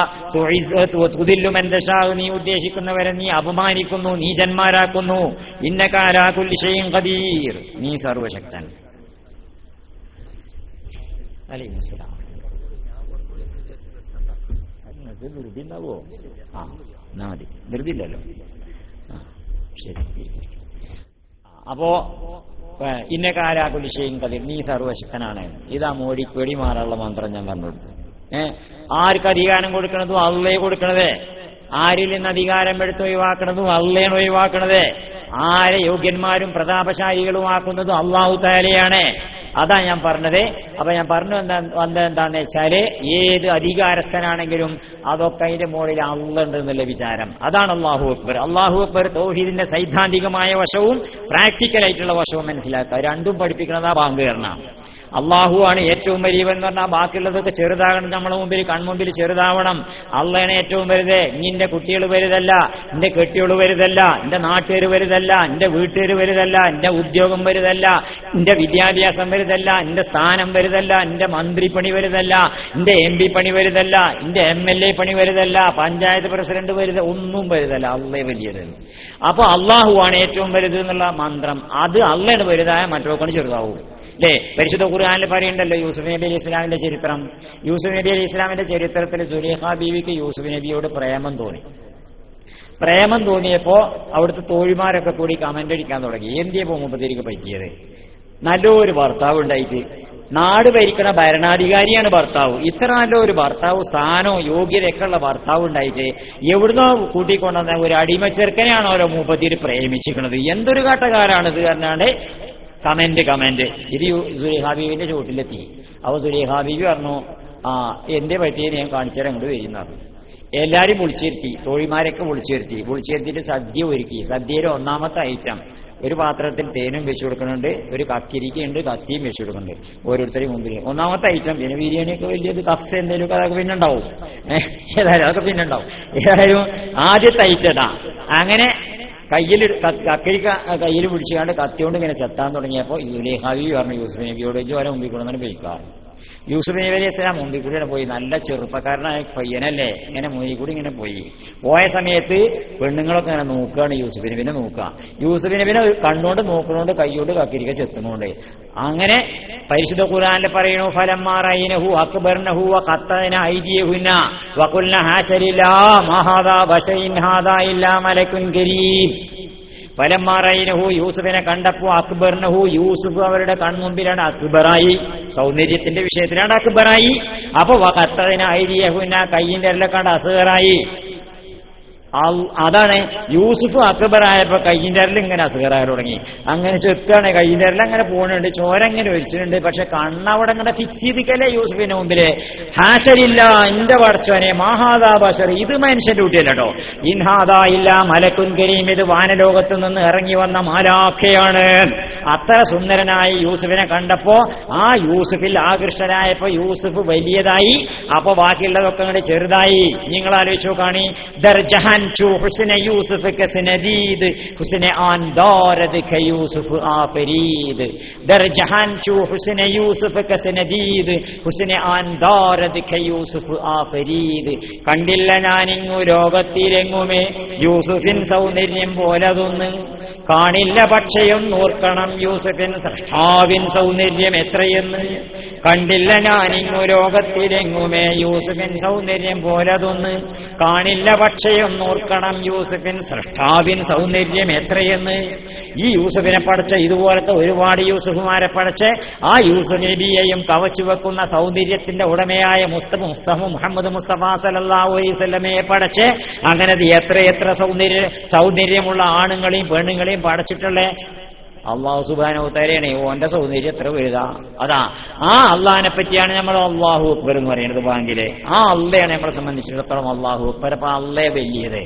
[SPEAKER 1] വതുദില്ലു മൻ തശാഉ, നീ ഉദ്ദേശിക്കുന്നവരെ നീ അപമാനിക്കുന്നു, നീചന്മാരാക്കുന്നു. ഇന്നക അലാ കുല്ലി ഷൈഇൻ ഖദീർ, നീ സർവശക്തൻ. അലൈഹിസ്സലാം. ധൃതിണ്ടാവോ? ആ എന്നാ മതി, ധൃതിയില്ലല്ലോ. ശരി. അപ്പോ ഇന്നകാലാകുലി ഷൈഇൻ ഖദീർ, നീ സർവശക്തനാണ്. ഇതാ മോടിപ്പേടി മാറാനുള്ള മന്ത്രം ഞാൻ കണ്ടുകൊടുത്തു. ആർക്ക് അധികാരം കൊടുക്കണതും അള്ളേ കൊടുക്കണതേ. ആരിൽ നിന്ന് അധികാരം എടുത്ത് ഒഴിവാക്കണതും അള്ളയാണ് ഒഴിവാക്കണത്. ആരെ യോഗ്യന്മാരും പ്രതാപശാലികളുമാക്കുന്നതും അള്ളാഹു തആലയാണ്. അതാ ഞാൻ പറഞ്ഞത്. അപ്പൊ ഞാൻ പറഞ്ഞു എന്താന്ന് വെച്ചാല് ഏത് അധികാരസ്ഥനാണെങ്കിലും അതൊക്കെ അതിന്റെ മുകളിൽ അള്ളണ്ട് എന്നുള്ള വിചാരം. അതാണ് അല്ലാഹു അക്ബർ. അല്ലാഹു അക്ബർ തൗഹീദിന്റെ സൈദ്ധാന്തികമായ വശവും പ്രാക്ടിക്കലായിട്ടുള്ള വശവും മനസ്സിലാക്കുക. രണ്ടും പഠിപ്പിക്കുന്നതാ ബാങ്കുകരണം. അള്ളാഹു ആണ് ഏറ്റവും വലിയവൻ എന്ന് പറഞ്ഞാൽ ബാക്കിയുള്ളതൊക്കെ ചെറുതാകണം, നമ്മളെ മുമ്പിൽ കൺമുമ്പിൽ ചെറുതാവണം. അള്ളയാണ് ഏറ്റവും വലുത്. നിന്റെ കുട്ടികൾ വലുതല്ല, നിന്റെ കെട്ടിയോള് വലുതല്ല, നിന്റെ നാട്ടുകാർ വലുതല്ല, നിന്റെ വീട്ടുകാർ വലുതല്ല, നിന്റെ ഉദ്യോഗം വലുതല്ല, നിന്റെ വിദ്യാഭ്യാസം വലുതല്ല, നിന്റെ സ്ഥാനം വലുതല്ല, നിന്റെ മന്ത്രിപ്പണി വലുതല്ല, നിന്റെ MP പണി വലുതല്ല, നിന്റെ MLA പണി വലുതല്ല, പഞ്ചായത്ത് പ്രസിഡന്റ് വലുത്, ഒന്നും വലുതല്ല. അള്ളേ വലിയത്. അപ്പൊ അള്ളാഹു ആണ് ഏറ്റവും വലുത് എന്നുള്ള മന്ത്രം, അത് അള്ളയാണ് വലുതായ മറ്റൊക്കെ ചെറുതാവും. അല്ലേ? പരിശുദ്ധ ഖുർആനിൽ പറയുന്നുണ്ടല്ലോ യൂസുഫ് നബി അലൈഹി ഇസ്ലാമിന്റെ ചരിത്രം. യൂസുഫ് നബി അലൈഹി ഇസ്ലാമിന്റെ ചരിത്രത്തിൽ സുലൈഖ ബീവിക്ക് യൂസുഫ് നബിയോട് പ്രേമം തോന്നി. പ്രേമം തോന്നിയപ്പോ അവിടുത്തെ തോഴിമാരൊക്കെ കൂടി കമന്റ് അടിക്കാൻ തുടങ്ങി. എന്തിയപ്പോ മുപ്പത്തിരിക്ക് പറ്റിയത്? നല്ലൊരു ഭർത്താവ് ഉണ്ടായിട്ട്, നാട് ഭരിക്കണ ഭരണാധികാരിയാണ് ഭർത്താവ്. ഇത്ര നല്ലൊരു ഭർത്താവ്, സ്ഥാനവും യോഗ്യതയൊക്കെ ഉള്ള ഭർത്താവ് ഉണ്ടായിട്ട് എവിടുന്നോ കൂട്ടിക്കൊണ്ടുവന്ന ഒരു അടിമ ചെറുക്കനെയാണ് ഓരോ മുപ്പത്തിരി പ്രേമിച്ചിരിക്കുന്നത്. എന്തൊരു കാട്ടക്കാരാണിത് പറഞ്ഞാണ്ട് കമന്റ്. ഇത് സുലൈഹാബീബിന്റെ ചുവട്ടിലെത്തി. അപ്പൊ സുലൈഹാബീബി പറഞ്ഞു, എന്റെ പറ്റിയെ ഞാൻ കാണിച്ചാൽ അങ്ങോട്ട് വരുന്ന. എല്ലാരും വിളിച്ചിരുത്തി, തോഴിമാരൊക്കെ വിളിച്ചിരുത്തിയിട്ട് സദ്യ ഒരുക്കി. സദ്യയിലെ ഒന്നാമത്തെ ഐറ്റം ഒരു പാത്രത്തിൽ തേനും വെച്ചു കൊടുക്കുന്നുണ്ട്, ഒരു കക്കിരിക്കുണ്ട്, കത്തിയും വെച്ചു കൊടുക്കുന്നുണ്ട് ഓരോരുത്തരും മുമ്പിൽ. ഒന്നാമത്തെ ഐറ്റം. പിന്നെ ബിരിയാണിയൊക്കെ വലിയത് കഫ്സ എന്തെങ്കിലും അതൊക്കെ പിന്നെ ഉണ്ടാവും. ഏതായാലും അതൊക്കെ പിന്നെ ഉണ്ടാവും. ഏതായാലും ആദ്യത്തെ ഐറ്റതാ. അങ്ങനെ കക്കരിക്ക കയ്യിൽ പിടിച്ചുകൊണ്ട് കത്തിയോണ്ട് ഇങ്ങനെ ചെത്താൻ തുടങ്ങിയപ്പോൾ സുലൈഹാബി പറഞ്ഞു യൂസുഫ് നബിയോട്, ഇതുവരെ മുമ്പിൽ കൊണ്ടു പോയിക്കാറ്. യൂസുഫ് നബി അലൈഹി സ്വലാം മുമ്പിൽ കൂടെ പോയി. നല്ല ചെറുപ്പക്കാരനായ പയ്യനല്ലേ, ഇങ്ങനെ മുന്നിൽ കൂടി ഇങ്ങനെ പോയ സമയത്ത് പെണ്ണുങ്ങളൊക്കെ ഇങ്ങനെ നോക്കുകയാണ് യൂസുഫ് നബിനെ നോക്കുക. യൂസുഫ് നബിനെ കണ്ണുകൊണ്ട് നോക്കണോണ്ട് കൈയോണ്ട് കക്കിരിക്ക ചെത്തുന്നുണ്ട്. അങ്ങനെ പരിശുദ്ധ ഖുർആനിൽ പറയുന്നു, ഫലമ്മാ റഅയ്നഹു അക്ബർനഹു വഖത്തന ഐദിയഹുന്ന വഖുൽന ഹാശ ലില്ലാഹി മാ ഹാദാ ബശൈൻ ഹാദാ ഇല്ലാ മലക്കുൻ കരീം. ഫലമ്മാ റഅയ്നഹു, യൂസുഫിനെ കണ്ടപ്പോ അക്ബർനഹു, യൂസുഫ് അവരുടെ കൺമുമ്പിലാണ് അക്ബറായി. സൗന്ദര്യത്തിന്റെ വിഷയത്തിലാണ് അക്ബറായി. അപ്പൊ വഖത്തന ഐദിയഹുന്ന, കയ്യിന്റെ എല്ലാം കണ്ട് അസ്ഗറായി. അതാണ് യൂസുഫ് അക്ബറായപ്പോ കയ്യിന്റെ അരൽ ഇങ്ങനെ അസുഖറായി തുടങ്ങി, അങ്ങനെ ചെത്താണ് കയ്യിന്റെ അരൽ അങ്ങനെ പോകുന്നുണ്ട്, ചോര ഇങ്ങനെ ഒഴിച്ചിട്ടുണ്ട്. പക്ഷെ കണ്ണവിടെ ഇങ്ങനെ ഫിക്സ് ചെയ്തിക്കല്ലേ യൂസുഫിന്റെ മുമ്പില്. ഹാശരില്ല എന്റെ പടച്ചോനെ മാഹാദാ ബശർ, ഇത് മനുഷ്യന്റെ കുട്ടിയല്ലോ, ഇൻഹാദാ ഇല്ല മലക്കുൻ കരീം, ഇത് വാനലോകത്ത് നിന്ന് ഇറങ്ങി വന്ന മാലാഖയാണ്. അത്ര സുന്ദരനായി യൂസുഫിനെ കണ്ടപ്പോ ആ യൂസുഫിൽ ആകൃഷ്ടനായപ്പോ യൂസുഫ് വലിയതായി, അപ്പൊ ബാക്കിയുള്ളതൊക്കെ അങ്ങോട്ട് ചെറുതായി. നിങ്ങൾ ആലോചിച്ചു കാണി, ദർജഹാൻ حسن يوسف كسنديد حسن آن دارد كيوسف آفريد در جهان چو حسن يوسف كسنديد حسن آن دارد كيوسف آفريد കണ്ടില്ല ഞാനിങ്ങു ലോകത്തിലെങ്ങുമേ യൂസുഫിൻ സൗന്ദര്യം പോലതൊന്നും കാണില്ല, പക്ഷയും ഓർക്കണം യൂസുഫിൻ സൃഷ്ടാവിൻ സൗന്ദര്യം എത്രയെന്ന്. കണ്ടില്ല ഞാനിങ്ങു ലോകത്തിലെങ്ങുമേ യൂസുഫിൻ സൗന്ദര്യം പോലതൊന്ന് കാണില്ല, പക്ഷയും ഓർക്കണം യൂസുഫിൻ സൃഷ്ടാവിൻ സൗന്ദര്യം എത്രയെന്ന്. ഈ യൂസുഫിനെ പഠിച്ച ഇതുപോലത്തെ ഒരുപാട് യൂസുഫുമാരെ പഠിച്ച് ആ യൂസുഫ് നബിയെയും കവച്ചു വെക്കുന്ന സൗന്ദര്യത്തിന്റെ ഉടമയായ മുഹമ്മദ് മുസ്തഫ സല്ലല്ലാഹു അലൈഹി വസല്ലമയെ പഠിച്ച് അങ്ങനെ എത്ര സൗന്ദര്യമുള്ള ആണുങ്ങളെയും പെണ്ണുങ്ങളെയും പഠിച്ചിട്ടുള്ളേ അള്ളാഹു സുബ്ഹാനഹു വ തആലയാണ്. ഓന്റെ സൗന്ദര്യം എത്ര വലുതാ. അതാ ആ അള്ളാഹിനെ പറ്റിയാണ് നമ്മൾ അല്ലാഹു അക്ബർ എന്ന് പറയുന്നത് ബാങ്കില്. ആ അള്ളയാണ് നമ്മളെ സംബന്ധിച്ചിടത്തോളം അല്ലാഹു അക്ബർ. അപ്പൊ അള്ളേ വലിയത്,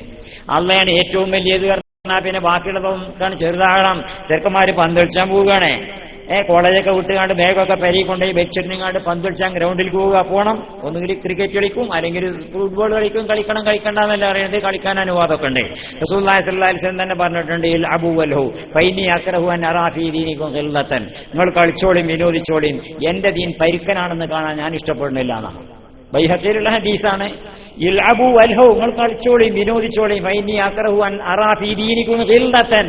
[SPEAKER 1] അള്ളയാണ് ഏറ്റവും വലിയത്. പിന്നെ ബാക്കിയുള്ളതൊക്കെ ചെറുതാകണം. ചെറുക്കന്മാര് പന്തളിച്ചാൻ പോവുകയാണ്, കോളേജൊക്കെ വിട്ടുകാണ്ട് ബാഗൊക്കെ പെരി കൊണ്ടുപോയി വെച്ചിട്ടുങ്ങാണ്ട് പന്തളിച്ചാൻ ഗ്രൗണ്ടിൽ പോകണം. ഒന്നുകിൽ ക്രിക്കറ്റ് കളിക്കും, അല്ലെങ്കിൽ ഫുട്ബോൾ കളിക്കും. കളിക്കണ്ടെന്നല്ല അറിയുന്നത്, കളിക്കാൻ അനുവാദമൊക്കെ ഉണ്ട്. റസൂലുള്ളാഹി സ്വല്ലല്ലാഹു അലൈഹി വസല്ലം തന്നെ പറഞ്ഞിട്ടുണ്ട്, അബൂ വൽഹു ഫൈനി അക്റഹു അൻ അറാ ഫീ ദീനികും ഖില്ലതൻ, നിങ്ങൾ കളിച്ചോളിയും വിനോദിച്ചോളിയും, എന്റെ ദീൻ പരിക്കനാണെന്ന് കാണാൻ ഞാൻ ഇഷ്ടപ്പെടുന്നില്ല എന്നാണ്. ബൈഹഖിയിലുള്ള ഹദീസാണ്. ഇൽഅബു വൽഹു, നിങ്ങൾ കളിച്ചോളിയും വിനോദിച്ചോളിയും, ഫൈനി അക്റഹു അൻ അറാ ഫീ ദീനികും ഖില്ലതൻ,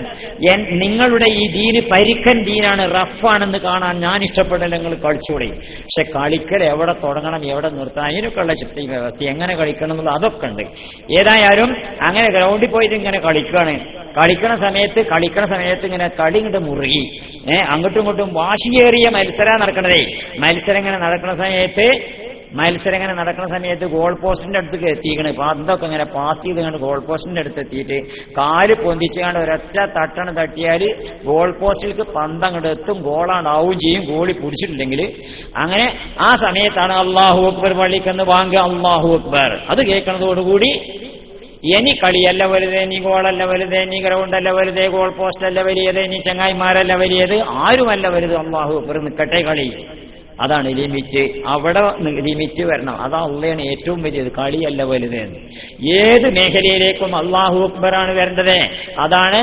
[SPEAKER 1] നിങ്ങളുടെ ഈ ദീന് പരിക്കൻ ദീനാണ്, റഫാണെന്ന് കാണാൻ ഞാൻ ഇഷ്ടപ്പെടില്ല, നിങ്ങൾ കളിച്ചോളിയും. പക്ഷെ കളിക്കൽ എവിടെ തുടങ്ങണം എവിടെ നിർത്താൻ അതിനൊക്കെയുള്ള ചിട്ട വ്യവസ്ഥ, എങ്ങനെ കളിക്കണം എന്നുള്ള അതൊക്കെ ഉണ്ട്. ഏതായാലും അങ്ങനെ ഗ്രൗണ്ടിൽ പോയിട്ട് ഇങ്ങനെ കളിക്കണ സമയത്ത് ഇങ്ങനെ കളി ഇങ്ങോട്ട് മുറുകി, അങ്ങോട്ടും ഇങ്ങോട്ടും വാശിയേറിയ മത്സരം നടക്കണതേ. മത്സരം ഇങ്ങനെ നടക്കുന്ന സമയത്ത് ഗോൾ പോസ്റ്റിന്റെ അടുത്തേക്ക് എത്തിക്കണ്. പന്തൊക്കെ ഇങ്ങനെ പാസ് ചെയ്ത് കണ്ട് ഗോൾ പോസ്റ്റിന്റെ അടുത്ത് എത്തിയിട്ട് കാല് പൊന്തിച്ചുകൊണ്ട് ഒരൊറ്റ തട്ടിയാൽ ഗോൾ പോസ്റ്റിലേക്ക് പന്ത് അങ്ങോട്ട് എത്തും, ഗോളാണ്ടാവും ചെയ്യും. ഗോളി പിടിച്ചിട്ടില്ലെങ്കിൽ അങ്ങനെ ആ സമയത്താണ് അല്ലാഹു അക്ബർ പള്ളിക്കെന്ന് വാങ്ങുക. അല്ലാഹു അക്ബർ അത് കേൾക്കുന്നതോടുകൂടി ഇനി കളിയല്ല വലുത്, ഇനി ഗോളല്ല വലുത്, ഇനി ഗ്രൗണ്ടല്ല വലുത്, ഗോൾ പോസ്റ്റ് അല്ല വലിയത്, ഇനി ചങ്ങായിമാരല്ല വലിയത്, ആരുമല്ല വലുത്, അല്ലാഹു അക്ബർ നിൽക്കട്ടെ കളി. അതാണ് ലിമിറ്റ്. അവിടെ ലിമിറ്റ് വരണം. അതാ അള്ളയാണ് ഏറ്റവും വലിയത്, കളിയല്ല വലുതെന്ന്. ഏത് മേഖലയിലേക്കും അല്ലാഹു അക്ബറാണ് വരേണ്ടത്. അതാണ്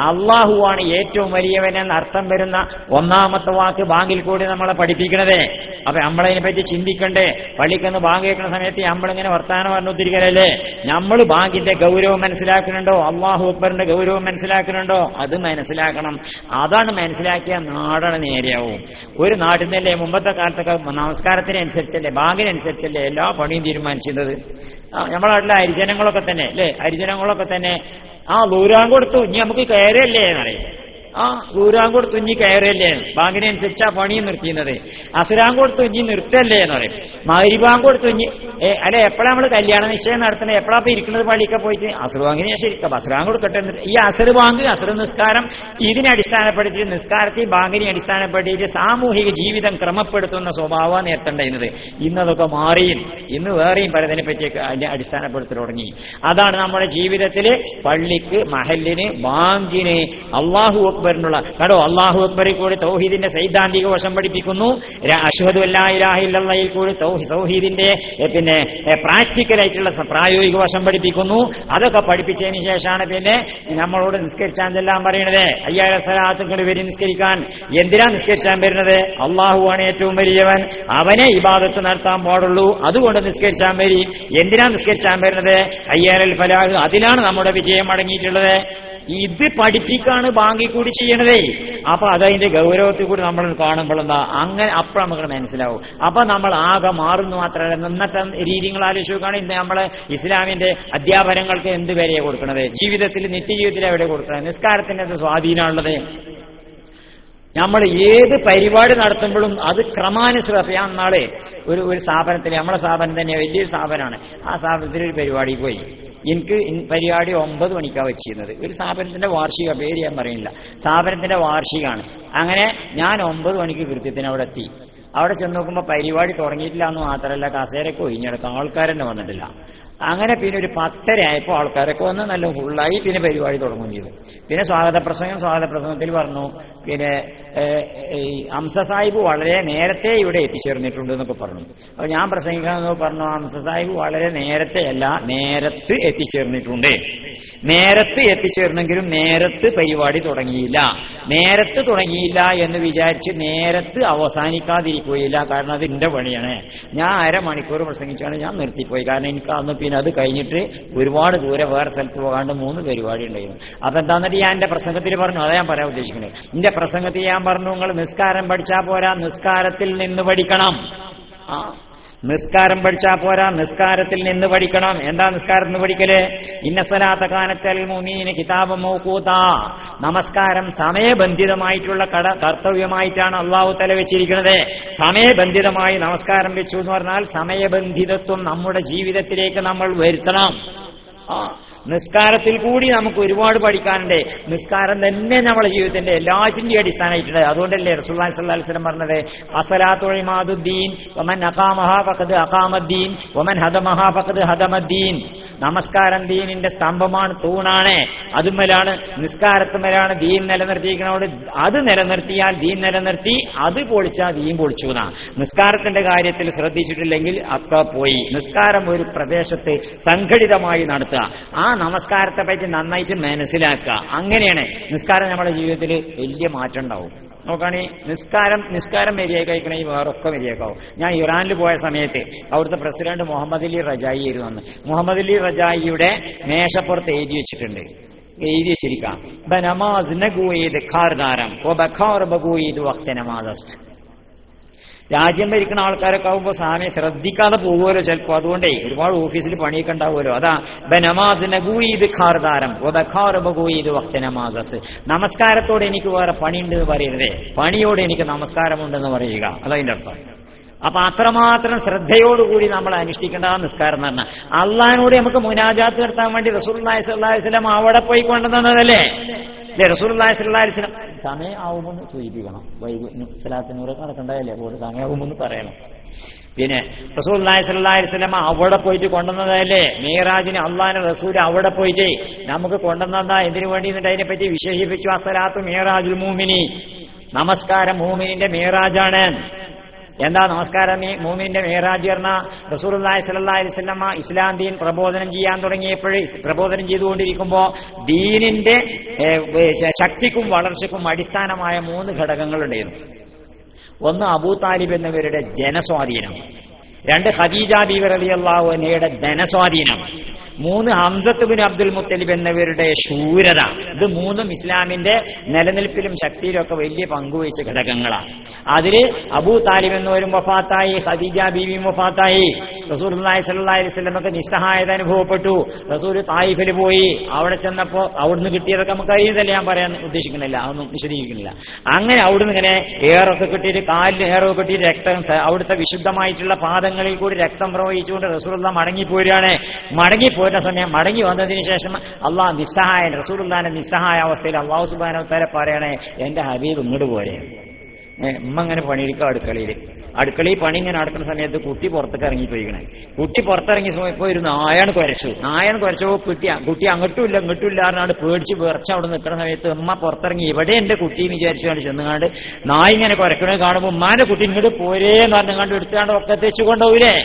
[SPEAKER 1] അള്ളാഹുവാണ് ഏറ്റവും വലിയവനെന്ന് അർത്ഥം വരുന്ന ഒന്നാമത്തെ വാക്ക് ബാങ്കിൽ കൂടി നമ്മളെ പഠിപ്പിക്കണത്. അപ്പൊ നമ്മളതിനെ പറ്റി ചിന്തിക്കണ്ടേ. പള്ളിക്കെന്ന് ബാങ്ക് കേൾക്കുന്ന സമയത്ത് നമ്മളിങ്ങനെ വർത്താനം പറഞ്ഞുത്തിരിക്കലല്ലേ. നമ്മൾ ബാങ്കിന്റെ ഗൗരവം മനസ്സിലാക്കുന്നുണ്ടോ, അല്ലാഹു അക്ബറിന്റെ ഗൗരവം മനസ്സിലാക്കുന്നുണ്ടോ? അത് മനസ്സിലാക്കണം. അതാണ് മനസ്സിലാക്കിയ നാടാണ് നേരെയാവും. ഒരു നാട്ടിൽ നിന്നല്ലേ മുമ്പത്തെ കാലത്തൊക്കെ നമസ്കാരത്തിനനുസരിച്ചല്ലേ ബാങ്കിനനുസരിച്ചല്ലേ എല്ലാ പണിയും തീരുമാനിച്ചിരുന്നത്. നമ്മുടെ നാട്ടിലെ ഹരിജനങ്ങളൊക്കെ തന്നെ അല്ലേ, ഹരിജനങ്ങളൊക്കെ തന്നെ ദൂരാൻ കൊടുത്തു ഇനി നമുക്ക് കയറല്ലേ എന്നറിയാം. ദൂരാങ്കോട് തുഞ്ഞി കയറല്ലേ, ബാങ്കിനനുസരിച്ചാ പണിയും നിർത്തിയുന്നത്. അസുരാങ്കോട് തുഞ്ഞി നിർത്തല്ലേ എന്ന് പറയും. മഗ്‌രിബാങ്കോട് തുഞ്ഞി അല്ലെ എപ്പോഴാ നമ്മൾ കല്യാണ നിശ്ചയം നടത്തുന്നത്, എപ്പോഴാ ഇരിക്കുന്നത് പള്ളിയൊക്കെ പോയിട്ട് അസുർ ബാങ്കിനെ ശരിക്കും അസുരാങ്കോട് കെട്ടുന്നത്. ഈ അസുർ ബാങ്ക് അസുർ നിസ്കാരം ഇതിനെ അടിസ്ഥാനപ്പെടുത്തി നിസ്കാരത്തെ ബാങ്കിനെ അടിസ്ഥാനപ്പെടുത്തിയിട്ട് സാമൂഹിക ജീവിതം ക്രമപ്പെടുത്തുന്ന സ്വഭാവമാണ് നേർത്തേണ്ടുന്നത്. ഇന്നതൊക്കെ മാറിയും ഇന്ന് വേറെയും പലതിനെ പറ്റിയൊക്കെ അതിനെ അടിസ്ഥാനപ്പെടുത്തി തുടങ്ങി. അതാണ് നമ്മുടെ ജീവിതത്തില് പള്ളിക്ക്, മഹല്ലിന്, ബാങ്കിന്, അല്ലാഹു അക്ബറിനുള്ള കടോ. അല്ലാഹു അക്ബറിൽ കൂടി തൗഹീദിന്റെ സൈദ്ധാന്തിക വശം പഠിപ്പിക്കുന്നു. അശ്ഹദു അല്ലാ ഇലാഹ ഇല്ലല്ലാഹയിൽ കൂടി തൗഹീദിന്റെ പിന്നെ പ്രാക്ടിക്കലായിട്ടുള്ള പ്രായോഗിക വശം പഠിപ്പിക്കുന്നു. അതൊക്കെ പഠിപ്പിച്ചതിന് ശേഷമാണ് പിന്നെ നമ്മളോട് നിസ്കരിച്ചാൻ ചെല്ലാൻ പറയണത്. 5000 സ്വലാത്തുകൾ വരി നിസ്കരിക്കാൻ. എന്തിനാ നിസ്കരിച്ചാൻ വരുന്നത്? അള്ളാഹുവാണ് ഏറ്റവും വലിയവൻ, അവനെ ഇബാദത്ത് നടത്താൻ പാടുള്ളൂ, അതുകൊണ്ട് നിസ്കരിച്ചാൻ വരി. എന്തിനാ നിസ്കരിച്ചാൻ വരുന്നത്? ഹയ്യൽ ഫലാഹ്, അതിലാണ് നമ്മുടെ വിജയം അടങ്ങിയിട്ടുള്ളത്. ഇത് പഠിപ്പിക്കാണ് ബാങ്കിൽ കൂടി ചെയ്യണതേ. അപ്പൊ അതതിന്റെ ഗൗരവത്തിൽ കൂടി നമ്മൾ കാണുമ്പോൾ എന്താ അങ്ങനെ അപ്പോൾ നമുക്ക് മനസ്സിലാവും. അപ്പൊ നമ്മൾ ആകെ മാറുന്നു മാത്രമല്ല, ഇന്നത്തെ രീതികൾ ആലോചിക്കുകയാണ്. ഇന്ന് നമ്മളെ ഇസ്ലാമിന്റെ അധ്യാപനങ്ങൾക്ക് എന്ത് വിലയാണ് കൊടുക്കുന്നത്? ജീവിതത്തിൽ നിത്യജീവിതത്തിൽ എവിടെ കൊടുക്കുന്നത്? നിസ്കാരത്തിന്റെ സ്വാധീനമുള്ളത്. നമ്മൾ ഏത് പരിപാടി നടത്തുമ്പോഴും അത് ക്രമാനുസൃതം. ഞാൻ നാളെ ഒരു സ്ഥാപനത്തിൽ, നമ്മളെ സ്ഥാപനം തന്നെ വലിയൊരു സ്ഥാപനമാണ്, ആ സ്ഥാപനത്തിൽ ഒരു പരിപാടി പോയി. എനിക്ക് പരിപാടി 9 മണിക്കാണ് വെച്ചിരുന്നത്. ഒരു സ്ഥാപനത്തിന്റെ വാർഷിക, പേര് ഞാൻ പറയുന്നില്ല, സ്ഥാപനത്തിന്റെ വാർഷികമാണ്. അങ്ങനെ ഞാൻ 9 മണിക്ക് കൃത്യത്തിന് അവിടെ എത്തി. അവിടെ ചെന്ന് നോക്കുമ്പോൾ പരിപാടി തുടങ്ങിയിട്ടില്ല എന്ന് മാത്രമല്ല, കസേരയൊക്കെ ഒഴിഞ്ഞെടുക്കാം, ആൾക്കാരെന്നെ വന്നിട്ടില്ല. അങ്ങനെ പിന്നെ ഒരു 10:30 ആയപ്പോൾ ആൾക്കാരൊക്കെ വന്ന് നല്ല ഫുള്ളായി. പിന്നെ പരിപാടി തുടങ്ങുകയും ചെയ്തു. പിന്നെ സ്വാഗത പ്രസംഗത്തിൽ പറഞ്ഞു, പിന്നെ ഹംസ സാഹിബ് വളരെ നേരത്തെ ഇവിടെ എത്തിച്ചേർന്നിട്ടുണ്ട് എന്നൊക്കെ പറഞ്ഞു. അപ്പൊ ഞാൻ പ്രസംഗിക്കാമെന്ന് പറഞ്ഞു, ഹംസ സാഹിബ് വളരെ നേരത്തെയല്ല, നേരത്ത് എത്തിച്ചേർന്നിട്ടുണ്ട്. നേരത്ത് എത്തിച്ചേർന്നെങ്കിലും നേരത്ത് പരിപാടി തുടങ്ങിയില്ല. നേരത്ത് തുടങ്ങിയില്ല എന്ന് വിചാരിച്ച് നേരത്ത് അവസാനിക്കാതിരിക്കുകയില്ല. കാരണം അത് എന്റെ പണിയാണ്. ഞാൻ 1/2 മണിക്കൂർ പ്രസംഗിച്ചാണ് ഞാൻ നിർത്തിപ്പോയി. കാരണം എനിക്ക് അന്ന് പിന്നെ അത് കഴിഞ്ഞിട്ട് ഒരുപാട് ദൂരെ വേറെ സ്ഥലത്ത് പോകാണ്ട് 3 പരിപാടി ഉണ്ടായിരുന്നു. അപ്പൊ എന്താന്നിട്ട് ഞാൻ എന്റെ പ്രസംഗത്തിൽ പറഞ്ഞു, അതാ ഞാൻ പറയാൻ ഉദ്ദേശിക്കുന്നത്. എന്റെ പ്രസംഗത്തിൽ ഞാൻ പറഞ്ഞു, നിങ്ങൾ നിസ്കാരം പഠിച്ചാൽ പോരാ, നിസ്കാരത്തിൽ നിന്ന് പഠിക്കണം. നിസ്കാരം പഠിച്ചാൽ പോരാ, നിസ്കാരത്തിൽ നിന്ന് പഠിക്കണം. എന്താ നിസ്കാരം എന്ന് പഠിക്കല്? ഇന്ന സ്വലാത്ത കാനത്തൽ മുഅ്മിനീന കിതാബൻ മൗഖൂതാ. നമസ്കാരം സമയബന്ധിതമായിട്ടുള്ള കർത്തവ്യമായിട്ടാണ് അല്ലാഹു തആല വെച്ചിരിക്കുന്നത്. സമയബന്ധിതമായി നമസ്കാരം വെച്ചു എന്ന് പറഞ്ഞാൽ സമയബന്ധിതത്വം നമ്മുടെ ജീവിതത്തിലേക്ക് നമ്മൾ വരുത്തണം. നിസ്കാരത്തിൽ കൂടി നമുക്ക് ഒരുപാട് പഠിക്കാനുണ്ട്. നിസ്കാരം തന്നെ നമ്മുടെ ജീവിതത്തിന്റെ എല്ലാറ്റിന്റെയും അടിസ്ഥാനമായിട്ടുണ്ട്. അതുകൊണ്ടല്ലേ റസൂലുള്ളാഹി സ്വല്ലല്ലാഹു അലൈഹി വസല്ലം പറഞ്ഞത്, അസ്സലാത്തു ഇമാദുദ്ദീൻ വമൻ അഖാമഹാ ഫഖദ് അഖാമദ്ദീൻ വമൻ ഹദമഹാ ഫഖദ് ഹദമദ്ദീൻ. നമസ്കാരം ദീനിന്റെ സ്തംഭമാണ്, തൂണാണ്. അതുമേലാണ്, നിസ്കാരത്തുമേലാണ് ദീൻ നിലനിർത്തിയിരിക്കുന്നതോട്. അത് നിലനിർത്തിയാൽ ദീൻ നിലനിർത്തി, അത് പൊളിച്ചാൽ ദീൻ പൊളിച്ചു എന്നാണ്. നിസ്കാരത്തിന്റെ കാര്യത്തിൽ ശ്രദ്ധിച്ചിട്ടില്ലെങ്കിൽ ഒക്കെ പോയി. നിസ്കാരം ഒരു പ്രദേശത്ത് സംഘടിതമായി നടത്തുക, ആ നമസ്കാരത്തെ പറ്റി നന്നായിട്ട് മനസ്സിലാക്കുക. അങ്ങനെയാണ് നിസ്കാരം നമ്മുടെ ജീവിതത്തിൽ വലിയ മാറ്റം ഉണ്ടാവും. നോക്കുകയാണെങ്കിൽ നിസ്കാരം മര്യാദ കഴിക്കണമെങ്കിൽ വേറൊക്കെ മര്യാദക്കാവും. ഞാൻ ഇറാനിൽ പോയ സമയത്ത് അവിടുത്തെ പ്രസിഡന്റ് മുഹമ്മദ് അലി റജായി ആയിരുന്നു അന്ന്. മുഹമ്മദ് അലി റജായിയുടെ മേശപ്പുറത്ത് എഴുതി വെച്ചിട്ടുണ്ട്, എഴുതി വെച്ചിരിക്കാം, ബനമാസ് നഗൂയിദ് ഖാർദാരം ഓ ബഖാർ ബഗൂയിദ് വഖ്ത നമാസ്. രാജ്യം ഭരിക്കുന്ന ആൾക്കാരൊക്കെ ആകുമ്പോൾ സമയം ശ്രദ്ധിക്കാതെ പോകുമല്ലോ ചിലപ്പോൾ. അതുകൊണ്ടേ ഒരുപാട് ഓഫീസിൽ പണിയൊക്കെ ഉണ്ടാവുമല്ലോ. അതാ ബനമാസ് നഗൂയിദ് ഖാർദാരം ഓ ബഖാർ ബഗൂയിദ് വഖ്ത നമാസ്. നമസ്കാരത്തോടെ എനിക്ക് വേറെ പണിയുണ്ട് എന്ന് പറയരുതേ, പണിയോട് എനിക്ക് നമസ്കാരമുണ്ടെന്ന് പറയുക, അതതിന്റെ അർത്ഥം. അപ്പൊ അത്രമാത്രം ശ്രദ്ധയോടുകൂടി നമ്മൾ അനുഷ്ഠിക്കേണ്ട നിസ്കാരം എന്ന് പറഞ്ഞാൽ, അള്ളാഹിനോട് നമുക്ക് മുനാജാത്ത് നടത്താൻ വേണ്ടി റസൂലുള്ളാഹി സ്വല്ലല്ലാഹു അലൈഹി വസല്ലം അവിടെ പോയി കൊണ്ടുവന്നതല്ലേ. റസൂലുള്ളാഹി സ്വല്ലല്ലാഹു അലൈഹി വസല്ലം സമയം ആവുമ്പോൾ സൂചിപ്പിക്കണം, സ്വലാത്തിനൂറ് നടക്കണ്ടതല്ലേ, അപ്പോൾ സമയമാകുമ്പോൾ പറയണം. പിന്നെ റസൂലുള്ളാഹി സ്വല്ലല്ലാഹു അലൈഹി വസല്ലം അവിടെ പോയിട്ട് കൊണ്ടുവന്നതല്ലേ മിഅ്റാജിന്. അള്ളാഹിന്റെ റസൂൽ അവിടെ പോയിട്ട് നമുക്ക് കൊണ്ടുവന്നതാ എന്തിനു വേണ്ടി എന്നിട്ട് അതിനെപ്പറ്റി വിശേഷിപ്പിച്ചു, അസ്സലാത്തു മിഅ്റാജുൽ മുഅ്മിനി. നമസ്കാരം മുഅ്മിനിന്റെ മിഅ്റാജാണ്. എന്താ നമസ്കാരം മുഅ്മിനിന്റെ മിഅ്റാജ് പറഞ്ഞാൽ, റസൂലുള്ളാഹി സ്വല്ലല്ലാഹു അലൈഹി വസല്ലം ഇസ്ലാം ദീൻ പ്രബോധനം ചെയ്യാൻ തുടങ്ങിയപ്പോൾ, പ്രബോധനം ചെയ്തുകൊണ്ടിരിക്കുമ്പോൾ ദീനിന്റെ ശക്തിക്കും വളർച്ചയ്ക്കും അടിസ്ഥാനമായ 3 ഘടകങ്ങളുണ്ടായിരുന്നു. ഒന്ന് അബൂ താലിബ് എന്നിവരുടെ ജനസ്വാധീനം, 2 ഖദീജ ബീവി റളിയല്ലാഹു അൻഹയുടെ ധനസ്വാധീനം, 3 ഹംസത്ത് ബിൻ അബ്ദുൽ മുത്തലിബ് എന്നിവരുടെ ശൂരത. ഇത് 3ഉം ഇസ്ലാമിന്റെ നിലനിൽപ്പിലും ശക്തിയിലും ഒക്കെ വലിയ പങ്കുവഹിച്ച ഘടകങ്ങളാണ്. അതില് അബൂ താലിബ് എന്നവരും വഫാത്തായി, ഖദീജ ബീവിയും വഫാത്തായി. റസൂലുള്ളാഹി സ്വല്ലല്ലാഹു അലൈഹി വസല്ലമക്ക് നിസ്സഹായത അനുഭവപ്പെട്ടു. റസൂൽ തായിഫിൽ പോയി. അവിടെ ചെന്നപ്പോ അവിടുന്ന് കിട്ടിയതൊക്കെ നമുക്ക് അറിയുന്നതല്ലേ, ഞാൻ പറയാൻ ഉദ്ദേശിക്കുന്നില്ല, അതൊന്നും വിശദീകരിക്കുന്നില്ല. അങ്ങനെ അവിടുന്ന് ഇങ്ങനെ ഏറൊക്കെ കിട്ടിയിട്ട്, കാലിൽ ഏറൊക്കെ കിട്ടിയിട്ട് രക്തം, അവിടുത്തെ വിശുദ്ധമായിട്ടുള്ള പാദങ്ങളിൽ കൂടി രക്തം പ്രവഹിച്ചുകൊണ്ട് റസൂലുള്ളാഹി മടങ്ങിപ്പോരുകയാണ്. മടങ്ങിപ്പോരുന്ന സമയം, മടങ്ങി വന്നതിന് ശേഷം അള്ളാഹ് നിസ്സഹായൻ, റസൂലുള്ളാഹിന്റെ നിസ്സഹായ അവസ്ഥയിൽ അള്ളാഹു സുബ്ഹാനഹു വ തആല പറയണേ, എന്റെ ഹബീബ് ഇങ്ങോട്ട് പോരെ. ഉമ്മ ഇങ്ങനെ പണിയെടുക്കുക അടുക്കളയിൽ പണി ഇങ്ങനെ നടക്കുന്ന സമയത്ത് കുട്ടി പുറത്തേക്ക് ഇറങ്ങിപ്പോയിക്കണേ. കുട്ടി പുറത്തിറങ്ങി പോയി ഒരു നായാണ് കുരച്ചപ്പോ കുട്ടി അങ്ങോട്ടും ഇല്ല ഇങ്ങോട്ടും ഇല്ല പറഞ്ഞാണ്ട് പേടിച്ച് വിറച്ച് അവിടെ നിൽക്കുന്ന സമയത്ത് ഉമ്മ പുറത്തിറങ്ങി, ഇവിടെ എന്റെ കുട്ടിയെന്ന് വിചാരിച്ചുകൊണ്ട് ചെന്നുകാണ്ട് നായ ഇങ്ങനെ കുരക്കണത് കാണുമ്പോൾ ഉമ്മാന്റെ കുട്ടി ഇങ്ങോട്ട് പോരേന്ന് പറഞ്ഞുകൊണ്ട് എടുത്തുകൊണ്ട് ഒക്കെ തെച്ചു കൊണ്ടുപോയില്ലേ.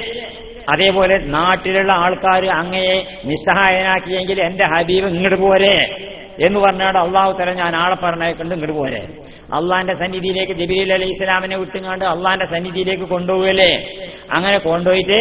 [SPEAKER 1] അതേപോലെ നാട്ടിലുള്ള ആൾക്കാർ അങ്ങയെ നിസ്സഹായനാക്കിയെങ്കിൽ എന്റെ ഹബീബ് ഇങ്ങോട്ട് പോരെ എന്ന് പറഞ്ഞാണ്ട് അള്ളാഹു തആല ഞാൻ ആളെ പറഞ്ഞേക്കൊണ്ട് ഇങ്ങോട്ട് പോരെ. അള്ളാന്റെ സന്നിധിയിലേക്ക് ജിബ്രീൽ അലൈഹി ഇസ്ലാമിനെ വിട്ടുങ്ങാണ്ട് അള്ളാന്റെ സന്നിധിയിലേക്ക് കൊണ്ടുപോകല്ലേ. അങ്ങനെ കൊണ്ടുപോയിട്ട്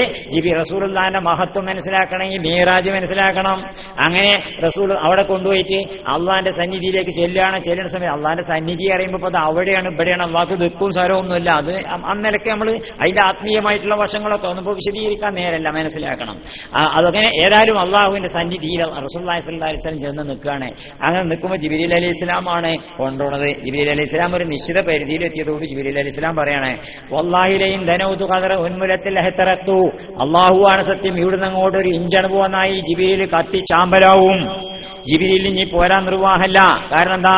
[SPEAKER 1] റസൂലുള്ളാഹിന്റെ മഹത്വം മനസ്സിലാക്കണമെങ്കിൽ മിഅ്റാജ് മനസ്സിലാക്കണം. അങ്ങനെ റസൂൽ അവിടെ കൊണ്ടുപോയിട്ട് അള്ളാന്റെ സന്നിധിയിലേക്ക് ചെല്ലുന്ന സമയത്ത് അള്ളാന്റെ സന്നിധി അറിയുമ്പോൾ അത് അവിടെയാണ് ഇവിടെയാണ്, അള്ളാഹ്ക്ക് ദിക്കും സ്വരമൊന്നുമില്ല. അത് അന്നേരൊക്കെ നമ്മൾ അതിന്റെ ആത്മീയമായിട്ടുള്ള വശങ്ങളൊക്കെ ഒന്നിപ്പോൾ വിശദീകരിക്കാൻ നേരല്ല, മനസ്സിലാക്കണം. അതങ്ങനെ ഏതായാലും അള്ളാഹുവിന്റെ സന്നിധിയിൽ റസൂലുള്ളാഹി സ്വല്ലല്ലാഹു അലൈഹി വസല്ലം ചെന്ന് നിൽക്കുകയാണ്. അങ്ങനെ നിൽക്കുമ്പോൾ ജിബ്രീൽ അലൈഹി ഇസ്ലാമാണ് കൊണ്ടുപോണത്. ജിബ്രീൽ അലൈഹി ഇസ്ലാം ഒരു നിശ്ചിത പരിധിയിൽ എത്തിയതോട് ജിബ്രീൽ അലൈഹി ഇസ്ലാം പറയാണ്, വല്ലാഹിലൈൻ ദനൗതു ഖദറ ഉൻമുലത്തിൽ ഹതറത്തു, അല്ലാഹുവാണ് സത്യം, ഇവിടുന്ന് അങ്ങോട്ട് ഒരു ഇഞ്ചണ് പോന്നായി ജിബ്രീൽ കത്തി ചാമ്പലാവും. ജിബ്രീൽ ഇനി പോരാൻ നിർവാഹമല്ല. കാരണം എന്താ,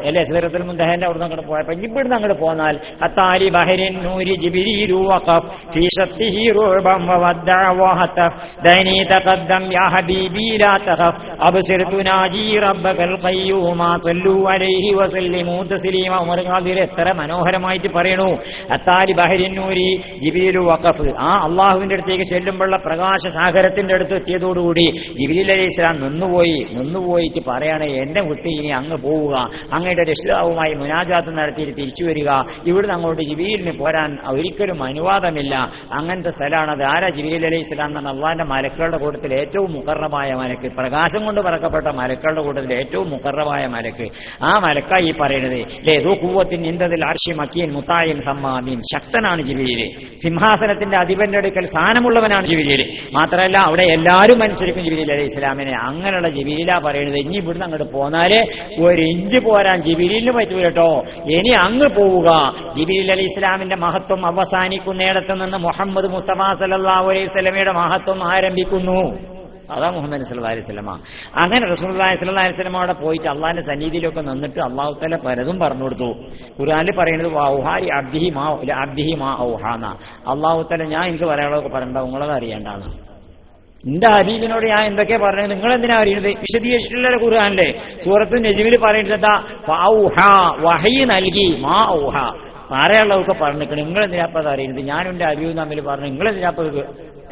[SPEAKER 1] അല്ലേ സിദ്റത്തുൽ മുൻതഹന്റെ അവിടുന്ന് അങ്ങോട്ട് പോയപ്പോ ഇവിടുന്ന് അങ്ങോട്ട് പോന്നാൽ ഹത്താലി ബഹരിൻ നൂരി ജിബ്രീലു വഖഫ് ഫീ ശത്തിഹി റുബൻ വവദ്ദഅ വഹതഫ് ദൈനി തഖദ്ദം യാ ഹബീബി ലാ തഖഫ് അബ്സിർ തുനാജി റബ്ബകൽ ഖയ്യൂമ സല്ലു അലൈഹി വസല്ലിമു തസ്ലീമ. ഉമർ ഖാദിർ എത്ര മനോഹരമായിട്ട് പറയണു, ഹത്താലി ബഹരിൻ നൂരി ജിബ്രീലു വഖഫ്. ആ അള്ളാഹുവിന്റെ അടുത്തേക്ക് ചെല്ലുമ്പോഴുള്ള പ്രകാശ സാഗരത്തിന്റെ അടുത്ത് എത്തിയതോടുകൂടി ജിബ്രീൽ അലൈഹി ഇസ്ലാം നിന്നുപോയിട്ട് പറയാണ്, എന്നെ വിട്ട് ഇനി അങ്ങ് പോവുക, അങ്ങയുടെ രക്ഷിതാവുമായി മുനാജാത്ത് നടത്തിയിട്ട് തിരിച്ചു വരിക, ഇവിടുന്ന് അങ്ങോട്ട് ജിബ്രീലിന് പോരാൻ ഒരിക്കലും അനുവാദമില്ല. അങ്ങനത്തെ സ്ഥലമാണ് അത്. ആരാ ജിബ്രീൽ അലൈഹി ഇസ്ലാം എന്നാണ് അള്ളാന്റെ മലക്കുകളുടെ കൂട്ടത്തിൽ ഏറ്റവും മുഖറമായ മലക്ക്, പ്രകാശം കൊണ്ട് പറക്കപ്പെട്ട മലക്കുകളുടെ കൂട്ടത്തിൽ ഏറ്റവും മുഖറമായ മലക്ക്. ആ മലക്കായി ഈ പറയുന്നത് ൂവത്തിൻ ഇന്ദതിൽ ആർഷി മക്കീൻ മുത്തായിൻ സമ്മാമീൻ. ശക്തനാണ് ജിബ്രീൽ, സിംഹാസനത്തിന്റെ അധിപന്റെ അടുക്കൽ സ്ഥാനമുള്ളവനാണ് ജിബ്രീൽ. മാത്രമല്ല അവിടെ എല്ലാവരും അനുസരിക്കും ജിബ്രീൽ അലൈഹി ഇസ്ലാമിനെ. അങ്ങനെയുള്ള ജിബ്രീലാ പറയുന്നത്, ഇനി ഇവിടുന്ന് അങ്ങോട്ട് പോന്നാല് ഒരു ഇഞ്ച് പോരാൻ ജിബ്രീലിന് പറ്റൂല കേട്ടോ, ഇനി അങ്ങ് പോവുക. ജിബ്രീൽ അലൈഹി ഇസ്ലാമിന്റെ മഹത്വം അവസാനിക്കുന്നിടത്ത് നിന്ന് മുഹമ്മദ് മുസ്തഫ സല്ലല്ലാഹു അലൈഹി വസല്ലമയുടെ മഹത്വം ആരംഭിക്കുന്നു. അതാ മുഹമ്മദ് സല്ലല്ലാഹു അലൈഹി വസല്ലമ. അങ്ങനെ റസൂലുള്ളാഹി സ്വല്ലല്ലാഹു അലൈഹി വസല്ലമ അവിടെ പോയിട്ട് അള്ളാഹിന്റെ സന്നിധിയിലൊക്കെ നിന്നിട്ട് അള്ളാഹു തആല പലതും പറഞ്ഞു കൊടുത്തു. ഖുർആനിൽ പറയുന്നത് വൗഹാരി അബ്ദിഹി മാ ഔഹാന. അള്ളാഹു തആല ഞാൻ എനിക്ക് പറയാനുള്ളതൊക്കെ പറയണ്ട, നിങ്ങളത് അറിയേണ്ടാണ്. എന്റെ ഹബീബിനോട് ഞാൻ എന്തൊക്കെ പറഞ്ഞത് നിങ്ങൾ എന്തിനാ അറിയുന്നത്? വിശദീകരിച്ചിട്ടുള്ള ഖുർആനിലെ സൂറത്തു നജ്മിൽ പറയുന്നത് വഹി നൽകി മാ ഔഹ, പറയാനുള്ളതൊക്കെ പറഞ്ഞിരിക്കണം. നിങ്ങൾ എന്തിനാപ്പത് അറിയുന്നത്? ഞാനും എന്റെ ഹബീബും തമ്മിൽ പറഞ്ഞു, നിങ്ങൾ എന്തിനാപ്പത്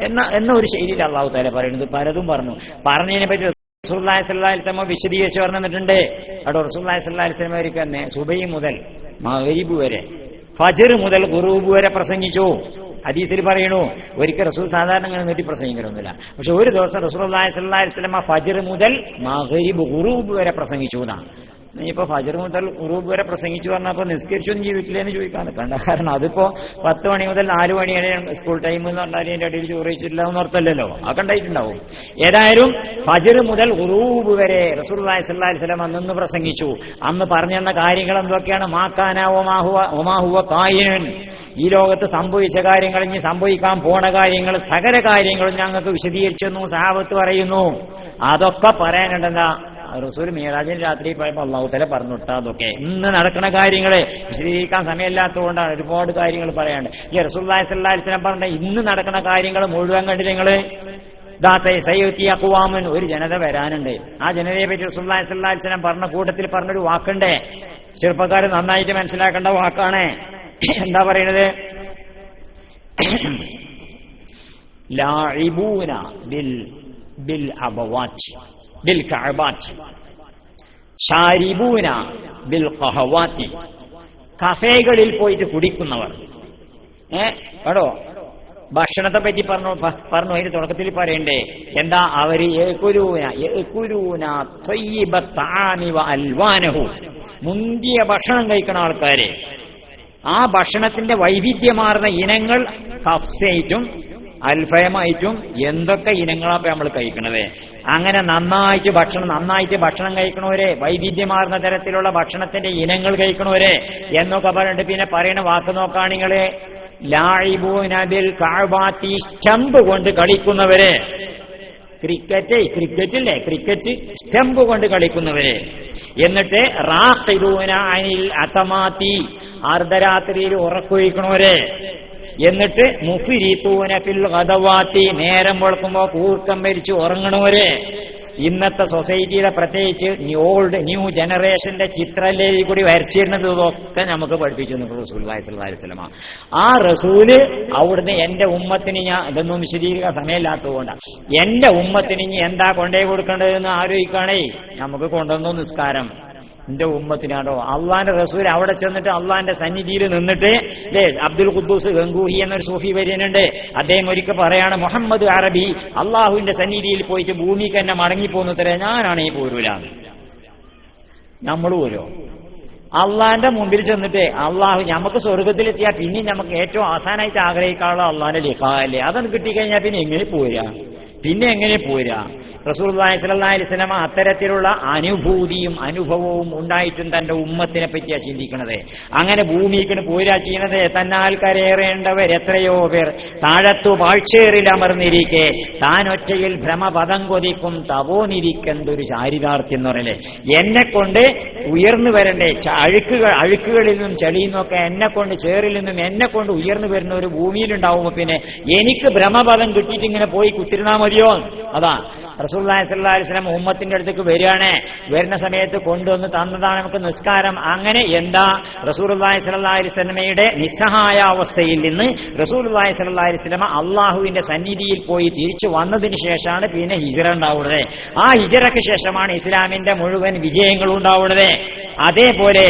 [SPEAKER 1] എന്ന ഒരു ശൈലിയിൽ അള്ളാഹു തആല പറയുന്നത്. പലതും പറഞ്ഞതിനെ പറ്റി റസൂലുള്ളാഹി സ്വല്ലല്ലാഹു അലൈഹി വസല്ലം വിശദീകരിച്ച് പറഞ്ഞിട്ടുണ്ട്. അവിടെ റസൂലുള്ളാഹി സ്വല്ലല്ലാഹു അലൈഹി വസല്ലം അവർക്ക് തന്നെ സുബഹി മുതൽ മഗ്രിബ് വരെ, ഫജ്ർ മുതൽ ഖുറൂബ് വരെ പ്രസംഗിച്ചു. ഹദീസിൽ പറയണു, ഒരിക്കൽ റസൂൽ സാധാരണ അങ്ങനെ നീട്ടി പ്രസംഗിക്കലൊന്നുമില്ല. പക്ഷെ ഒരു ദിവസം റസൂലുള്ളാഹി സ്വല്ലല്ലാഹു അലൈഹി വസല്ലം ഫജ്ർ മുതൽ മഗ്രിബ് ഖുറൂബ് വരെ പ്രസംഗിച്ചു എന്നാണ്. ഇനിയിപ്പോ ഫജ്ർ മുതൽ ഖുറൂബ് വരെ പ്രസംഗിച്ചു പറഞ്ഞപ്പോ നിസ്കരിച്ചൊന്നും ജീവിക്കില്ലെന്ന് ചോദിക്കാൻ നിൽക്കണ്ട. കാരണം അതിപ്പോ 10 മണി മുതൽ 4 മണി വരെ സ്കൂൾ ടൈം എന്ന് പറഞ്ഞാൽ അതിന്റെ ഇടയിൽ ചോറിച്ചില്ല എന്ന് ഓർത്തല്ലല്ലോ, അതൊക്കെ ഉണ്ടായിട്ടുണ്ടാവും. ഏതായാലും ഫജ്ർ മുതൽ ഖുറൂബ് വരെ റസൂലുള്ളാഹി സ്വല്ലല്ലാഹു അലൈഹി വസല്ലം അന്ന് പ്രസംഗിച്ചു. അന്ന് പറഞ്ഞെന്ന കാര്യങ്ങൾ എന്തൊക്കെയാണ്? മാക്കാന ഒമാഹുവ കായിൻ, ഈ ലോകത്ത് സംഭവിച്ച കാര്യങ്ങൾ, ഇനി സംഭവിക്കാൻ പോണ കാര്യങ്ങൾ, സകല കാര്യങ്ങളും ഞങ്ങൾക്ക് വിശദീകരിച്ചെന്നു സഹാബത്ത് പറയുന്നു. അതൊക്കെ പറയാനുണ്ടെന്നാ റസൂൽ മിഅ്റാജിന് രാത്രി പോയപ്പോൾ അല്ലാഹു തആല പറഞ്ഞു വിട്ടാ. അതൊക്കെ ഇന്ന് നടക്കുന്ന കാര്യങ്ങളെ വിശദീകരിക്കാൻ സമയമില്ലാത്തതുകൊണ്ടാണ് ഒരുപാട് കാര്യങ്ങൾ പറയാണ്ട്. ഈ റസൂലുള്ളാഹി സ്വല്ലല്ലാഹു അലൈഹി വസല്ലം പറഞ്ഞ ഇന്ന് നടക്കുന്ന കാര്യങ്ങൾ മുഴുവൻ കണ്ടില്ല നിങ്ങള്? അഖ്വാമൻ, ഒരു ജനത വരാനുണ്ട്. ആ ജനതയെ പറ്റി റസൂലുള്ളാഹി സ്വല്ലല്ലാഹു അലൈഹി വസല്ലം പറഞ്ഞ കൂട്ടത്തിൽ പറഞ്ഞൊരു വാക്കുണ്ടേ, ചെറുപ്പക്കാർ നന്നായിട്ട് മനസ്സിലാക്കേണ്ട വാക്കാണ്. എന്താ പറയുന്നത്? ലാഇബൂന ബിൽ അബവാറ്റ് ബിൽ കഅബാറ്റ് ഷാരിബൂന ബിൽ ഖഹവാറ്റി. കഫേകളിൽ പോയിട്ട് കുടിക്കുന്നവർ. കേട്ടോ, ഭക്ഷണത്തെ പറ്റി പറഞ്ഞു. അതിന്റെ തുടക്കത്തിൽ പറയണ്ടേ എന്താ? അവര് മുന്തിയ ഭക്ഷണം കഴിക്കുന്ന ആൾക്കാര്. ആ ഭക്ഷണത്തിന്റെ വൈവിധ്യമാർന്ന ഇനങ്ങൾ കഫ്സയായിട്ടും അൽഫയമായിട്ടും എന്തൊക്കെ ഇനങ്ങളാണ് നമ്മൾ കഴിക്കണത്. അങ്ങനെ നന്നായിട്ട് ഭക്ഷണം കഴിക്കണവരെ, വൈവിധ്യമാർന്ന തരത്തിലുള്ള ഭക്ഷണത്തിന്റെ ഇനങ്ങൾ കഴിക്കണവരെ എന്നൊക്കെ പറഞ്ഞിട്ട് പിന്നെ പറയുന്ന വാക്ക് നോക്കാണിങ്ങള്. ലാഇബൂന ബിൽ കഅബാത്തി, സ്റ്റംപ് കൊണ്ട് കളിക്കുന്നവരെ. ക്രിക്കറ്റ് സ്റ്റംപ് കൊണ്ട് കളിക്കുന്നവരെ. എന്നിട്ട് റാഖിദൂന അനിൽ അതമാത്തി, അർദ്ധരാത്രിയിൽ ഉറക്കൊഴിക്കണവരെ. എന്നിട്ട് മുഫിരിത്തൂന ഫിൽ ഗദവാത്തി, നേരം വെളുക്കുമ്പോ കൂർക്കം മരിച്ച് ഉറങ്ങണവരെ. ഇന്നത്തെ സൊസൈറ്റിയിലെ പ്രത്യേകിച്ച് ന്യൂ ജനറേഷന്റെ ചിത്രല്ലേ കൂടി വരച്ചിരുന്നത് ഇതൊക്കെ നമുക്ക് പഠിപ്പിച്ചു റസൂലുള്ളാഹി സ്വല്ലല്ലാഹു അലൈഹി വസല്ലം. ആ റസൂല് അവിടുന്ന് എന്റെ ഉമ്മത്തിന്, ഞാൻ ഇതൊന്നും വിശദീകരിക്കാൻ സമയമില്ലാത്തതുകൊണ്ടാണ്, എന്റെ ഉമ്മത്തിന് ഇനി എന്താ കൊണ്ടേ കൊടുക്കേണ്ടതെന്ന് ആലോചിക്കുകയാണേ. നമുക്ക് കൊണ്ടുവന്നു നിസ്കാരം എന്റെ ഉമ്മത്തിനാണോ? അള്ളാന്റെ റസൂൽ അവിടെ ചെന്നിട്ട് അള്ളാന്റെ സന്നിധിയിൽ നിന്നിട്ട് അബ്ദുൽ ഖുദ്ദൂസ് ഗംഗൂഹി എന്നൊരു സൂഫി വര്യനുണ്ട്. അദ്ദേഹം ഒരിക്കൽ പറയാണ്, മുഹമ്മദ് അറബി അള്ളാഹുവിന്റെ സന്നിധിയിൽ പോയിട്ട് ഭൂമിക്ക് തന്നെ മടങ്ങിപ്പോന്നത്രേ, ഞാനാണെങ്കിൽ പോരൂല. നമ്മൾ പോരോ? അള്ളാന്റെ മുമ്പിൽ ചെന്നിട്ട് അള്ളാഹു നമുക്ക് സ്വർഗത്തിലെത്തിയാൽ പിന്നെ നമുക്ക് ഏറ്റവും അവസാനമായിട്ട് ആഗ്രഹിക്കാനുള്ള അള്ളാന്റെ ലിഖാ അല്ലേ? അതൊന്ന് കിട്ടിക്കഴിഞ്ഞാൽ പിന്നെ എങ്ങനെ പോരാ? റസൂലുള്ളാഹി സ്വല്ലല്ലാഹി അലൈഹി വസല്ലം അത്തരത്തിലുള്ള അനുഭൂതിയും അനുഭവവും ഉണ്ടായിട്ടും തന്റെ ഉമ്മത്തിനെ പറ്റിയാ ചിന്തിക്കുന്നത്. അങ്ങനെ ഭൂമിക്ക് പോരാ ചെയ്യുന്നത്. തന്നാൽ കരയേറേണ്ടവർ എത്രയോ പേർ താഴത്തു പാഴ്ചേറിൽ അമർന്നിരിക്കെ താൻ ഒറ്റയിൽ ഭ്രമപദം കൊതിക്കും തപോനിരിക്കെന്തൊരു ചാരിതാർത്ഥ്യം എന്ന് പറയലേ. എന്നെ കൊണ്ട് ഉയർന്നു വരണ്ടേ, അഴുക്കുകളിൽ നിന്നും ചെളിയിൽ നിന്നൊക്കെ എന്നെ കൊണ്ട് ചേറിൽ നിന്നും എന്നെ കൊണ്ട് ഉയർന്നു വരുന്ന ഒരു ഭൂമിയിലുണ്ടാവുമ്പോ പിന്നെ എനിക്ക് ഭ്രമപദം കിട്ടിയിട്ട് ഇങ്ങനെ പോയി കുത്തിരുന്നാ മതിയോ? അതാ റസൂലുള്ളാഹി സ്വല്ലല്ലാഹി അലൈഹി വസല്ലം ഉമ്മത്തിന്റെ അടുത്തേക്ക് വരികയാണ്. വരുന്ന സമയത്ത് കൊണ്ടുവന്ന് തന്നതാണ് നമുക്ക് നിസ്കാരം. അങ്ങനെ എന്താ റസൂലുള്ളാഹി സ്വല്ലല്ലാഹി അലൈഹി വസല്ലമയുടെ നിസ്സഹായ അവസ്ഥയിൽ നിന്ന് റസൂലുള്ളാഹി സ്വല്ലല്ലാഹി അലൈഹി വസല്ലം അള്ളാഹുവിന്റെ സന്നിധിയിൽ പോയി തിരിച്ചു വന്നതിന് ശേഷമാണ് പിന്നെ ഹിജ്റ ഉണ്ടാവുന്നത്. ആ ഹിജ്റയ്ക്ക് ശേഷമാണ് ഇസ്ലാമിന്റെ മുഴുവൻ വിജയങ്ങളും ഉണ്ടാവുന്നത്. അതേപോലെ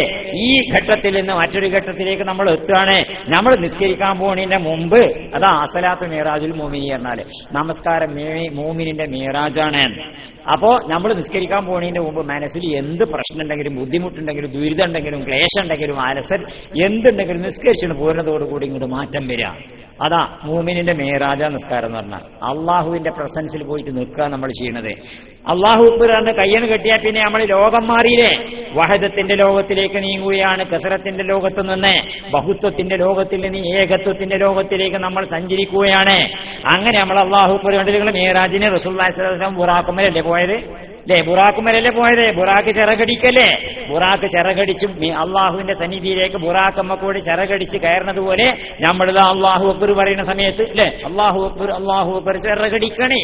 [SPEAKER 1] ഈ ഘട്ടത്തിൽ നിന്ന് മറ്റൊരു ഘട്ടത്തിലേക്ക് നമ്മൾ എത്തുകയാണ്. നമ്മൾ നിസ്കരിക്കാൻ പോകുന്നതിന്റെ മുമ്പ് അതാ അസലാത്ത് മിറാജുൽ മുഅ്മിനി പറഞ്ഞാല് നമസ്കാരം മുഅ്മിനിന്റെ മിറാജാണ്. അപ്പോ നമ്മൾ നിസ്കരിക്കാൻ പോകുന്നതിന്റെ മുമ്പ് മനസ്സിൽ എന്ത് പ്രശ്നം ഉണ്ടെങ്കിലും ബുദ്ധിമുട്ടുണ്ടെങ്കിലും ദുരിതം ഉണ്ടെങ്കിലും ക്ലേശം ഉണ്ടെങ്കിലും അലസൽ എന്തുണ്ടെങ്കിലും നിസ്കരിച്ചിട്ട് പോരുന്നതോടുകൂടി ഇങ്ങോട്ട് മാറ്റം വരിക. അതാ മുഅ്മിനിന്റെ മിറാജ നിസ്കാരം എന്ന് പറഞ്ഞാൽ അള്ളാഹുവിന്റെ പ്രസൻസിൽ പോയിട്ട് നിൽക്കുക നമ്മൾ ചെയ്യുന്നത്. അള്ളാഹു അക്ബർ കയ്യന് കെട്ടിയാൽ പിന്നെ നമ്മൾ ലോകം മാറിയില്ലേ? വഹദത്തിന്റെ ലോകത്തിലേക്ക് നീങ്ങുകയാണ്. കസറത്തിന്റെ ലോകത്ത് നിന്ന് ബഹുത്വത്തിന്റെ ലോകത്തിൽ നിന്ന് ഏകത്വത്തിന്റെ ലോകത്തിലേക്ക് നമ്മൾ സഞ്ചരിക്കുകയാണ്. അങ്ങനെ നമ്മൾ അള്ളാഹു അക്ബർ കണ്ടിട്ടുള്ള മിറാജിന് റസൂലുള്ളാഹി സ്വല്ലല്ലാഹി അലൈഹി വസല്ലം ബുറാഖുമലല്ലേ പോയത്? ബുറാക്കുമലല്ലേ പോയത്? ബുറാക്ക് ചിറകടിക്കല്ലേ? ബുറാക്ക് ചിറകടിച്ചും അള്ളാഹുവിന്റെ സന്നിധിയിലേക്ക് ബുറാക്കമ്മ കൂടി ചിറകടിച്ച് കയറുന്നത് പോലെ നമ്മളിതാ അള്ളാഹു അക്ബർ പറയുന്ന സമയത്ത് അല്ലെ അള്ളാഹു അക്ബർ ചിറകടിക്കണേ.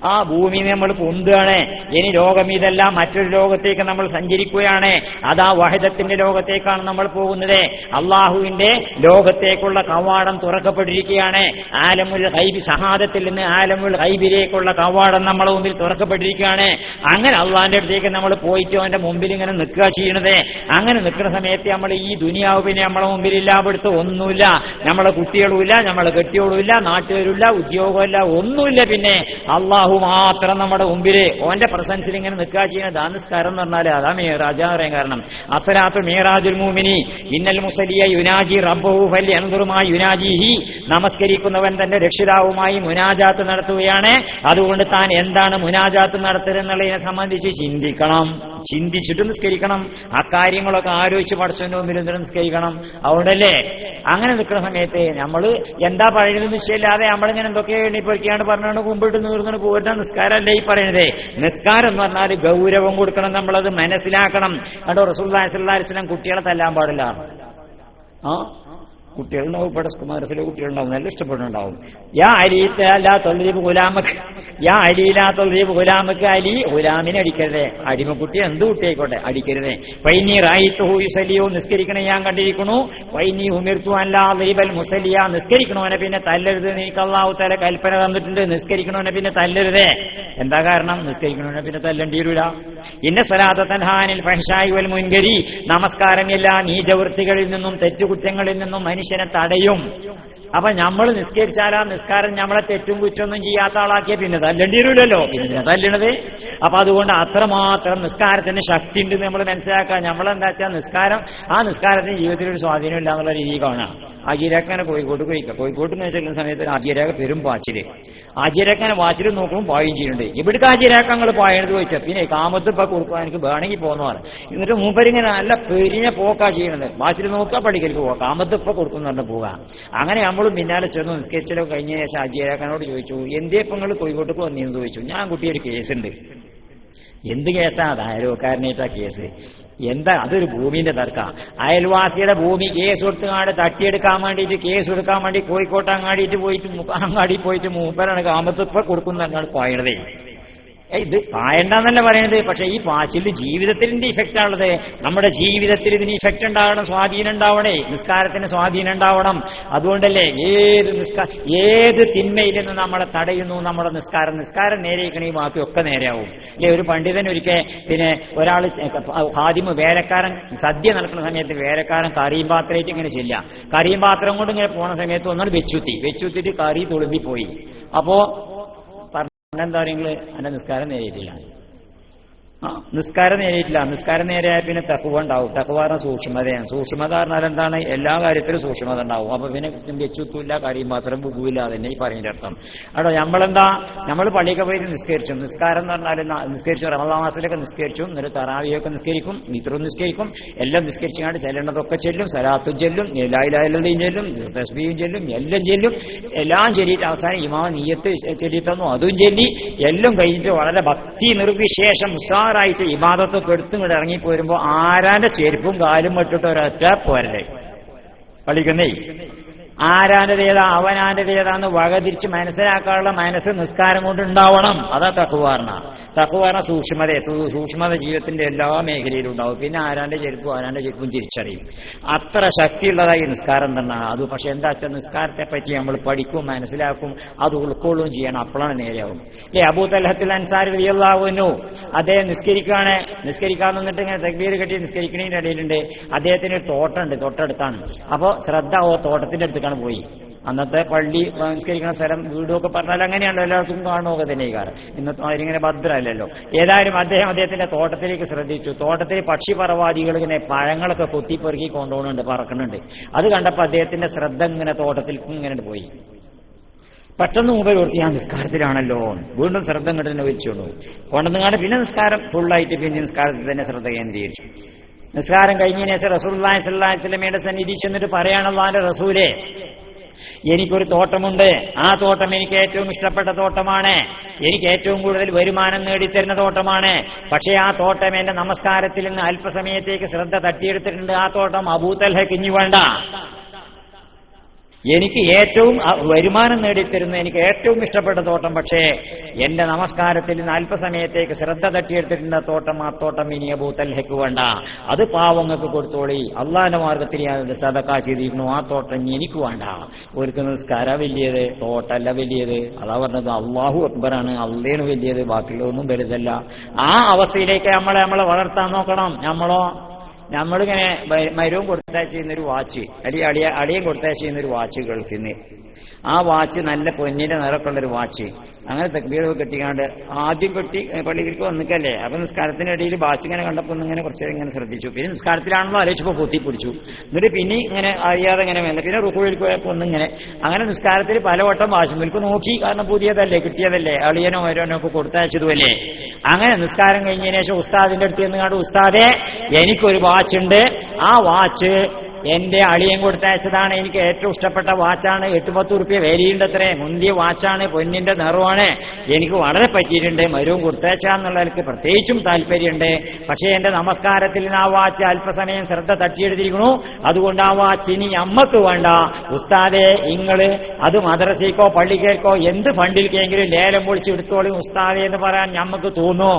[SPEAKER 1] ആ ഭൂമി നമ്മൾ പൊന്തുകയാണ്. ഇനി ലോകം ഇതെല്ലാം മറ്റൊരു ലോകത്തേക്ക് നമ്മൾ സഞ്ചരിക്കുകയാണ്. അതാ വഹദത്തിന്റെ ലോകത്തേക്കാണ് നമ്മൾ പോകുന്നത്. അള്ളാഹുവിന്റെ ലോകത്തേക്കുള്ള കവാടം തുറക്കപ്പെട്ടിരിക്കുകയാണ്. ആലമുൽ ഗൈബ് ഷഹാദത്തിൽ നിന്ന് ആലമുൽ ഗൈബിലേക്കുള്ള കവാടം നമ്മളെ മുമ്പിൽ തുറക്കപ്പെട്ടിരിക്കുകയാണ്. അങ്ങനെ അള്ളാഹിന്റെ അടുത്തേക്ക് നമ്മൾ പോയിട്ട് അവന്റെ മുമ്പിൽ ഇങ്ങനെ നിൽക്കുക ചെയ്യണത്. അങ്ങനെ നിൽക്കുന്ന സമയത്ത് നമ്മൾ ഈ ദുനിയാവ് പിന്നെ നമ്മളെ മുമ്പിൽ ഇല്ലാപ്പെടുത്ത് ഒന്നുമില്ല. നമ്മളെ കുട്ടികളുമില്ല, നമ്മളെ കെട്ടിയോളുമില്ല, നാട്ടുകാരുമില്ല, ഉദ്യോഗമില്ല, ഒന്നുമില്ല. പിന്നെ അള്ളാഹു മാത്രം നമ്മുടെ മുമ്പില് ഓന്റെ പ്രസൻസിൽ ഇങ്ങനെ നിൽക്കുക ചെയ്യുന്നത്. ആ നിസ്കാരം എന്ന് പറഞ്ഞാൽ അതാ മിറാജ് പറയാൻ കാരണം. അസ്സലാത്തു മിറാജുൽ മുഅ്മിനി ഇന്നൽ മുസല്ലിയ യുനാജി റബ്ബഹു ഫൽയൻദുറുമായി യുനാജിഹി. നമസ്കരിക്കുന്നവൻ തന്റെ രക്ഷിതാവുമായി മുനാജാത്ത് നടത്തുകയാണ്. അതുകൊണ്ട് താൻ എന്താണ് മുനാജാത്ത് നടത്തുന്നത് എന്നുള്ളതിനെ സംബന്ധിച്ച് ചിന്തിക്കണം. ചിന്തിച്ചിട്ട് നിസ്കരിക്കണം. അക്കാര്യങ്ങളൊക്കെ ആലോചിച്ച് പഠിച്ചതിന്റെ മുമ്പിൽ എന്തിനും നിസ്കരിക്കണം. അതുകൊണ്ടല്ലേ അങ്ങനെ നിൽക്കുന്ന സമയത്ത് നമ്മൾ എന്താ പറയുന്നത് നിശ്ചയമില്ലാതെ നമ്മളിങ്ങനെ എന്തൊക്കെ എണ്ണിപ്പൊരിക്കാണ്ട് പറഞ്ഞുകൊണ്ട് മുമ്പിട്ട് നീർന്നു പോരുന്ന നിസ്കാരമല്ലേ ഈ പറയുന്നത്. നിസ്കാരം എന്ന് പറഞ്ഞാൽ ഗൗരവം കൊടുക്കണം. നമ്മളത് മനസ്സിലാക്കണം. കണ്ടോ റസൂലുള്ളാഹി സ്വല്ലല്ലാഹി അലൈഹി വസല്ലം കുട്ടികളെ തല്ലാൻ പാടില്ല. കുട്ടികളുണ്ടാവും, ഇവിടെ മദ്രസയിലെ കുട്ടികളുണ്ടാവും, നല്ല ഇഷ്ടപ്പെടുന്നുണ്ടാവും. യാ അലി ലാ തദ്രിബ് ഗുലാമക്ക്, യാ അലി ലാ തദ്രിബ് ഗുലാമക്ക്, അലി ഗുലാമിനെ അടിക്കരുതേ. അടിമക്കുട്ടി എന്ത് കുട്ടിയായിക്കോട്ടെ അടിക്കരുതേ. ഫൈനി റഅയ്തുഹു യുസല്ലിയു, നിസ്കരിക്കണേ ഞാൻ കണ്ടിരിക്കുന്നു. ഫൈനി ഉമിർതു അല്ലാ അദ്രിബൽ മുസല്ലിയ, നിസ്കരിക്കണവനെ പിന്നെ തല്ലരുത്. എനിക്ക് അല്ലാഹു തആല കൽപ്പന തന്നിട്ടുണ്ട് നിസ്കരിക്കണവനെ പിന്നെ തല്ലരുതേ. എന്താ കാരണം? നിസ്കരിക്കണവനെ പിന്നെ തല്ലേണ്ടി വരില്ല. ഇന്ന സ്വലാത്ത തൻഹാ അനിൽ ഫഹ്ശാഇ വൽ മുൻകരി, നമസ്കാരം എല്ലാ നീചവൃത്തികളിൽ നിന്നും തെറ്റുകുറ്റങ്ങളിൽ നിന്നും മനുഷ്യനെ തടയും. അപ്പൊ നമ്മൾ നിസ്കരിച്ചാൽ ആ നിസ്കാരം നമ്മളെ തെറ്റും കുറ്റൊന്നും ചെയ്യാത്ത ആളാക്കിയ പിന്നെ തല്ലേണ്ടി വരില്ലല്ലോ. പിന്നെ തല്ലണത്. അപ്പൊ അതുകൊണ്ട് അത്രമാത്രം നിസ്കാരത്തിന് ശക്തി ഉണ്ട് നമ്മൾ മനസ്സിലാക്കുക. നമ്മളെന്താ വെച്ചാൽ നിസ്കാരം ആ നിസ്കാരത്തിന് ജീവിതത്തിലൊരു സ്വാധീനം ഇല്ല എന്നുള്ള രീതി കാണാം. ആജിരാക്കനെ കോഴിക്കോട്ട് കഴിക്കുക. കോഴിക്കോട്ട് എന്ന് വെച്ചാൽ സമയത്ത് ആജിരാക്ക പെരും പാച്ചില്. ആജിരാക്കനെ വാച്ചിൽ നോക്കുമ്പോൾ പായും ചെയ്യുന്നുണ്ട്. ഇവിടുത്തെ ആജിരാക്കങ്ങൾ പായണത് ചോദിച്ചാൽ പിന്നെ കാമത്ത് ഇപ്പൊ കൊടുക്കുക എനിക്ക് വേണമെങ്കിൽ പോന്നു പറഞ്ഞു. എന്നിട്ട് മൂപ്പരിങ്ങനെ നല്ല പെരിഞ്ഞ പോക്കാ ചെയ്യുന്നത്. വാച്ചിൽ നോക്കുക പഠിക്കലേക്ക് പോവാ, കാമത്ത് ഇപ്പൊ കൊടുക്കുന്ന പറഞ്ഞ് പോകാം. അങ്ങനെ നമ്മളും പിന്നാലെ ചെന്ന് നിസ്കരിച്ചല്ലോ കഴിഞ്ഞ ശേഷം ആജിരാക്കനോട് ചോദിച്ചു, എന്തേ ഇപ്പൊ നിങ്ങൾ കോഴിക്കോട്ടേക്ക് വന്നീന്ന് ചോദിച്ചു. ഞാൻ കുട്ടിയൊരു കേസുണ്ട്. എന്ത് കേസാ? അത് അയൽവക്കാരനായിട്ടാ കേസ്. എന്താ? അതൊരു ഭൂമിന്റെ തർക്ക. അയൽവാസിയുടെ ഭൂമി കേസ് കൊടുത്തുകാണ്ട് തട്ടിയെടുക്കാൻ വേണ്ടിയിട്ട് കേസ് കൊടുക്കാൻ വേണ്ടി കോഴിക്കോട്ട് അങ്ങാടി പോയിട്ട് മൂപ്പരാണ് കാമത്ത് ഇപ്പൊ കൊടുക്കുന്നതാണ് പായണതേ. ഇത് പായണ്ടെന്നല്ല പറയുന്നത്. പക്ഷെ ഈ പാച്ചിൽ ജീവിതത്തിന്റെ ഇഫക്റ്റാണുള്ളത്. നമ്മുടെ ജീവിതത്തിൽ ഇതിന് ഇഫക്റ്റ് ഉണ്ടാവണം, സ്വാധീനം ഉണ്ടാവണേ. നിസ്കാരത്തിന് സ്വാധീനം ഉണ്ടാവണം. അതുകൊണ്ടല്ലേ ഏത് തിന്മയിൽ നിന്ന് നമ്മളെ തടയുന്നു നമ്മുടെ നിസ്കാരം നേരെയിക്കണേ, ബാക്കിയൊക്കെ നേരെയാവും. അല്ലെ? ഒരു പണ്ഡിതൻ ഒരിക്കൽ പിന്നെ ഒരാൾ ഹാദിമ് വേലക്കാരൻ സദ്യ നടക്കുന്ന സമയത്ത് വേലക്കാരൻ കറിയും പാത്രമായിട്ട് ഇങ്ങനെ ചെല്ലാം. കറിയും പാത്രം കൊണ്ട് ഇങ്ങനെ പോണ സമയത്ത് ഒന്നാണ് വെച്ചുത്തിട്ട് കറി തുളുമ്പിപ്പോയി. അപ്പോ എന്താ പറയുക, എന്റെ നിസ്കാരം നേരിട്ടില്ല. നിസ്കാരം നേരെയിട്ടില്ല. നിസ്കാരം നേരെയായ പിന്നെ തഖ്വ ഉണ്ടാവും. തഖ്വ പറഞ്ഞ സൂക്ഷ്മതയാണ്. സൂക്ഷ്മത പറഞ്ഞാൽ എന്താണ്? എല്ലാ കാര്യത്തിലും സൂക്ഷ്മത ഉണ്ടാവും. അപ്പൊ പിന്നെ വെച്ചുത്തൂല്ല, കാര്യം മാത്രം ബുദ്ധിയില്ല. അതന്നെ ഈ പറയുന്ന അർത്ഥം. അവിടെ നമ്മളെന്താ, നമ്മൾ പള്ളിയൊക്കെ പോയി നിസ്കരിച്ചു. നിസ്കാരം എന്ന് പറഞ്ഞാൽ നിസ്കരിച്ചു, റമദാൻ മാസത്തിലൊക്കെ നിസ്കരിച്ചു, എന്നിട്ട് തറാവിയൊക്കെ നിസ്കരിക്കും, വിത്റും നിസ്കരിക്കും, എല്ലാം നിസ്കരിച്ചുകൊണ്ട് ചെല്ലേണ്ടതൊക്കെ ചെല്ലും, സലാത്തും ചെല്ലും, ലാ ഇലാഹ ഇല്ലല്ലാഹും ചെല്ലും, തസ്ബീഹും ചെല്ലും, എല്ലാം ചെല്ലും. എല്ലാം ചെല്ലിയിട്ട് അവസാനം ഇമാം നിയ്യത്ത് ചെല്ലി തന്നു, അതും ചെല്ലി എല്ലാം കഴിഞ്ഞിട്ട് വളരെ ഭക്തി നിർവിശേഷം ഉസാറായിട്ട് ഇബാദത്തൊക്കെ എടുത്തും ഇറങ്ങിപ്പോരുമ്പോ ആരാന്റെ ചെരുപ്പും കാലും ഇട്ടിട്ട് ഒരൊറ്റ പോരല്ലേ കളിക്കുന്നേ. ആരാന്റേതാ അവനാന്റേതാന്ന് വകതിരിച്ച് മനസ്സിലാക്കാനുള്ള മനസ്സ് നിസ്കാരം കൊണ്ട് ഉണ്ടാവണം. അതാ തഖ്വാർണ. തഖ്വാർണ സൂക്ഷ്മത ജീവിതത്തിന്റെ എല്ലാ മേഖലയിലും ഉണ്ടാവും. പിന്നെ ആരാന്റെ ചെരുപ്പും തിരിച്ചറിയും. അത്ര ശക്തിയുള്ളതായി നിസ്കാരം തന്നെ. അത് പക്ഷെ എന്താ വെച്ചാൽ നിസ്കാരത്തെ പറ്റി നമ്മൾ പഠിക്കും, മനസ്സിലാക്കും, അത് ഉൾക്കൊള്ളുകയും ചെയ്യണം. അപ്പോഴാണ് നേരെയാവും. അബൂ തൽഹത്തുൽ അൻസാരി റളിയല്ലാഹു അൻഹു അദ്ദേഹം നിസ്കരിക്കാൻ നിന്നിട്ട് ഇങ്ങനെ തക്ബീർ കെട്ടി നിസ്കരിക്കണതിന്റെ ഇടയിലുണ്ട് അദ്ദേഹത്തിന് ഒരു തോട്ടമുണ്ട്, തൊട്ടടുത്താണ്. അപ്പോ ശ്രദ്ധ തോട്ടത്തിന്റെ അടുത്തേക്കാണ് പോയി. അന്നത്തെ പള്ളി നിസ്കരിക്കുന്ന സ്ഥലം വീടുമൊക്കെ പറഞ്ഞാൽ അങ്ങനെയാണല്ലോ, എല്ലാവർക്കും കാണുമൊക്കെ തന്നെ ഈ കാര്യം. ഇന്നത്തെ അതിനിങ്ങനെ ഭദ്രമല്ലല്ലോ. ഏതായാലും അദ്ദേഹത്തിന്റെ തോട്ടത്തിലേക്ക് ശ്രദ്ധിച്ചു. തോട്ടത്തിൽ പക്ഷിപറവാദികൾ ഇങ്ങനെ പഴങ്ങളൊക്കെ കൊത്തിപ്പെറുക്കി കൊണ്ടുപോകുന്നുണ്ട്, പറക്കുന്നുണ്ട്. അത് കണ്ടപ്പോൾ അദ്ദേഹത്തിന്റെ ശ്രദ്ധ ഇങ്ങനെ തോട്ടത്തിൽ ഇങ്ങനെ പോയി. പെട്ടെന്ന് മുമ്പ് ഓർത്തി ഞാൻ നിസ്കാരത്തിലാണല്ലോ. വീണ്ടും ശ്രദ്ധ ഇങ്ങോട്ട് തന്നെ വെച്ചുകൊണ്ടു കൊണ്ടുവന്നുകാണ്ട് പിന്നെ നിസ്കാരം ഫുള്ളായിട്ട് പിന്നെ നിസ്കാരത്തിൽ തന്നെ ശ്രദ്ധ കേന്ദ്രീകരിച്ചു. നിസ്കാരം കഴിഞ്ഞതിന് ശേഷം റസൂലുള്ളാഹി സ്വല്ലല്ലാഹു അലൈഹി വസല്ലമയുടെ സന്നിധി ചെന്നിട്ട് പറയാണ്, അല്ലാഹുവിന്റെ റസൂലേ, എനിക്കൊരു തോട്ടമുണ്ട്. ആ തോട്ടം എനിക്ക് ഏറ്റവും ഇഷ്ടപ്പെട്ട തോട്ടമാണ്. എനിക്ക് ഏറ്റവും കൂടുതൽ വരുമാനം നേടിത്തരുന്ന തോട്ടമാണ്. പക്ഷേ ആ തോട്ടം എന്റെ നമസ്കാരത്തിൽ നിന്ന് അല്പസമയത്തേക്ക് ശ്രദ്ധ തട്ടിയെടുത്തിട്ടുണ്ട്. ആ തോട്ടം അബൂ തൽഹയ്ക്ക് ഇനി വേണ്ട. എനിക്ക് ഏറ്റവും വരുമാനം നേടിത്തരുന്ന എനിക്ക് ഏറ്റവും ഇഷ്ടപ്പെട്ട തോട്ടം, പക്ഷേ എന്റെ നമസ്കാരത്തിൽ നിന്ന് അല്പസമയത്തേക്ക് ശ്രദ്ധ തട്ടിയെടുത്തിരുന്ന തോട്ടം, ആ തോട്ടം ഇനി അബൂ തൽഹയ്ക്ക് വേണ്ട. അത് പാവങ്ങൾക്ക് കൊടുത്തോളി, അള്ളാന്റെ മാർഗത്തിൽ ഞാൻ സദഖ ചെയ്തിരുന്നു, ആ തോട്ടം ഇനി എനിക്ക് വേണ്ട. ഒരു നിസ്കാരം വലിയത്, തോട്ടല്ല വലിയത്. അതാ പറഞ്ഞത് അല്ലാഹു അക്ബറാണ്, അള്ളേണ് വലിയത്, ബാക്കിയുള്ളതൊന്നും വലുതല്ല. ആ അവസ്ഥയിലേക്ക് നമ്മളെ വളർത്താൻ നോക്കണം. നമ്മളിങ്ങനെ മരവും കൊടുത്തയച്ച് ചെയ്യുന്നൊരു വാച്ച്, അളിയൻ കൊടുത്തയച്ച് ചെയ്യുന്നൊരു വാച്ച് ഗൾഫിൽ നിന്ന്. ആ വാച്ച് നല്ല പൊന്നിന്റെ നിറക്കുള്ളൊരു വാച്ച്. അങ്ങനെ തക്ബീറൊക്കെ കെട്ടിക്കാണ്ട് ആദ്യം കെട്ടി പള്ളിയിലേക്ക് വന്നിക്കല്ലേ. അപ്പൊ നിസ്കാരത്തിനിടയിൽ വാച്ച് ഇങ്ങനെ കണ്ടപ്പോൾ ഒന്നിങ്ങനെ കുറച്ച് ഇങ്ങനെ ശ്രദ്ധിച്ചു. പിന്നെ നിസ്കാരത്തിലാണെന്നോ ആലോചിച്ചപ്പോൾ പൊത്തിപ്പിടിച്ചു. എന്നിട്ട് പിന്നെ ഇങ്ങനെ അറിയാതെ ഇങ്ങനെ വേണ്ട. പിന്നെ റുക്കുവിലേക്ക് പോയപ്പോൾ ഒന്നിങ്ങനെ അങ്ങനെ നിസ്കാരത്തിൽ പലവട്ടം വാശുമിൽക്ക് നോക്കി. കാരണം പുതിയതല്ലേ, കിട്ടിയതല്ലേ, അളിയനോ മരോനോ ഒക്കെ കൊടുത്തയച്ചതുമല്ലേ. അങ്ങനെ നിസ്കാരം കഴിഞ്ഞതിന് ശേഷം ഉസ്താദിന്റെ അടുത്ത് ചെന്നുകാണ്ട്, ഉസ്താദേ, എനിക്കൊരു വാച്ചുണ്ട്. ആ വാച്ച് എന്റെ അളിയൻ കൊടുത്തയച്ചതാണ്. എനിക്ക് ഏറ്റവും ഇഷ്ടപ്പെട്ട വാച്ചാണ്. 8-10 റുപ്യ വിലയുണ്ടത്രേ. മുന്തിയ വാച്ചാണ്, പൊന്നിന്റെ നിറവാണ്. എനിക്ക് വളരെ പറ്റിയിട്ടുണ്ട്. മരവും കൊടുത്തയച്ചാന്നുള്ള എനിക്ക് പ്രത്യേകിച്ചും താല്പര്യമുണ്ട്. പക്ഷേ എന്റെ നമസ്കാരത്തിൽ ആ വാച്ച് അല്പസമയം ശ്രദ്ധ തട്ടിയെടുത്തിരിക്കണു. അതുകൊണ്ട് ആ വാച്ച് ഇനി അമ്മക്ക് വേണ്ട. ഉസ്താദെ, ഇങ്ങള് അത് മദ്രസയ്ക്കോ പള്ളിക്കേക്കോ എന്ത് ഫണ്ടിലേക്കെങ്കിലും ലേലം പൊളിച്ച് എടുത്തോളും ഉസ്താദെ എന്ന് പറയാൻ ഞമ്മക്ക് തോന്നുമോ?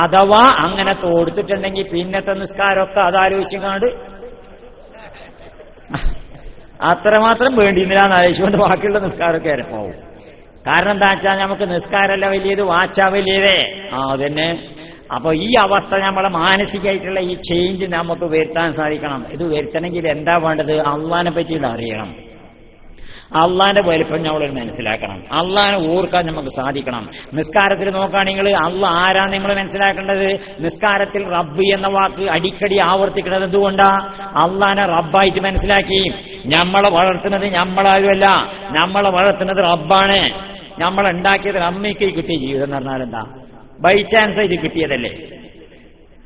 [SPEAKER 1] അഥവാ അങ്ങനെ തോടുത്തിട്ടുണ്ടെങ്കിൽ പിന്നത്തെ നിസ്കാരമൊക്കെ അതാലോചിച്ചുകൊണ്ട് അത്രമാത്രം വേണ്ടിയിരുന്നില്ലാന്ന് ആലോചിച്ചുകൊണ്ട് ബാക്കിയുള്ള നിസ്കാരമൊക്കെ ഇരപ്പാവും. കാരണം എന്താ വെച്ചാൽ നമുക്ക് നിസ്കാരമല്ല വലിയത്, വാച്ചാ വലിയതേ. അതന്നെ. അപ്പൊ ഈ അവസ്ഥ നമ്മളെ മാനസികമായിട്ടുള്ള ഈ ചേഞ്ച് നമുക്ക് വരുത്താൻ സാധിക്കണം. ഇത് വരുത്തണമെങ്കിൽ എന്താ വേണ്ടത്? അള്ളാഹിനെ പറ്റിയിട്ട് അറിയണം. അള്ളാന്റെ വലിപ്പം നമ്മൾ മനസ്സിലാക്കണം. അള്ളാഹിനെ ഓർക്കാൻ നമുക്ക് സാധിക്കണം. നിസ്കാരത്തിൽ നോക്കുകയാണെങ്കിൽ അള്ളാഹ് ആരാണ് നിങ്ങൾ മനസ്സിലാക്കേണ്ടത്? നിസ്കാരത്തിൽ റബ്ബ് എന്ന വാക്ക് അടിക്കടി ആവർത്തിക്കുന്നത് എന്തുകൊണ്ടാ? അള്ളാഹിനെ റബ്ബായിട്ട് മനസ്സിലാക്കി. നമ്മളെ വളർത്തുന്നത് നമ്മളാരുമല്ല, നമ്മളെ വളർത്തുന്നത് റബ്ബാണ്. നമ്മളുണ്ടാക്കിയത് അമ്മയ്ക്ക് കിട്ടിയ ജീവിതം എന്ന് പറഞ്ഞാൽ എന്താ? ബൈ ചാൻസ് ആയിട്ട് കിട്ടിയതല്ലേ.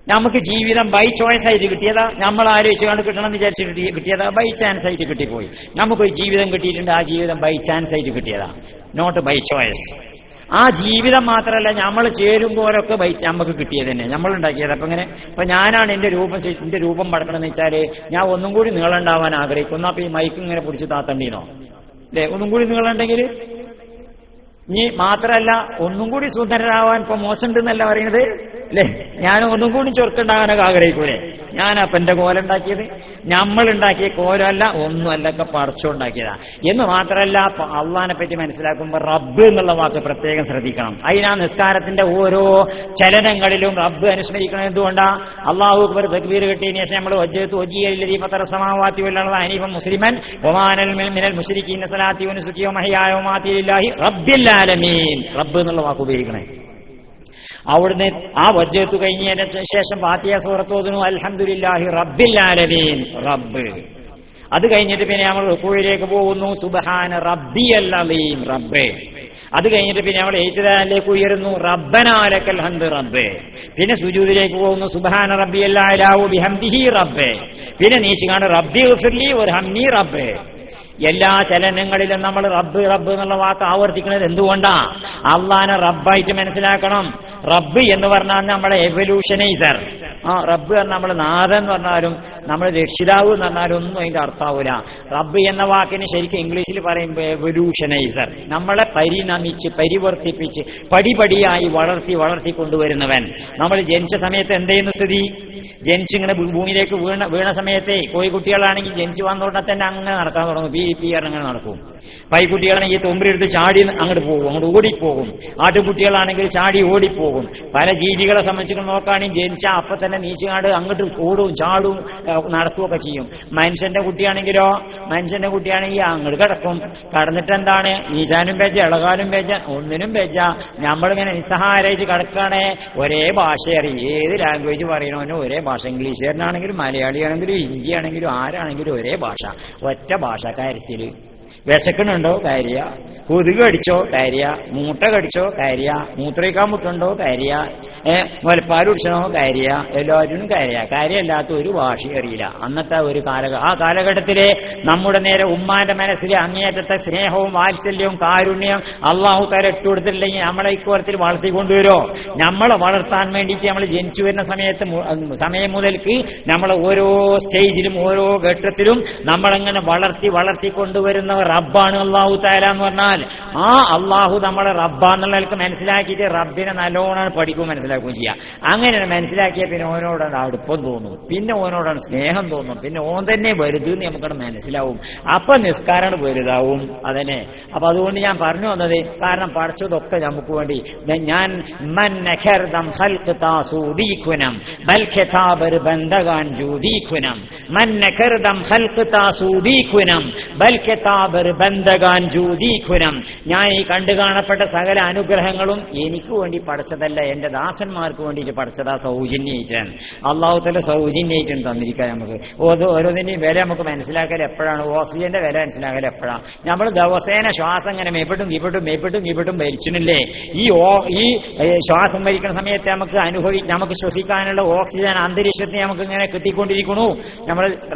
[SPEAKER 1] നമുക്ക് ജീവിതം ബൈ ചോയ്സ് ആയിട്ട് കിട്ടിയതാ. നമ്മൾ ആലോചിച്ചുകൊണ്ട് കിട്ടണമെന്ന് വിചാരിച്ചിട്ട് കിട്ടിയതാ. ബൈ ചാൻസ് ആയിട്ട് കിട്ടിപ്പോയി. നമുക്കൊരു ജീവിതം കിട്ടിയിട്ടുണ്ട്. ആ ജീവിതം ബൈ ചാൻസ് ആയിട്ട് കിട്ടിയതാ, നോട്ട് ബൈ ചോയ്സ്. ആ ജീവിതം മാത്രമല്ല, നമ്മൾ ചേരുമ്പോഴൊക്കെ നമുക്ക് കിട്ടിയത് തന്നെ, നമ്മളുണ്ടാക്കിയത്. അപ്പൊ ഇങ്ങനെ ഇപ്പൊ ഞാനാണ് എന്റെ രൂപം പടക്കണമെന്ന് വെച്ചാല് ഞാൻ ഒന്നും കൂടി നീളുണ്ടാവാൻ ആഗ്രഹിക്കുന്നു. അപ്പൊ ഈ മൈക്ക് ഇങ്ങനെ പിടിച്ച് താത്തണ്ടീനോ അല്ലെ? ഒന്നും കൂടി നീളുണ്ടെങ്കിൽ ഇനി മാത്രമല്ല ഒന്നും കൂടി സുന്ദരനാവാൻ ഇപ്പൊ മോശമുണ്ടെന്നല്ല പറയുന്നത് അല്ലെ? ഞാൻ ഒന്നും കൂടി ചൊറുക്കുണ്ടാകാനൊക്കെ ആഗ്രഹിക്കൂലേ? ഞാനപ്പൊ എന്റെ കോലുണ്ടാക്കിയത് നമ്മളുണ്ടാക്കിയ കോലമല്ല, ഒന്നുമല്ലൊക്കെ പടച്ചുണ്ടാക്കിയതാ. എന്ന് മാത്രമല്ല അള്ളാഹിനെ പറ്റി മനസ്സിലാക്കുമ്പോൾ റബ്ബ് എന്നുള്ള വാക്ക് പ്രത്യേകം ശ്രദ്ധിക്കണം. അതിനാ നിസ്കാരത്തിന്റെ ഓരോ ചലനങ്ങളിലും റബ്ബ് അനുസ്മരിക്കണം. എന്തുകൊണ്ടാ? അള്ളാഹു അക്ബർ തക്ബീർ കിട്ടിയതിനു ശേഷം നമ്മൾ വജ്ജഹ്തു വജ്ഹിയല്ലദീ ഫതറ സമാവാതി വൽ അർള ഹനീഫൻ മുസ്ലിമൻ വമാനൽ മിനൽ മുശ്രിക്കീന സ്വലാത്തി വനുസുകി വമഹ്യായ വമമാതി ലില്ലാഹി റബ്ബിൽ ആലമീൻ. റബ്ബ് എന്നുള്ള വാക്ക് ഉപയോഗിക്കണേ. അവിടുന്ന് ആ വജ്ജത്ത് കഴിഞ്ഞതിന് ശേഷം ഫാത്തിഹ സൂറത്ത് ഓതുന്നു, അൽഹംദുലില്ലാഹി റബ്ബിൽ ആലമീൻ, റബ്ബ്. അത് കഴിഞ്ഞിട്ട് പിന്നെ നമ്മൾ റുകൂഇലേക്ക് പോകുന്നു, സുബ്ഹാന റബ്ബിയൽ അലീം, റബ്ബേ. അത് കഴിഞ്ഞിട്ട് പിന്നെ നമ്മൾ ഇഅ്തിദാലിലേക്ക് ഉയരുന്നു, റബ്ബനാ ലക്കൽ ഹംദ്, റബ്ബേ. പിന്നെ സുജൂദിലേക്ക് പോകുന്നു, സുബ്ഹാന റബ്ബിയൽ അഅ്ലാ ബിഹംദിഹി, റബ്ബേ. പിന്നെ നീച്ചിക്കാണ്ട് റബ്ബി ഗഫിർലി വർഹംനി, റബ്ബേ. എല്ലാ ചലനങ്ങളിലും നമ്മൾ റബ്ബ് റബ്ബ് എന്നുള്ള വാക്ക് ആവർത്തിക്കുന്നത് എന്തുകൊണ്ടാ? അള്ളാനെ റബ്ബായിട്ട് മനസ്സിലാക്കണം. റബ്ബ് എന്ന് പറഞ്ഞാൽ നമ്മളെ എവല്യൂഷനൈസർ. റബ്ബ് പറഞ്ഞാൽ നമ്മൾ നാഥൻ എന്ന് പറഞ്ഞാലും നമ്മൾ രക്ഷിതാവ് എന്ന് പറഞ്ഞാലും ഒന്നും അതിന്റെ അർത്ഥാവൂല. റബ്ബ് എന്ന വാക്കിന് ശരിക്കും ഇംഗ്ലീഷിൽ പറയുമ്പോൾ എവല്യൂഷനൈസർ, നമ്മളെ പരിണമിച്ച് പരിവർത്തിപ്പിച്ച് പടിപടിയായി വളർത്തി കൊണ്ടുവരുന്നവൻ. നമ്മൾ ജനിച്ച സമയത്ത് എന്തെയ്യുന്ന സ്ഥിതി? ജനിച്ചിങ്ങനെ ഭൂമിയിലേക്ക് വീണ സമയത്തെ കോഴിക്കുട്ടികളാണെങ്കിൽ ജനിച്ചു വന്നോടനെ തന്നെ അങ്ങനെ നടക്കാൻ തുടങ്ങും, പി അങ്ങനെ നടക്കും. പൈക്കുട്ടികളാണെങ്കിൽ തൊമ്പിലെടുത്ത് ചാടി അങ്ങോട്ട് പോകും, അങ്ങോട്ട് ഓടിപ്പോകും. ആട്ടുകുട്ടികളാണെങ്കിൽ ചാടി ഓടിപ്പോകും. പല ജീവികളെ സംബന്ധിച്ച് നോക്കുകയാണെങ്കിൽ ജനിച്ചാൽ അപ്പം തന്നെ നീച്ചുകാട് അങ്ങോട്ട് ഓടും ചാടും നടത്തുകയൊക്കെ ചെയ്യും. മനുഷ്യന്റെ കുട്ടിയാണെങ്കിലോ, മനുഷ്യന്റെ കുട്ടിയാണെങ്കിൽ അങ്ങോട്ട് കിടക്കും. കടന്നിട്ട് എന്താണ്, നീച്ചാനും വെച്ച ഇളകാനും വെച്ച ഒന്നിനും വെച്ച നമ്മളിങ്ങനെ നിസ്സഹാരായിട്ട് കിടക്കുകയാണെ ഒരേ ഭാഷ അറിയും. ഏത് ലാംഗ്വേജ് പറയണവനും ഒരേ ഭാഷ. ഇംഗ്ലീഷുകാരനാണെങ്കിലും മലയാളിയാണെങ്കിലും ഹിന്ദി ആണെങ്കിലും ആരാണെങ്കിലും ഒരേ ഭാഷ, ഒറ്റ ഭാഷ. കരച്ചില് വിശക്കണുണ്ടോ കാര്യ, കൊതുക് കടിച്ചോ കാര്യ, മൂട്ട കടിച്ചോ കാര്യ, മൂത്രയിക്കാൻ മുട്ടുണ്ടോ കാര്യ, മുലപ്പാൽ കുടിച്ചണോ കാര്യ, എല്ലാവരും കാര്യമല്ലാത്ത ഒരു ഭാഷ അറിയില്ല അന്നത്തെ ഒരു ആ കാലഘട്ടത്തിലെ നമ്മുടെ നേരെ ഉമ്മാന്റെ മനസ്സിലെ അങ്ങേയറ്റത്തെ സ്നേഹവും വാത്സല്യവും കാരുണ്യം അള്ളാഹു തആല ഇട്ടുകൊടുത്തിട്ടില്ലെങ്കിൽ നമ്മളെ ഇക്കോലത്തിൽ വളർത്തിക്കൊണ്ടുവരോ? നമ്മളെ വളർത്താൻ വേണ്ടിയിട്ട് നമ്മൾ ജനിച്ചു വരുന്ന സമയം മുതൽക്ക് നമ്മളെ ഓരോ സ്റ്റേജിലും ഓരോ ഘട്ടത്തിലും നമ്മളെങ്ങനെ വളർത്തിക്കൊണ്ടുവരുന്നവർ റബ്ബാണ് അള്ളാഹു തആല എന്ന് പറഞ്ഞാൽ, ആ അള്ളാഹു നമ്മളെ റബ്ബാന്നുള്ളവർക്ക് മനസ്സിലാക്കിയിട്ട് റബ്ബിനെ നല്ലോണം പഠിക്കുകയും മനസ്സിലാക്കുകയും ചെയ്യാം. അങ്ങനെ മനസ്സിലാക്കിയാൽ പിന്നെ ഓനോടാണ് അടുപ്പം തോന്നും, പിന്നെ ഓനോടാണ് സ്നേഹം തോന്നും, പിന്നെ ഓൻ തന്നെ വലുതെന്ന് നമുക്കത് മനസ്സിലാവും. അപ്പൊ നിസ്കാരമാണ് വലുതാവും. അതന്നെ. അപ്പൊ അതുകൊണ്ട് ഞാൻ പറഞ്ഞു വന്നത്, കാരണം പഠിച്ചതൊക്കെ നമുക്ക് വേണ്ടി ഞാൻ ഞാൻ ഈ കണ്ടു കാണപ്പെട്ട സകല അനുഗ്രഹങ്ങളും എനിക്ക് വേണ്ടി പഠിച്ചതല്ല, എന്റെ ദാസന്മാർക്ക് വേണ്ടിയിട്ട് പഠിച്ചതാ, സൗജന്യമായിട്ടാണ്. അള്ളാഹു തആല സൗജന്യമായിട്ടാണ് തന്നിരിക്കാൻ. നമുക്ക് ഓരോന്നിന്റെയും വില നമുക്ക് മനസ്സിലാക്കൽ എപ്പോഴാണ്? ഓക്സിജന്റെ വില മനസ്സിലാക്കൽ എപ്പോഴാണ്? നമ്മൾ ദിവസേന ശ്വാസം ഇങ്ങനെ മേപ്പിട്ടും ഭരിച്ചിട്ടില്ലേ? ഈ ശ്വാസം ഭരിക്കുന്ന സമയത്ത് നമുക്ക് ശ്വസിക്കാനുള്ള ഓക്സിജൻ അന്തരീക്ഷത്തിന് നമുക്ക് ഇങ്ങനെ കിട്ടിക്കൊണ്ടിരിക്കണു. നമ്മൾ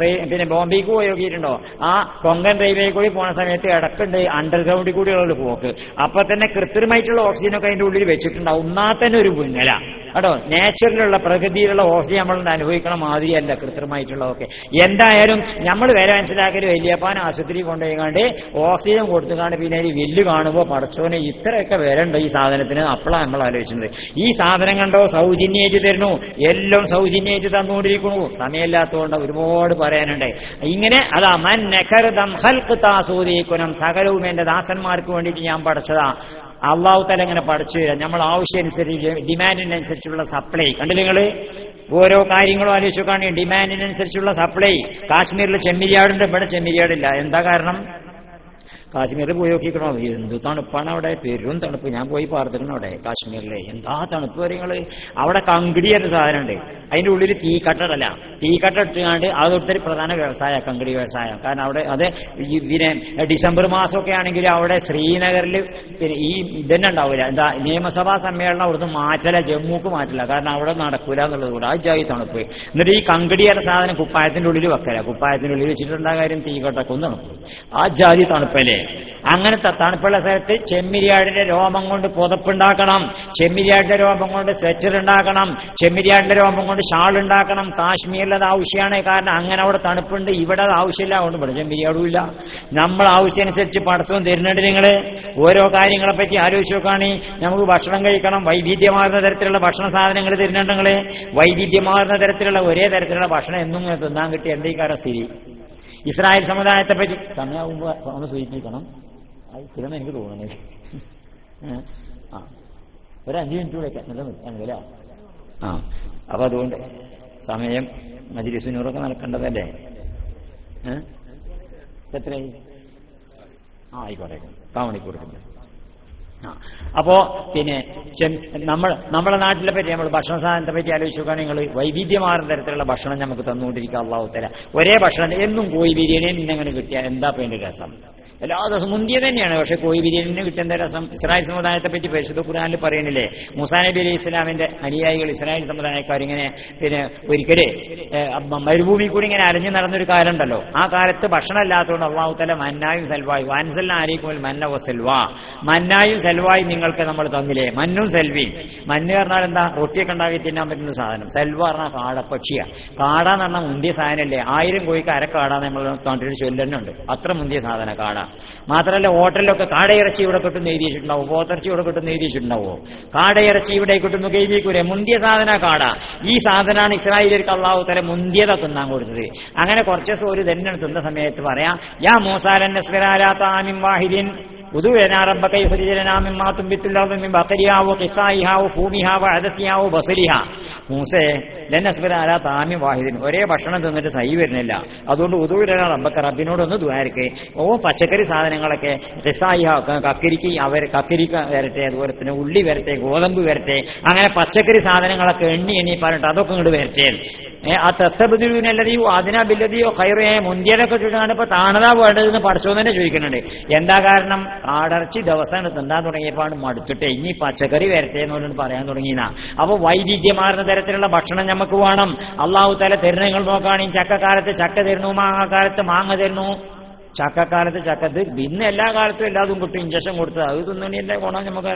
[SPEAKER 1] പിന്നെ ബോംബെക്ക് പോയി നോക്കിയിട്ടുണ്ടോ? ആ കൊങ്കൺ റെയിൽവേ കൂടി പോണ സമയത്ത് ഇടക്കുണ്ട് അണ്ടർഗ്രൗണ്ടിൽ കൂടിയുള്ള പോക്ക്. അപ്പൊ തന്നെ കൃത്രിമമായിട്ടുള്ള ഓക്സിജനൊക്കെ അതിന്റെ ഉള്ളിൽ വെച്ചിട്ടുണ്ടാവും. ഒന്നാൽ തന്നെ ഒരു പുന്നല കേട്ടോ. നേച്ചറിലുള്ള പ്രകൃതിയിലുള്ള ഓക്സിജൻ നമ്മൾ അനുഭവിക്കണ മാതിരിയല്ല കൃത്രിമമായിട്ടുള്ളതൊക്കെ. എന്തായാലും നമ്മൾ വില മനസ്സിലാക്കൽ വലിയപ്പാൻ ആശുപത്രി കൊണ്ടുപോയിക്കാണ്ട് ഓക്സിജൻ കൊടുത്തുകാണ്ട് പിന്നെ ഒരു വില്ല് കാണുമ്പോൾ പടച്ചോനെ ഇത്രയൊക്കെ വില ഉണ്ട് ഈ സാധനത്തിന്. അപ്പോഴാണ് നമ്മൾ ആലോചിക്കുന്നത്, ഈ സാധനം കണ്ടോ സൗജന്യമായിട്ട് തരുന്നു, എല്ലാം സൗജന്യമായിട്ട് തന്നുകൊണ്ടിരിക്കുന്നു. സമയമില്ലാത്തതുകൊണ്ട് ഒരുപാട് പറയാനുണ്ട്. ഇങ്ങനെ അതാ മൻ സകലവും എന്റെ ദാസന്മാർക്ക് വേണ്ടിയിട്ട് ഞാൻ പഠിച്ചതാ. അള്ളാഹു തആല ഇങ്ങനെ പഠിച്ചു തരാം. നമ്മൾ ആവശ്യമനുസരിച്ച് ഡിമാൻഡിനനുസരിച്ചുള്ള സപ്ലൈ കണ്ടില്ല നിങ്ങൾ? ഓരോ കാര്യങ്ങളും ആലോചിച്ചു കാണുക. ഡിമാൻഡിനനുസരിച്ചുള്ള സപ്ലൈ. കാശ്മീരിൽ ചെമ്മരിയാടുണ്ട്, ഇവിടെ ചെമ്മരിയാടില്ല. എന്താ കാരണം? കാശ്മീരിൽ പോയി നോക്കിക്കണോ, എന്ത് തണുപ്പാണ് അവിടെ, പെരും തണുപ്പ്. ഞാൻ പോയി പാർത്തിക്കണം അവിടെ കാശ്മീരിലെ. എന്താ തണുപ്പ് കാര്യങ്ങള്. അവിടെ കങ്കിടി എന്ന സാധനമുണ്ട്, അതിന്റെ ഉള്ളിൽ തീക്കട്ടടല്ല. തീക്കട്ട ഇട്ടുകാണ്ട് അതൊരു പ്രധാന വ്യവസായം കങ്കിടി വ്യവസായം. കാരണം അവിടെ അത് പിന്നെ ഡിസംബർ മാസമൊക്കെ ആണെങ്കിൽ അവിടെ ശ്രീനഗറിൽ പിന്നെ ഈ ഇതന്നെ ഉണ്ടാവില്ല, എന്താ നിയമസഭാ സമ്മേളനം അവിടുന്ന് മാറ്റല, ജമ്മുക്ക് മാറ്റില്ല. കാരണം അവിടെ നടക്കൂല എന്നുള്ളത് കൂടെ. ആ ജാതി തണുപ്പ്. എന്നിട്ട് ഈ കങ്കിടി എന്ന സാധനം കുപ്പായത്തിന്റെ ഉള്ളിൽ വെക്കല. കുപ്പായത്തിന്റെ ഉള്ളിൽ വെച്ചിട്ടുണ്ടാ കാര്യം തീക്കട്ടൊക്കെ ഒന്ന് തണുപ്പ്. ആ ജാതി തണുപ്പല്ലേ. അങ്ങനത്തെ തണുപ്പുള്ള സ്ഥലത്ത് ചെമ്മരിയാടിന്റെ രോമം കൊണ്ട് പുതപ്പുണ്ടാക്കണം, ചെമ്മരിയാടിന്റെ രോമം കൊണ്ട് സ്വെറ്റർ ഉണ്ടാക്കണം, ചെമ്മരിയാടിന്റെ രോമം കൊണ്ട് ഷാൾ ഉണ്ടാക്കണം. കാശ്മീരിൽ അത് ആവശ്യമാണ്. കാരണം അങ്ങനെ അവിടെ തണുപ്പുണ്ട്, ഇവിടെ അത് ആവശ്യമില്ല. അതുകൊണ്ട് ഇവിടെ ചെമ്മരിയാടുമില്ല. നമ്മൾ ആവശ്യമനുസരിച്ച് പടച്ചവൻ തരുന്നുണ്ട്. നിങ്ങൾ ഓരോ കാര്യങ്ങളെ പറ്റി ആലോചിച്ച് നോക്കുകയാണെങ്കിൽ നമുക്ക് ഭക്ഷണം കഴിക്കണം, വൈവിധ്യമാർന്ന തരത്തിലുള്ള ഭക്ഷണ സാധനങ്ങൾ തരുന്നുണ്ട്. നിങ്ങൾ വൈവിധ്യമാർന്ന തരത്തിലുള്ള ഒരേ തരത്തിലുള്ള ഭക്ഷണം എന്നും തിന്നാൻ കിട്ടിയ എന്തെങ്കിലും സ്ഥിതി. ഇസ്രായേൽ സമുദായത്തെ പറ്റി സമയമാകുമ്പോൾ ഒന്ന് സൂചിപ്പിക്കണം. ഇതെന്ന് എനിക്ക് തോന്നുന്നത്. ഒരു 5 മിനിറ്റ് കൂടെ നിലനിൽക്കാനല്ലേ? അപ്പൊ അതുകൊണ്ട് സമയം മജ്‌ലിസുനൂറൊക്കെ നടക്കേണ്ടതല്ലേ? എത്രയായി? ആയിക്കോട്ടെ, കാമണിക്ക് കൊടുക്കുന്നു. അപ്പോ പിന്നെ നമ്മുടെ നാട്ടിലെ പറ്റി നമ്മൾ ഭക്ഷണ സാധനത്തെ പറ്റി ആലോചിച്ച് നോക്കുകയാണെങ്കിൽ നിങ്ങൾ വൈവിധ്യമാർന്ന തരത്തിലുള്ള ഭക്ഷണം നമുക്ക് തന്നുകൊണ്ടിരിക്കുക അള്ളാഹു തആല. ഒരേ ഭക്ഷണം എന്നും കോഴി ബിരിയാണി ഇന്നങ്ങനെ കിട്ടിയാൽ എന്താ അതിന്റെ രസം? എല്ലാ ദിവസവും മുന്തിയ തന്നെയാണ്. പക്ഷെ കോഴി ബിരിയാണിന് കിട്ടുന്ന രസം ഇസ്രായേൽ സമുദായത്തെ പറ്റി പരിശുദ്ധ ഖുർആനിൽ പറയുന്നില്ലേ? മൂസാ നബി അലൈഹി ഇസ്ലാമിന്റെ അനുയായികൾ ഇസ്രായേൽ സമുദായക്കാർ ഇങ്ങനെ പിന്നെ ഒരിക്കലേ മരുഭൂമി കൂടി ഇങ്ങനെ അലഞ്ഞു നടന്നൊരു കാലം ഉണ്ടല്ലോ. ആ കാലത്ത് ഭക്ഷണം ഇല്ലാത്തതുകൊണ്ട് അള്ളാഹു തആല മന്നായും സൽവായും വാൻസൽന അലൈക്കും മന്ന വസൽവ, മന്നായും സൽവായും നിങ്ങൾക്ക് നമ്മൾ തന്നില്ലേ? മന്നും സെൽവിയും. മന്ന് പറഞ്ഞാൽ എന്താ? റൊട്ടിയൊക്കെ ഉണ്ടാക്കി തിന്നാൻ പറ്റുന്ന സാധനം. സെൽവ പറഞ്ഞാൽ കാടപ്പക്ഷിയാണ്. കാടാന്ന് പറഞ്ഞാൽ മുന്തിയ സാധനമല്ലേ? 1000 കോഴിക്ക് അരക്കാടാന്ന് നമ്മൾ നാട്ടിൽ ചൊല്ലുന്നുണ്ട്. അത്ര മുന്തിയ സാധനം കാട. മാത്രമല്ല ഹോട്ടലിലൊക്കെ കാടയിറച്ചി ഇവിടെ കിട്ടുന്ന എഴുതി വെച്ചിട്ടുണ്ടാവും, പോത്തിറച്ചി ഇവിടെ കിട്ടുന്ന എഴുതി വെച്ചിട്ടുണ്ടാവോ? കാടയിറച്ചി ഇവിടെ കിട്ടുന്നു എഴുതിക്കൂരെ? മുന്തിയ സാധന കാട. ഈ സാധനമാണ് ഇസ്രായേലിയർക്ക് അള്ളാഹു തആല മുന്തിയത തിന്നാൻ കൊടുത്തത്. അങ്ങനെ കുറച്ച് ദിവസം ഒരു തന്നെ തിന്ന സമയത്ത് പറയാം, യാ മൂസാ ലൻ നസ്ബിറ അലാ തഅാമിൻ വാഹിദിൻ ഉദു ലനാ റബ്ബക യുഖ്രിജ് ലനാ മിമ്മാ തുംബിത്തുൽ അർദു മിൻ ബഖരിഹാ വഖിസായിഹാ വഫൂമിഹാ വഅദസിഹാ വബസലിഹാ. മൂസേ ലൻ നസ്ബിറ അലാ തഅാമിൻ വാഹിദിൻ, ഒരേ ഭക്ഷണം തിന്നിട്ട് സഹി വരുന്നില്ല. അതുകൊണ്ട് ഉദു ലനാ റബ്ബക, റബ്ബിനോടൊന്ന് ദുആയിരക്ക്. പച്ചക്കറി സാധനങ്ങളൊക്കെ ഖിസായിഹാ, കക്കരിക്ക വരട്ടെ, അതുപോലെ തന്നെ ഉള്ളി വരട്ടെ, ഗോതമ്പ് വരട്ടെ, അങ്ങനെ പച്ചക്കറി സാധനങ്ങളൊക്കെ എണ്ണി പറഞ്ഞിട്ട് അതൊക്കെ ഇങ്ങോട്ട് വരട്ടെ. ആ തസ്തബദിലൂനല്ലതിയോ അതിനാ ബില്ലതിയോ ഖൈറേ, മുന്തിയതൊക്കെ ഇട്ടിട്ടാണ് ഇപ്പൊ താണതാ വേണ്ടതെന്ന് പഠിച്ചോ തന്നെ ചോദിക്കുന്നുണ്ട്. എന്താ കാരണം? കാടർച്ചി ദിവസം തിന്നാൻ തുടങ്ങിയപ്പോൾ മടുത്തിട്ട് ഇനി പച്ചക്കറി വരട്ടെ എന്നുകൊണ്ട് പറയാൻ തുടങ്ങിയെന്നാ. അപ്പൊ വൈവിധ്യമാർന്ന തരത്തിലുള്ള ഭക്ഷണം നമുക്ക് വേണം. അള്ളാഹു തആല തരുന്ന നിങ്ങൾ നോക്കുകയാണെങ്കിൽ ചക്കക്കാലത്ത് ചക്ക തരുന്നു, മാങ്ങാക്കാലത്ത് മാങ്ങ തരുന്നു. ചക്കക്കാലത്ത് ചക്കത്ത് പിന്നെ എല്ലാ കാലത്തും എല്ലാതും കിട്ടും. ഇഞ്ചക്ഷൻ കൊടുത്തത് അത് തിന്നണിന്റെ ഗുണം നമുക്ക്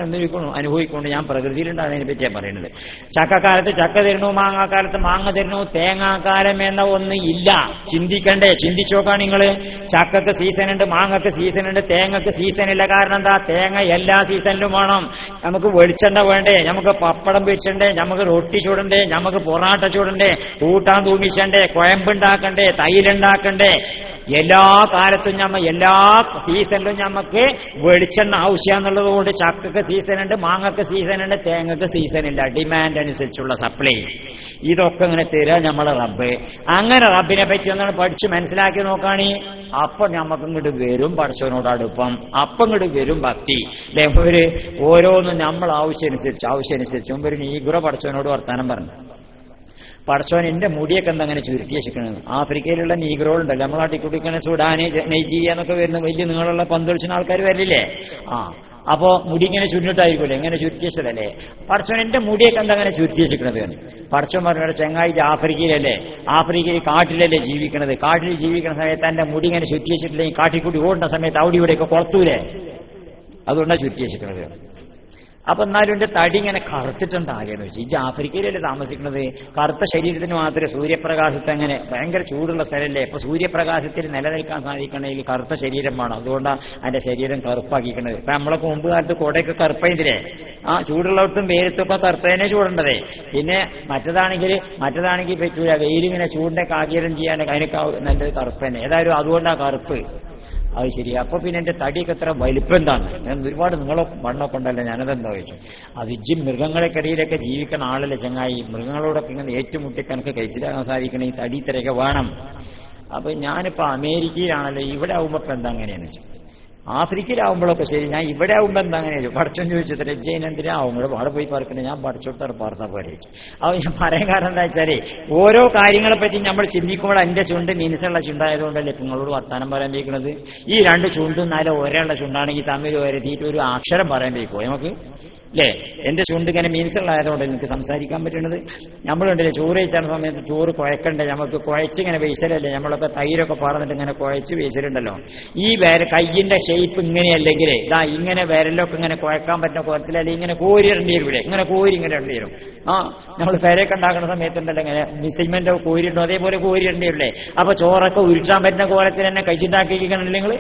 [SPEAKER 1] അനുഭവിക്കൊണ്ട് ഞാൻ പ്രകൃതിയിലുണ്ടാണ് അതിനെ പറ്റിയാണ് പറയുന്നത്. ചക്കക്കാലത്ത് ചക്ക തരുന്നു, മാങ്ങാക്കാലത്ത് മാങ്ങ തരുന്നു. തേങ്ങാക്കാലം എന്ന ഒന്ന് ഇല്ല. ചിന്തിക്കണ്ടേ? ചിന്തിച്ചു നോക്കാൻ നിങ്ങൾ. ചക്കക്ക് സീസണുണ്ട്, മാങ്ങക്ക് സീസണുണ്ട്, തേങ്ങക്ക് സീസണില്ല. കാരണം എന്താ? തേങ്ങ എല്ലാ സീസണിലും വേണം. നമുക്ക് വെളിച്ചെണ്ണ വേണ്ടേ? നമുക്ക് പപ്പടം വെച്ചണ്ടേ? നമുക്ക് റൊട്ടി ചൂടണ്ടേ? നമുക്ക് പൊറാട്ട ചൂടണ്ടേ? കൂട്ടാൻ തൂമിച്ചണ്ടേ? കുഴമ്പുണ്ടാക്കണ്ടേ? തൈലുണ്ടാക്കണ്ടേ? എല്ലാ കാലത്തും എല്ലാ സീസണിലും നമുക്ക് വെളിച്ചെണ്ണ ആവശ്യമെന്നുള്ളത് കൊണ്ട് ചക്കക്ക് സീസണുണ്ട്, മാങ്ങക്ക് സീസണുണ്ട്, തേങ്ങക്ക് സീസണില്ല. ഡിമാൻഡ് അനുസരിച്ചുള്ള സപ്ലൈ. ഇതൊക്കെ ഇങ്ങനെ തരാ നമ്മളെ റബ്ബ്. അങ്ങനെ റബ്ബിനെ പറ്റി ഒന്നാണ് പഠിച്ച് മനസ്സിലാക്കി നോക്കാണി. അപ്പം നമുക്ക് ഇങ്ങോട്ട് വരും പടച്ചവനോട് അടുപ്പം, അപ്പം ഇങ്ങോട്ട് വരും ഭക്തി. അല്ലെ? ഓരോന്നും നമ്മൾ ആവശ്യമനുസരിച്ച് ഒരു നീഗ്ര പടച്ചവനോട് വർത്താനം പറഞ്ഞു. പടച്ചോൻ എന്റെ മുടിയൊക്കെ എന്താ അങ്ങനെ ചുരുട്ടി വെച്ചിരിക്കുന്നത്? ആഫ്രിക്കയിലുള്ള നീഗ്രോളുണ്ടല്ലോ, നമ്മളെ നാട്ടിൽ കുടിക്കണ സുഡാന്, നൈജീരിയ എന്നൊക്കെ വരുന്ന വലിയ നീളമുള്ള പന്തളിച്ചുന്ന ആൾക്കാർ വരില്ലേ? അപ്പോ മുടി ഇങ്ങനെ ചുരുട്ടിട്ടായിരിക്കുമല്ലോ, എങ്ങനെ ചുരുട്ടി വെച്ചതല്ലേ? പടച്ചോൻ എന്റെ മുടിയൊക്കെ എന്താ അങ്ങനെ ചുരുട്ടി വെച്ചിരിക്കുന്നത്? പടച്ചോൻ പറഞ്ഞ ചങ്ങായി ആഫ്രിക്കയിലല്ലേ, ആഫ്രിക്കയിൽ കാട്ടിലല്ലേ ജീവിക്കണത്. കാട്ടിൽ ജീവിക്കുന്ന സമയത്ത് എന്റെ മുടി ഇങ്ങനെ ചുരുട്ടി വെച്ചിട്ടില്ലെങ്കിൽ കാട്ടിക്കൂടി ഓടുന്ന സമയത്ത് അവിടെ ഇവിടെയൊക്കെ കൊളത്തൂലേ? അതുകൊണ്ടാണ് ചുരുട്ടി വെച്ചിരിക്കുന്നത്. അപ്പൊ എന്നാലും എന്റെ തടി ഇങ്ങനെ കറുത്തിട്ടുണ്ടാകെന്ന് വെച്ചു. ഈ ആഫ്രിക്കയിലല്ലേ താമസിക്കുന്നത്? കറുത്ത ശരീരത്തിന് മാത്രമേ സൂര്യപ്രകാശത്തെ അങ്ങനെ ഭയങ്കര ചൂടുള്ള സ്ഥലമല്ലേ? അപ്പൊ സൂര്യപ്രകാശത്തിൽ നിലനിൽക്കാൻ സാധിക്കണമെങ്കിൽ കറുത്ത ശരീരം വേണം. അതുകൊണ്ടാണ് അതിന്റെ ശരീരം കറുപ്പാക്കിക്കുന്നത്. ഇപ്പൊ നമ്മളൊക്കെ മുമ്പ് കാലത്ത് കൊടയൊക്കെ കറുപ്പതിരെ ചൂടുള്ളവർക്കും വെയിലത്തൊക്കെ കറുപ്പതിനെ ചൂടേണ്ടതേ. പിന്നെ മറ്റതാണെങ്കിൽ പറ്റൂല. വെയിലിങ്ങനെ ചൂടിന്റെ കാകീരം ചെയ്യാനൊക്കെ അതിനൊക്കെ നല്ലത് കറുപ്പന്നെ. ഏതായാലും അതുകൊണ്ടാണ് കറുപ്പ്. അത് ശരി. അപ്പൊ പിന്നെ എന്റെ തടിയൊക്കെ എത്ര വലിപ്പം എന്താണ്? ഞാൻ ഒരുപാട് മണ്ണൊക്കെ ഉണ്ടല്ലോ, ഞാനതെന്താ ചോദിച്ചു. അത് മൃഗങ്ങൾക്കിടയിലൊക്കെ ജീവിക്കുന്ന ആളല്ലേ ചങ്ങായി. മൃഗങ്ങളോടൊക്കെ ഇങ്ങനെ ഏറ്റുമുട്ടി കണക്ക് കഴിച്ചിലാകാൻ സാധിക്കണം. ഈ തടി ഇത്രയൊക്കെ വേണം. അപ്പൊ ഞാനിപ്പോ അമേരിക്കയിലാണല്ലോ, ഇവിടെ ആവുമ്പോ ഇപ്പൊ എന്താ അങ്ങനെയാന്ന് വെച്ചു. ആഫ്രിക്കയിലാവുമ്പോഴൊക്കെ ശരി, ഞാൻ ഇവിടെ ആവുമ്പോ എന്താ അങ്ങനെ പഠിച്ചോന്ന് ചോദിച്ചത്. രജയിനെന്തിനാവും അവിടെ പോയി പറക്കണേ? ഞാൻ പഠിച്ചോട്ടാണ് പാർത്താ പോലെ. അപ്പൊ ഞാൻ പറയാൻ കാരണം എന്താ വെച്ചാല് ഓരോ കാര്യങ്ങളെ പറ്റി നമ്മൾ ചിന്തിക്കുമ്പോൾ എന്റെ ചുണ്ട് മീനസുള്ള ചുണ്ടായതുകൊണ്ടല്ലേ നിങ്ങളോട് വർത്താനം പറയാൻ വയ്ക്കുന്നത്. ഈ രണ്ട് ചുണ്ടും നല്ല ഒരേയുള്ള ചുണ്ടാണെങ്കിൽ തമ്മിൽ വരത്തിയിട്ട് ഒരു അക്ഷരം പറയാൻ വയ്ക്കുമോ നമുക്ക്? അല്ലേ? എന്റെ ചുണ്ട് ഇങ്ങനെ മീൻസുള്ളതായതുകൊണ്ട് എനിക്ക് സംസാരിക്കാൻ പറ്റുന്നത്. നമ്മളുണ്ടല്ലേ ചോറ് കഴിച്ചാൽ സമയത്ത് ചോറ് കുഴക്കണ്ടേ? നമുക്ക് കുഴച്ചിങ്ങനെ വേശലല്ലേ? നമ്മളൊക്കെ തൈരൊക്കെ പറഞ്ഞിട്ട് ഇങ്ങനെ കുഴച്ച് വേശലുണ്ടല്ലോ. ഈ കയ്യിന്റെ ഷേപ്പ് ഇങ്ങനെയല്ലെങ്കിൽ ഇങ്ങനെ വിരലൊക്കെ ഇങ്ങനെ കുഴക്കാൻ പറ്റുന്ന കോലത്തിലല്ലേ ഇങ്ങനെ കോരിയിടേണ്ടി വരും. ഇവിടെ ഇങ്ങനെ ഇങ്ങനെ ഇടേണ്ടി വരും. നമ്മൾ പേരൊക്കെ ഉണ്ടാക്കുന്ന സമയത്തുണ്ടല്ലോ ഇങ്ങനെ സിമെന്റ് കോരിയിടും, അതേപോലെ കോരിയിടേണ്ടി വരില്ലേ? അപ്പൊ ചോറൊക്കെ ഉരുട്ടാൻ പറ്റുന്ന കോലത്തിൽ തന്നെ കഴിച്ചിട്ടാക്കിയിരിക്കണല്ലേ നിങ്ങൾ?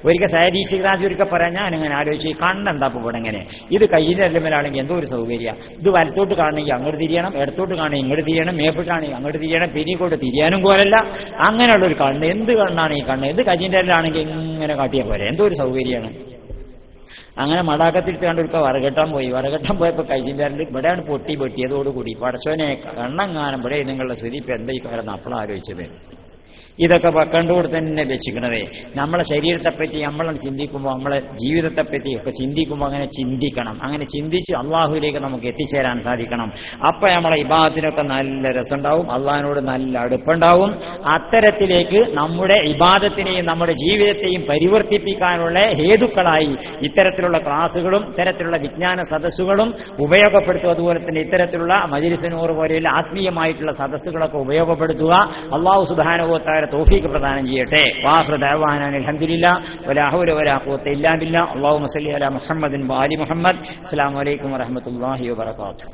[SPEAKER 1] ഒരിക്കൽ സയദീശ് രാജ് ഒരിക്കൽ പറയാൻ ഞാൻ ഇങ്ങനെ ആലോചിച്ച് കണ്ണെന്താ ഇവിടെ ഇങ്ങനെ ഇത് കയ്യിന്റെ ാണെങ്കിൽ എന്തോ ഒരു സൗകര്യ. ഇത് വലത്തോട്ട് കാണണമെങ്കിൽ അങ്ങോട്ട് തിരിയണം, ഇടത്തോട്ട് കാണണമെങ്കിൽ ഇങ്ങോട്ട് തിരിയണം, മേപ്പിട്ടാണെങ്കിൽ അങ്ങോട്ട് തിരിയണം, പിന്നീക്കോട്ട് തിരിയാനും പോലല്ല. അങ്ങനെയുള്ളൊരു കണ്ണ്. എന്ത് കണ്ണാണ് ഈ കണ്ണ്? ഇത് കജിന്റെ ആണെങ്കിൽ ഇങ്ങനെ കാട്ടിയാൽ പോലെ എന്തോ ഒരു സൗകര്യമാണ്. അങ്ങനെ മടാക്കത്തിട്ട് കണ്ടൊരുക്ക വറകെട്ടാൻ പോയപ്പോ കൈജിന്റെ ഇവിടെയാണ് പൊട്ടിയതോടുകൂടി പടച്ചോനെ കണ്ണെങ്ങാനും ഇവിടെ നിങ്ങളുടെ സ്വരിപ്പ് എന്താ ഈ കാരണം അപ്പളാ ആലോചിച്ചത്. ഇതൊക്കെ കണ്ടുകൊണ്ട് തന്നെ വെച്ചിരിക്കണതേ. നമ്മളെ ശരീരത്തെപ്പറ്റി നമ്മളെ ചിന്തിക്കുമ്പോൾ, നമ്മളെ ജീവിതത്തെപ്പറ്റി ഒക്കെ ചിന്തിക്കുമ്പോൾ അങ്ങനെ ചിന്തിക്കണം. അങ്ങനെ ചിന്തിച്ച് അള്ളാഹുവിലേക്ക് നമുക്ക് എത്തിച്ചേരാൻ സാധിക്കണം. അപ്പൊ നമ്മളെ ഇബാദത്തിനൊക്കെ നല്ല രസമുണ്ടാവും, അള്ളാഹിനോട് നല്ല അടുപ്പുണ്ടാവും. അത്തരത്തിലേക്ക് നമ്മുടെ ഇബാദത്തിനെയും നമ്മുടെ ജീവിതത്തെയും പരിവർത്തിപ്പിക്കാനുള്ള ഹേതുക്കളായി ഇത്തരത്തിലുള്ള ക്ലാസുകളും ഇത്തരത്തിലുള്ള വിജ്ഞാന സദസ്സുകളും ഉപയോഗപ്പെടുത്തുക. അതുപോലെ തന്നെ ഇത്തരത്തിലുള്ള മജ്‌ലിസ് നൂർ പോലെയുള്ള ആത്മീയമായിട്ടുള്ള സദസ്സുകളൊക്കെ ഉപയോഗപ്പെടുത്തുക. അല്ലാഹു സുബ്ഹാനഹു വ തആല തൗഫീഖ് പ്രദാനം ചെയ്യട്ടെ. വാഖിറു ദഅവാനാ അൽഹംദുലില്ലാഹ് വലാ ഹൗല വലാ ഖുവത ഇല്ലാ ബില്ലാഹ്. അല്ലാഹുമ്മ സ്വല്ലി അലാ മുഹമ്മദിൻ വ ആലി മുഹമ്മദ്. അസ്സലാമു അലൈക്കും വറഹ്മത്തുള്ളാഹി വബറകാതുഹു.